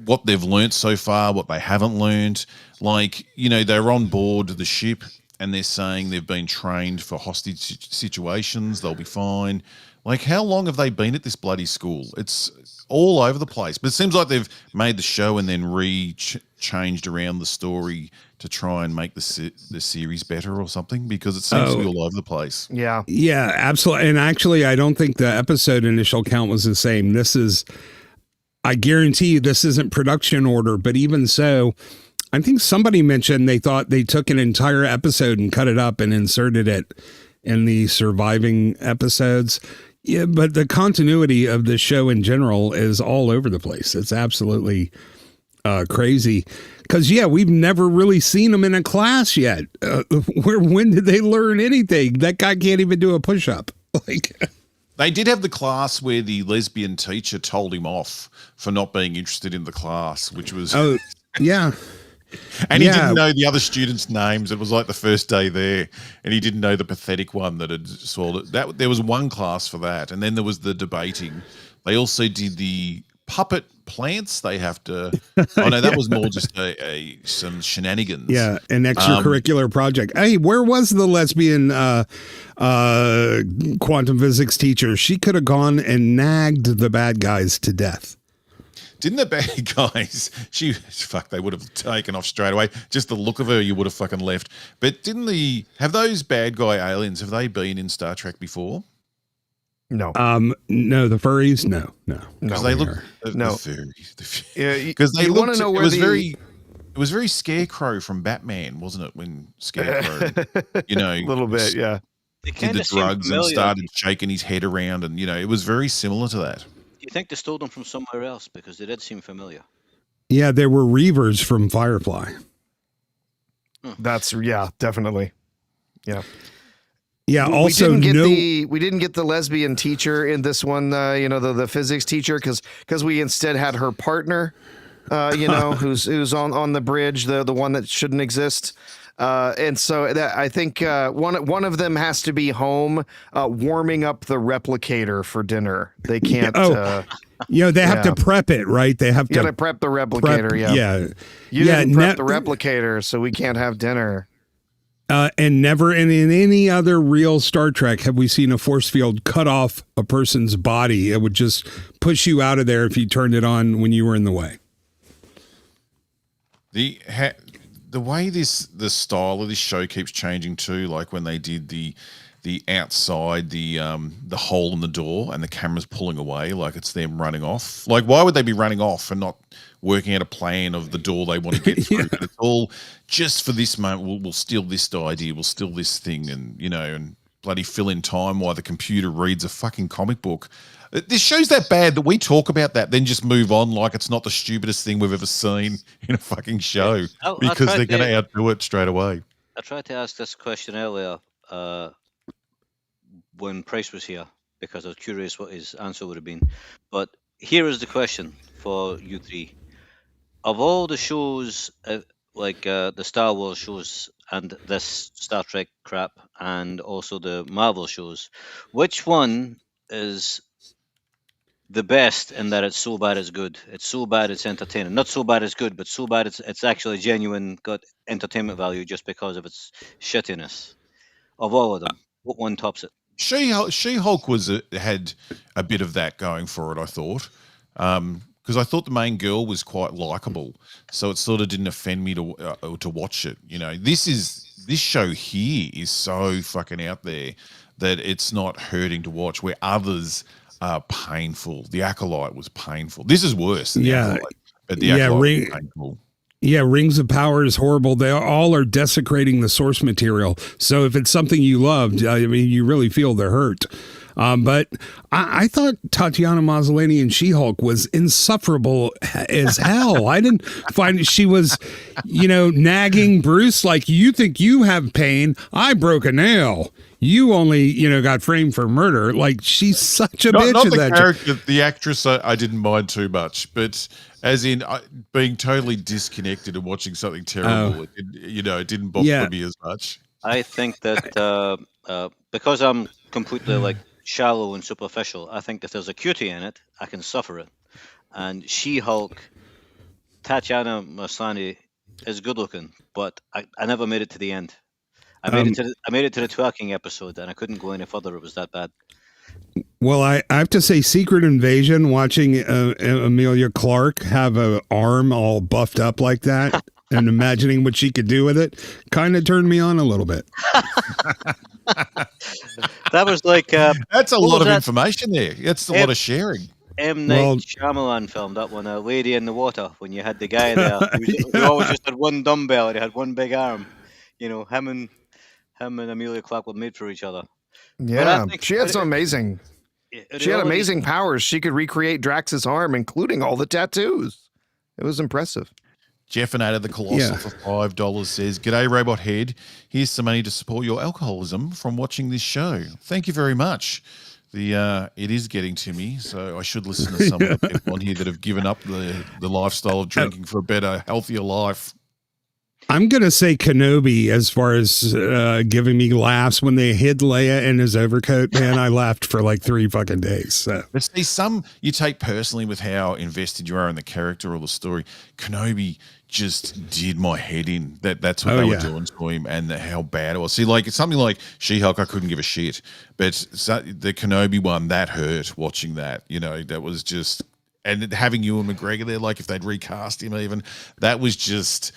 what they've learnt so far, what they haven't learnt. They're on board the ship and they're saying they've been trained for hostage situations. They'll be fine. Like, how long have they been at this bloody school? It's all over the place. But it seems like they've made the show and then changed around the story to try and make the series better or something, because it seems to be all over the place. Yeah. Yeah, absolutely. And actually, I don't think the episode initial count was the same. I guarantee you this isn't production order, but even so, I think somebody mentioned they thought they took an entire episode and cut it up and inserted it in the surviving episodes. Yeah, but the continuity of the show in general is all over the place. It's absolutely crazy. Because, we've never really seen them in a class yet. When did they learn anything? That guy can't even do a push-up. They did have the class where the lesbian teacher told him off for not being interested in the class, which was... Oh, yeah. And he didn't know the other students' names. It was like the first day there, and he didn't know the pathetic one that had saw it. There was one class for that, and then there was the debating. They also did the puppet plants. They have to. Oh no, that was more just some shenanigans. Yeah, an extracurricular project. Hey, where was the lesbian quantum physics teacher? She could have gone and nagged the bad guys to death. Didn't the bad guys, they would have taken off straight away. Just the look of her, you would have fucking left. But have those bad guy aliens, have they been in Star Trek before? No. No, the furries? No. Because they look, no. Because they looked, it was very Scarecrow from Batman, wasn't it? When Scarecrow, a little bit, yeah. Did the drugs and started shaking his head around, and it was very similar to that. You think they stole them from somewhere else, because they did seem familiar? Yeah, there were Reavers from Firefly. That's definitely. Yeah. Yeah. Also, we didn't get the lesbian teacher in this one. The physics teacher, because we instead had her partner. Who's on the bridge, the one that shouldn't exist. And so I think one of them has to be home warming up the replicator for dinner. They can't. They have to prep it, right? They have to prep the replicator. You didn't prep the replicator, so we can't have dinner. And never in any other real Star Trek have we seen a force field cut off a person's body. It would just push you out of there if you turned it on when you were in the way. The way the style of this show keeps changing too, like when they did the outside, the hole in the door and the camera's pulling away, like it's them running off. Like, why would they be running off and not working out a plan of the door they want to get through? But it's all just for this moment. We'll steal this idea, we'll steal this thing, and and bloody fill in time while the computer reads a fucking comic book. This show's that bad that we talk about that, then just move on like it's not the stupidest thing we've ever seen in a fucking show, because they're going to outdo it straight away. I tried to ask this question earlier when Price was here, because I was curious what his answer would have been. But here is the question for you three. Of all the shows, like the Star Wars shows and this Star Trek crap, and also the Marvel shows, which one is the best in that it's so bad it's good? It's so bad it's entertaining. Not so bad it's good, but so bad it's actually genuine, got entertainment value just because of its shittiness. Of all of them, what one tops it? She-Hulk had a bit of that going for it, I thought. Because I thought the main girl was quite likable, so it sort of didn't offend me to watch it. This show here is so fucking out there that it's not hurting to watch, where others are painful. The Acolyte was painful. This is worse than the Acolyte, but the Acolyte was painful. Yeah, Rings of Power is horrible. They all are desecrating the source material. So if it's something you loved, you really feel the hurt. But I thought Tatiana Maslany in She-Hulk was insufferable as hell. I didn't find she was, nagging Bruce like, you think you have pain. I broke a nail. You only, got framed for murder. Like, she's such a bitch. Not the character, the actress, I didn't mind too much, but as in being totally disconnected and watching something terrible, it didn't bother me as much. I think that because I'm completely shallow and superficial, I think if there's a cutie in it, I can suffer it. And She-Hulk, Tatiana Maslany is good looking, but I never made it to the end. I made it to the twerking episode, and I couldn't go any further. It was that bad. Well, I have to say, Secret Invasion, watching Amelia Clark have an arm all buffed up like that and imagining what she could do with it kind of turned me on a little bit. That was like That's a what lot was of that? information there. That's a lot of sharing. M. Night Well- Shyamalan film, that one, A Lady in the Water, when you had the guy there who always just had one dumbbell and he had one big arm. You know, him and Amelia Clark were made for each other. Yeah, think she had it- some amazing. It She had already- amazing powers. She could recreate Drax's arm, including all the tattoos. It was impressive. Jeffinator the Colossal Yeah. for $5 says, "G'day, Robot Head. Here's some money to support your alcoholism from watching this show. Thank you very much. It is getting to me, so I should listen to some of the people on here that have given up the lifestyle of drinking for a better, healthier life." I'm going to say Kenobi as far as giving me laughs when they hid Leia in his overcoat. Man, I laughed for like 3 fucking days. So. But see, some you take personally with how invested you are in the character or the story. Kenobi just did my head in. That's what they were doing to him, and how bad it was. See, like it's something like She-Hulk, I couldn't give a shit, but the Kenobi one, that hurt watching that. You know, that was just, and having Ewan McGregor there, like if they'd recast him, even that was just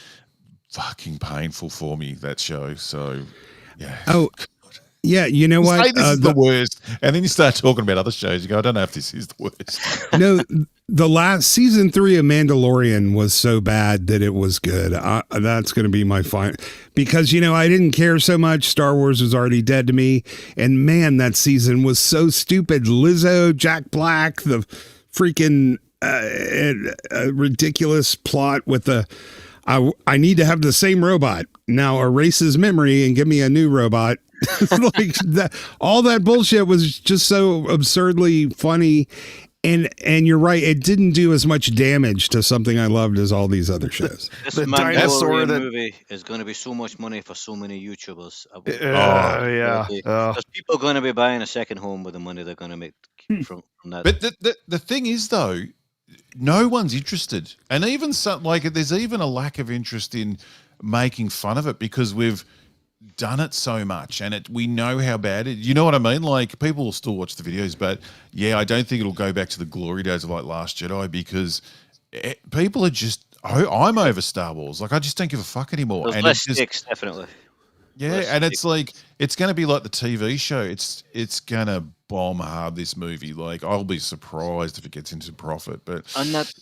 fucking painful for me, that show. So yeah. Oh, yeah. You know what? Say this is the worst, and then you start talking about other shows. You go, I don't know if this is the worst. No, the last season 3 of Mandalorian was so bad that it was good. That's going to be my final, because, you know, I didn't care so much. Star Wars was already dead to me. And man, that season was so stupid. Lizzo, Jack Black, the freaking ridiculous plot with the, I need to have the same robot. Now erase his memory and give me a new robot. Like that, all that bullshit was just so absurdly funny. And you're right, it didn't do as much damage to something I loved as all these other shows. This The dinosaur Mandalorian that- movie is going to be so much money for so many YouTubers. Yeah. Because people are going to be buying a second home with the money they're going to make from that. But the thing is, though, no one's interested, and even some, like there's even a lack of interest in making fun of it because we've done it so much, and we know how bad it. You know what I mean? Like people will still watch the videos, but yeah, I don't think it'll go back to the glory days of like Last Jedi because people are just. I'm over Star Wars. Like I just don't give a fuck anymore. There's and less it's just, stakes, definitely. yeah, less and it's stakes. like it's going to be like the TV show. It's going to bomb hard, this movie. Like I'll be surprised if it gets into profit. But On that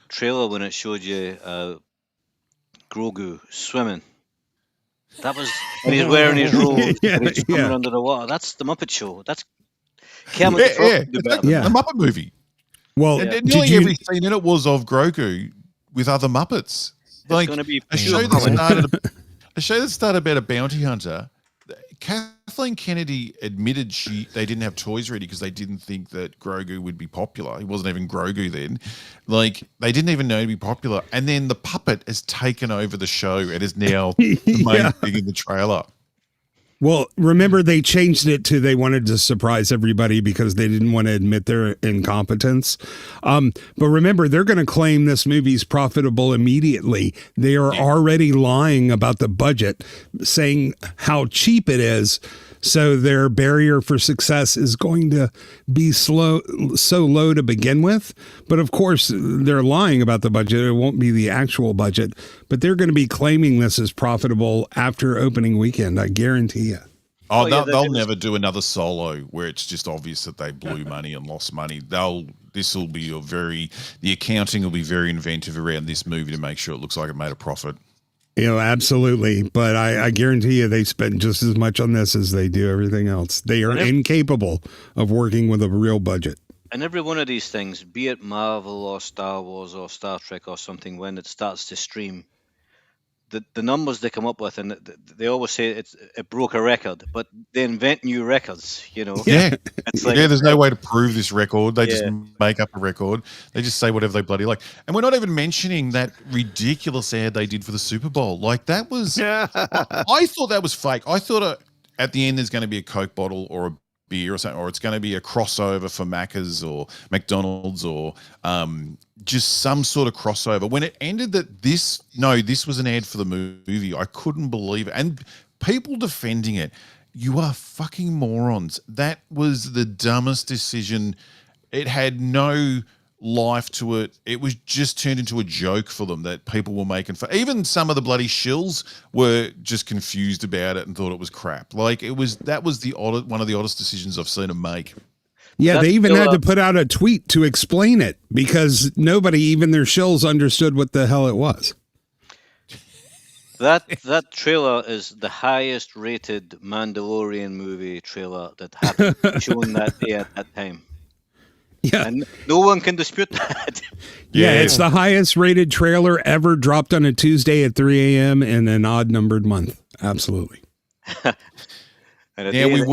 trailer when it showed you Grogu swimming, that was when he's wearing his robe Yeah, and he's swimming yeah. under the water. That's the Muppet Show. That's Kermit yeah, the Frog yeah, would do it's better like than Yeah. the Muppet movie. Well, And did nearly you? every scene in it was of Grogu with other Muppets. Like gonna be a show pure that started about a bounty hunter. Kathleen Kennedy admitted they didn't have toys ready because they didn't think that Grogu would be popular. He wasn't even Grogu then. Like they didn't even know he'd be popular. And then the puppet has taken over the show and is now the main Yeah. thing in the trailer. Well, remember they changed it to they wanted to surprise everybody because they didn't want to admit their incompetence. But remember, they're going to claim this movie's profitable immediately. They are already lying about the budget, saying how cheap it is. So their barrier for success is going to be so low to begin with. But of course, they're lying about the budget. It won't be the actual budget, but they're going to be claiming this as profitable after opening weekend. I guarantee you. Oh, yeah, they'll it was- never do another Solo where it's just obvious that they blew money and lost money. This will be the accounting will be very inventive around this movie to make sure it looks like it made a profit. You know, absolutely. But I guarantee you they spend just as much on this as they do everything else. They are incapable of working with a real budget. And every one of these things, be it Marvel or Star Wars or Star Trek or something, when it starts to stream, the numbers they come up with, and they always say it broke a record, but they invent new records, you know. Yeah. It's like, There's no way to prove this record. They just Yeah. make up a record. They just say whatever they bloody like. And we're not even mentioning that ridiculous ad they did for the Super Bowl. Like that was, I thought that was fake. I thought at the end there's going to be a Coke bottle or a beer or something, or it's going to be a crossover for Macca's or McDonald's or just some sort of crossover. When it ended that this was an ad for the movie, I couldn't believe it. And people defending it, you are fucking morons. That was the dumbest decision. It had no life to it. It was just turned into a joke for them that people were making fun. Even some of the bloody shills were just confused about it and thought it was crap. Like that was one of the oddest decisions I've seen them make. Yeah, That's they even still had to put out a tweet to explain it because nobody, even their shills, understood what the hell it was. That trailer is the highest rated Mandalorian movie trailer that happened shown that day at that time. Yeah. And no one can dispute that. Yeah, it's the highest rated trailer ever dropped on a Tuesday at 3 a.m. in an odd numbered month. Absolutely. Yeah, we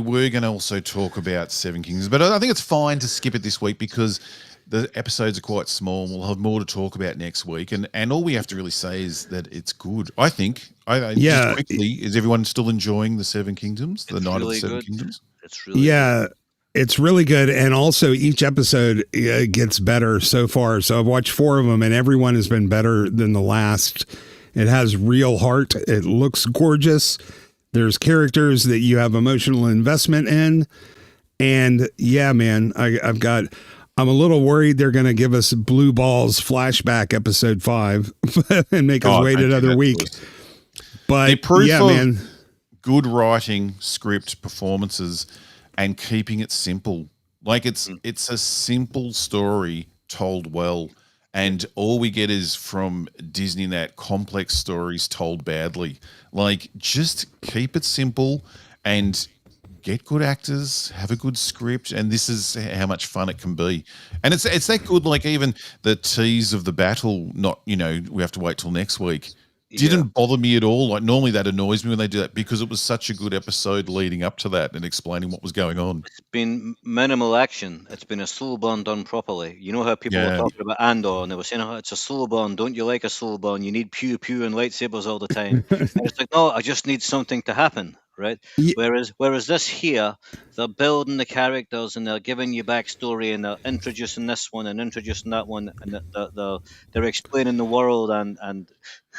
were going to also talk about Seven Kingdoms, but I think it's fine to skip it this week because the episodes are quite small. We'll have more to talk about next week, and all we have to really say is that it's good. I think. Just quickly, is everyone still enjoying the Seven Kingdoms? The Night of the Seven Kingdoms. It's really good. It's really good, and also each episode gets better so far. So I've watched 4 of them, and everyone has been better than the last. It has real heart. It looks gorgeous. There's characters that you have emotional investment in, and yeah, man, I'm a little worried they're going to give us Blue Balls flashback episode 5 and make us wait another week. But the proof of man, good writing, script, performances, and keeping it simple. Like it's a simple story told well, and all we get is from Disney that complex stories told badly. Like just keep it simple and get good actors, have a good script, and this is how much fun it can be. And it's that good. Like even the tease of the battle, not we have to wait till next week. Didn't bother me at all. Like normally that annoys me when they do that because it was such a good episode leading up to that and explaining what was going on. It's been minimal action. It's been a slow burn done properly. You know how people were talking about Andor and they were saying, "Oh, it's a slow burn. Don't you like a slow burn? You need pew pew and lightsabers all the time." And it's like, no, I just need something to happen, right? Whereas this here, they're building the characters and they're giving you backstory and they're introducing this one and introducing that one and they're explaining the world and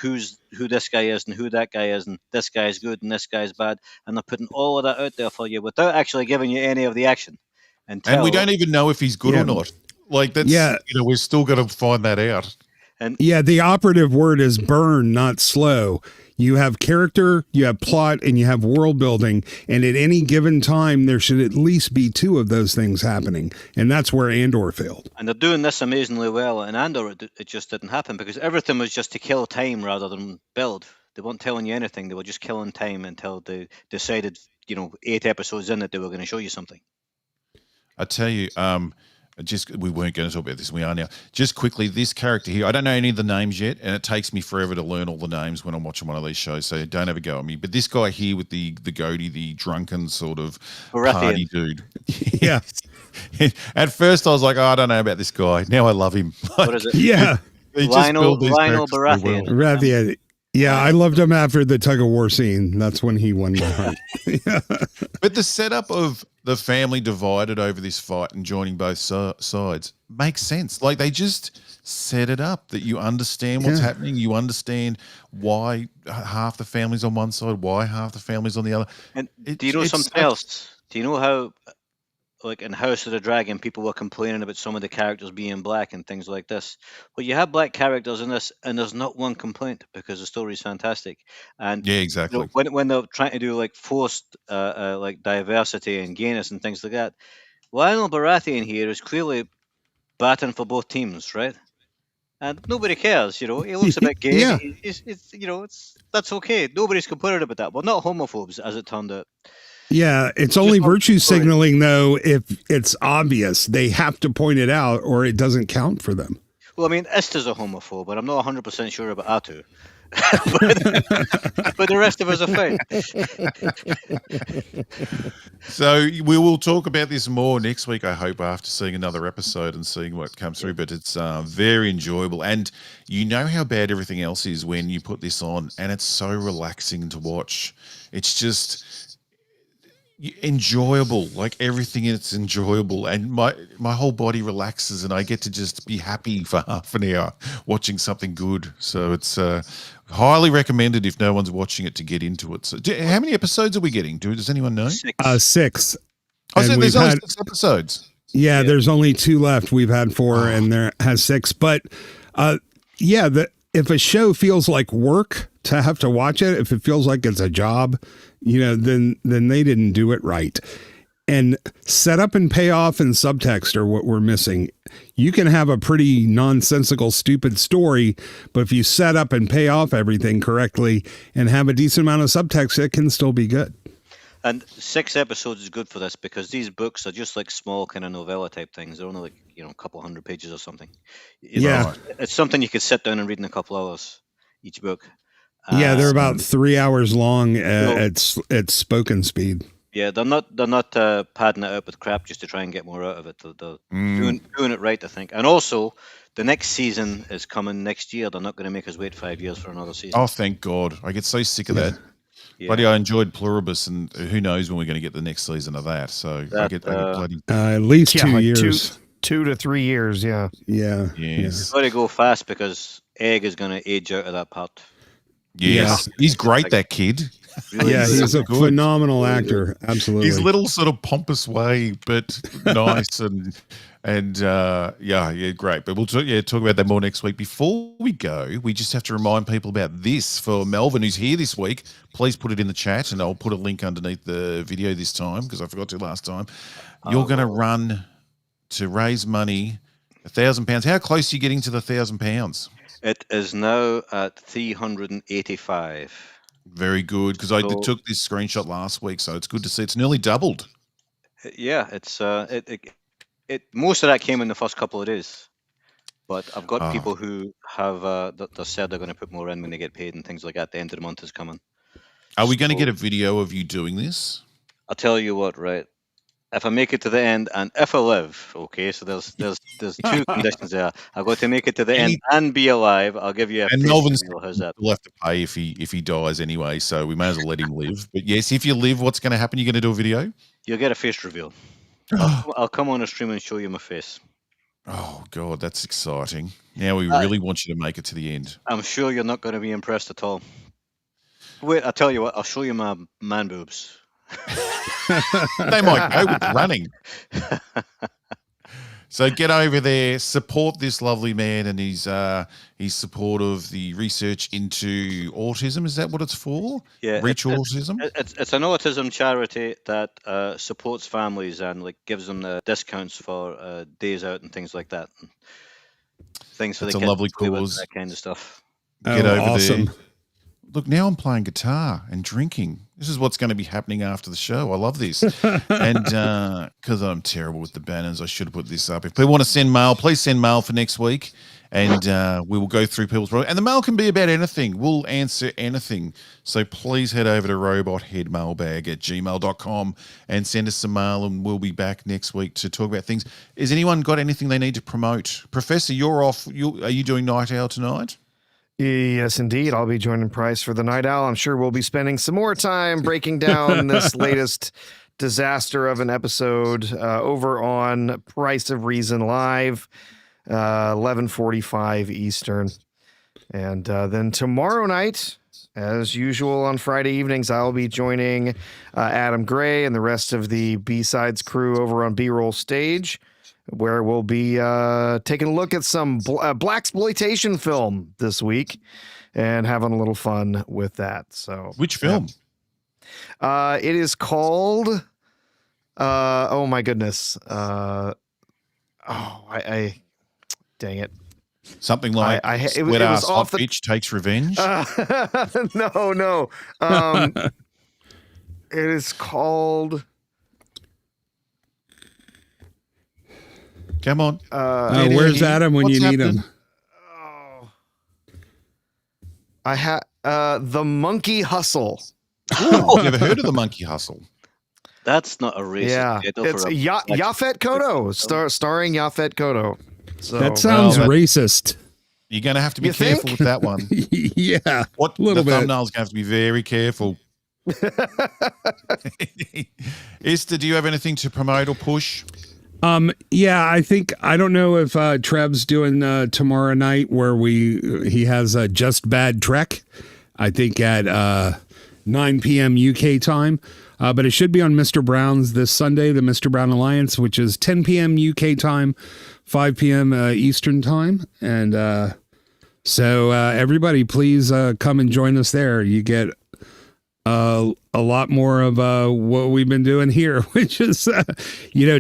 who this guy is and who that guy is and this guy's good and this guy's bad, and they're putting all of that out there for you without actually giving you any of the action. And we don't even know if he's good or not. Like that's we're still got to find that out. And the operative word is burn, not slow. You have character, you have plot, and you have world building. And at any given time, there should at least be 2 of those things happening. And that's where Andor failed. And they're doing this amazingly well. In Andor, it just didn't happen because everything was just to kill time rather than build. They weren't telling you anything. They were just killing time until they decided, 8 episodes in that they were going to show you something. I tell you, we weren't going to talk about this. We are now. Just quickly, this character here, I don't know any of the names yet, and it takes me forever to learn all the names when I'm watching one of these shows, so don't have a go at me. But this guy here with the goatee, the drunken sort of party dude. Yeah. At first I was like, I don't know about this guy. Now I love him. What is it? Yeah. Lionel Baratheon. Baratheon. Yeah, I loved him after the tug of war scene. That's when he won my heart. But the setup of the family divided over this fight and joining both sides makes sense. Like they just set it up that you understand what's happening. You understand why half the family's on one side, why half the family's on the other. And do you know something else? Do you know how, like in House of the Dragon, people were complaining about some of the characters being black and things like this? Well, you have black characters in this, and there's not one complaint because the story is fantastic. And yeah, exactly. When they're trying to do like forced like diversity and gayness and things like that, Lionel Baratheon here is clearly batting for both teams, right? And nobody cares, he looks a bit gay. Yeah. That's okay. Nobody's complaining about that. We're not homophobes, as it turned out. Yeah, it's only virtue signaling, though, if it's obvious. They have to point it out or it doesn't count for them. Well, I mean, Ista's a homophobe, but I'm not 100% sure about Atu. but the rest of us are fine. So we will talk about this more next week, I hope, after seeing another episode and seeing what comes through. But it's very enjoyable. And you know how bad everything else is when you put this on, and it's so relaxing to watch. It's just... enjoyable. Like everything in it's enjoyable, and my whole body relaxes, and I get to just be happy for half an hour watching something good. So it's highly recommended if no one's watching it to get into it. So how many episodes are we getting? Does anyone know? 6. 6. I said And there's we've only had- 6 episodes. Yeah, there's only 2 left. We've had 4 and there has 6. But if a show feels like work to have to watch it, if it feels like it's a job, then they didn't do it right. And setup and payoff and subtext are what we're missing. You can have a pretty nonsensical, stupid story, but if you set up and pay off everything correctly and have a decent amount of subtext, it can still be good. And 6 episodes is good for this because these books are just like small kind of novella type things. They're only like, a couple hundred pages or something. It's something you could sit down and read in a couple hours, each book. They're about 3 hours long at spoken speed. Yeah, they're not padding it out with crap just to try and get more out of it. They're doing it right, I think. And also, the next season is coming next year. They're not going to make us wait 5 years for another season. Oh, thank God! I get so sick of that. Yeah. Buddy, I enjoyed Pluribus, and who knows when we're going to get the next season of that. So I get bloody at least 2 years. 2 to 3 years, yeah. Yeah. Yes. Got to go fast because Egg is going to age out of that part. Yes. He's great, that kid. Really he's a phenomenal actor. Absolutely. His little sort of pompous way, but nice and great. But we'll talk about that more next week. Before we go, we just have to remind people about this for Melvin, who's here this week. Please put it in the chat, and I'll put a link underneath the video this time because I forgot to last time. You're going to run to raise money, £1,000. How close are you getting to the £1,000? It is now at 385. Very good, because I took this screenshot last week, so it's good to see it's nearly doubled. Yeah, it's it most of that came in the first couple of days, but I've got people who have they said they're going to put more in when they get paid and things like that. The end of the month is coming. Are we going to get a video of you doing this? I'll tell you what, right? If I make it to the end and if I live, okay, so there's 2 conditions there. I've got to make it to the end and be alive. I'll give you a and face Melvin's reveal. How's that? will have to pay if he dies anyway, so we may as well let him live. But yes, if you live, what's going to happen? You're going to do a video? You'll get a face reveal. I'll come on a stream and show you my face. Oh God, that's exciting. Now we really want you to make it to the end. I'm sure you're not going to be impressed at all. Wait, I'll tell you what. I'll show you my man boobs. They might go with running. So get over there, support this lovely man and his support of the research into autism. Is that what it's for? Yeah, Reach Autism? It's an autism charity that supports families and like gives them the discounts for days out and things like that. Things for That's the a kids lovely to play with, cause. that kind of stuff. Get over awesome. there. Look, now I'm playing guitar and drinking. This is what's going to be happening after the show. I love this. And because I'm terrible with the banners, I should have put this up. If people want to send mail, please send mail for next week. And we will go through people's problems. And the mail can be about anything. We'll answer anything. So please head over to robotheadmailbag@gmail.com and send us some mail, and we'll be back next week to talk about things. Has anyone got anything they need to promote? Professor, you're off. Are you doing Night Owl tonight? Yes, indeed. I'll be joining Price for the Night Owl. I'm sure we'll be spending some more time breaking down this latest disaster of an episode over on Price of Reason Live, 11:45 Eastern. And then tomorrow night, as usual on Friday evenings, I'll be joining Adam Gray and the rest of the B-Sides crew over on B-Roll Stage, where we'll be taking a look at some blaxploitation film this week and having a little fun with that. So, which film? It is called. Oh my goodness! I dang it! Something like it was Hot Bitch Takes Revenge. No. It is called. Come on. Where's Adam when you need him? I had The Monkey Hustle. Ooh, never heard of The Monkey Hustle. That's not a racist. Yeah, it's Yaphet Kotto, starring Yaphet Kotto. So, that sounds racist. You're going to have to be careful with that one. Yeah, The thumbnail's going to have to be very careful. Esther, do you have anything to promote or push? Yeah, I don't know if Trev's doing tomorrow night where he has a Just Bad Trek, I think at 9 p.m. UK time. But it should be on Mr. Brown's this Sunday, the Mr. Brown Alliance, which is 10 p.m. UK time, 5 p.m. Eastern time. And so everybody, please come and join us there. You get a lot more of what we've been doing here, which is,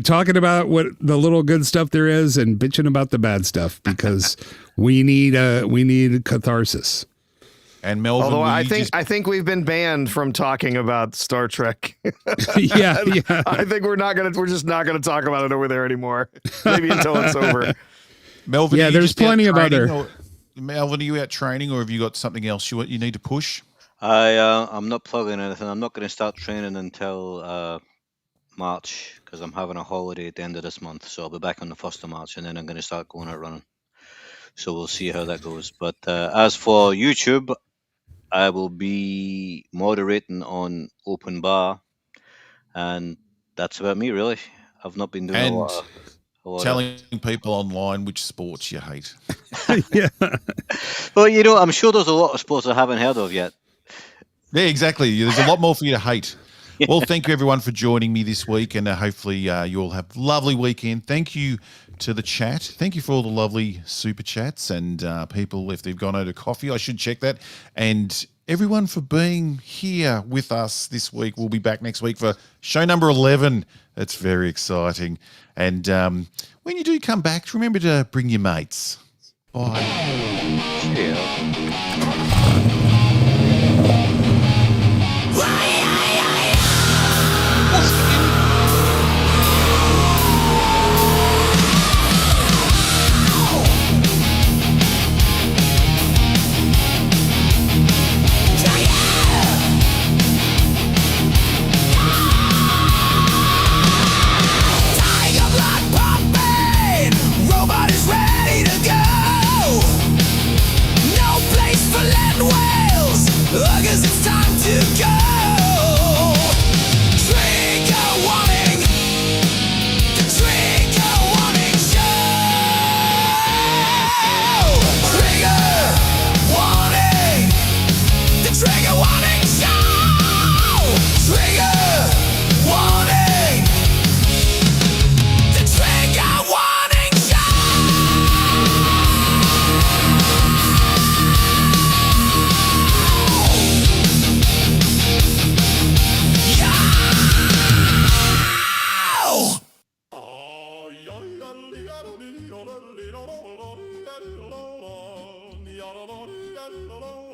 talking about what the little good stuff there is and bitching about the bad stuff, because we need catharsis. And Melvin, although I think we've been banned from talking about Star Trek. yeah. I think we're just not gonna talk about it over there anymore. Maybe until it's over. Melvin, yeah, there's plenty of other. Melvin, are you out training, or have you got something else you need to push? I'm not plugging anything. I'm not going to start training until March, because I'm having a holiday at the end of this month. So I'll be back on the 1st of March, and then I'm going to start going out running. So we'll see how that goes. But as for YouTube, I will be moderating on Open Bar, and that's about me, really. I've not been doing a lot telling people online which sports you hate. Yeah. Well, I'm sure there's a lot of sports I haven't heard of yet. Yeah, exactly. There's a lot more for you to hate. Yeah. Well, thank you everyone for joining me this week, and hopefully you all have a lovely weekend. Thank you to the chat. Thank you for all the lovely super chats and people, if they've gone out to coffee, I should check that. And everyone for being here with us this week. We'll be back next week for show number 11. That's very exciting. And when you do come back, remember to bring your mates. Bye. Robot is ready to go. No place for land whales, 'cause it's time to go.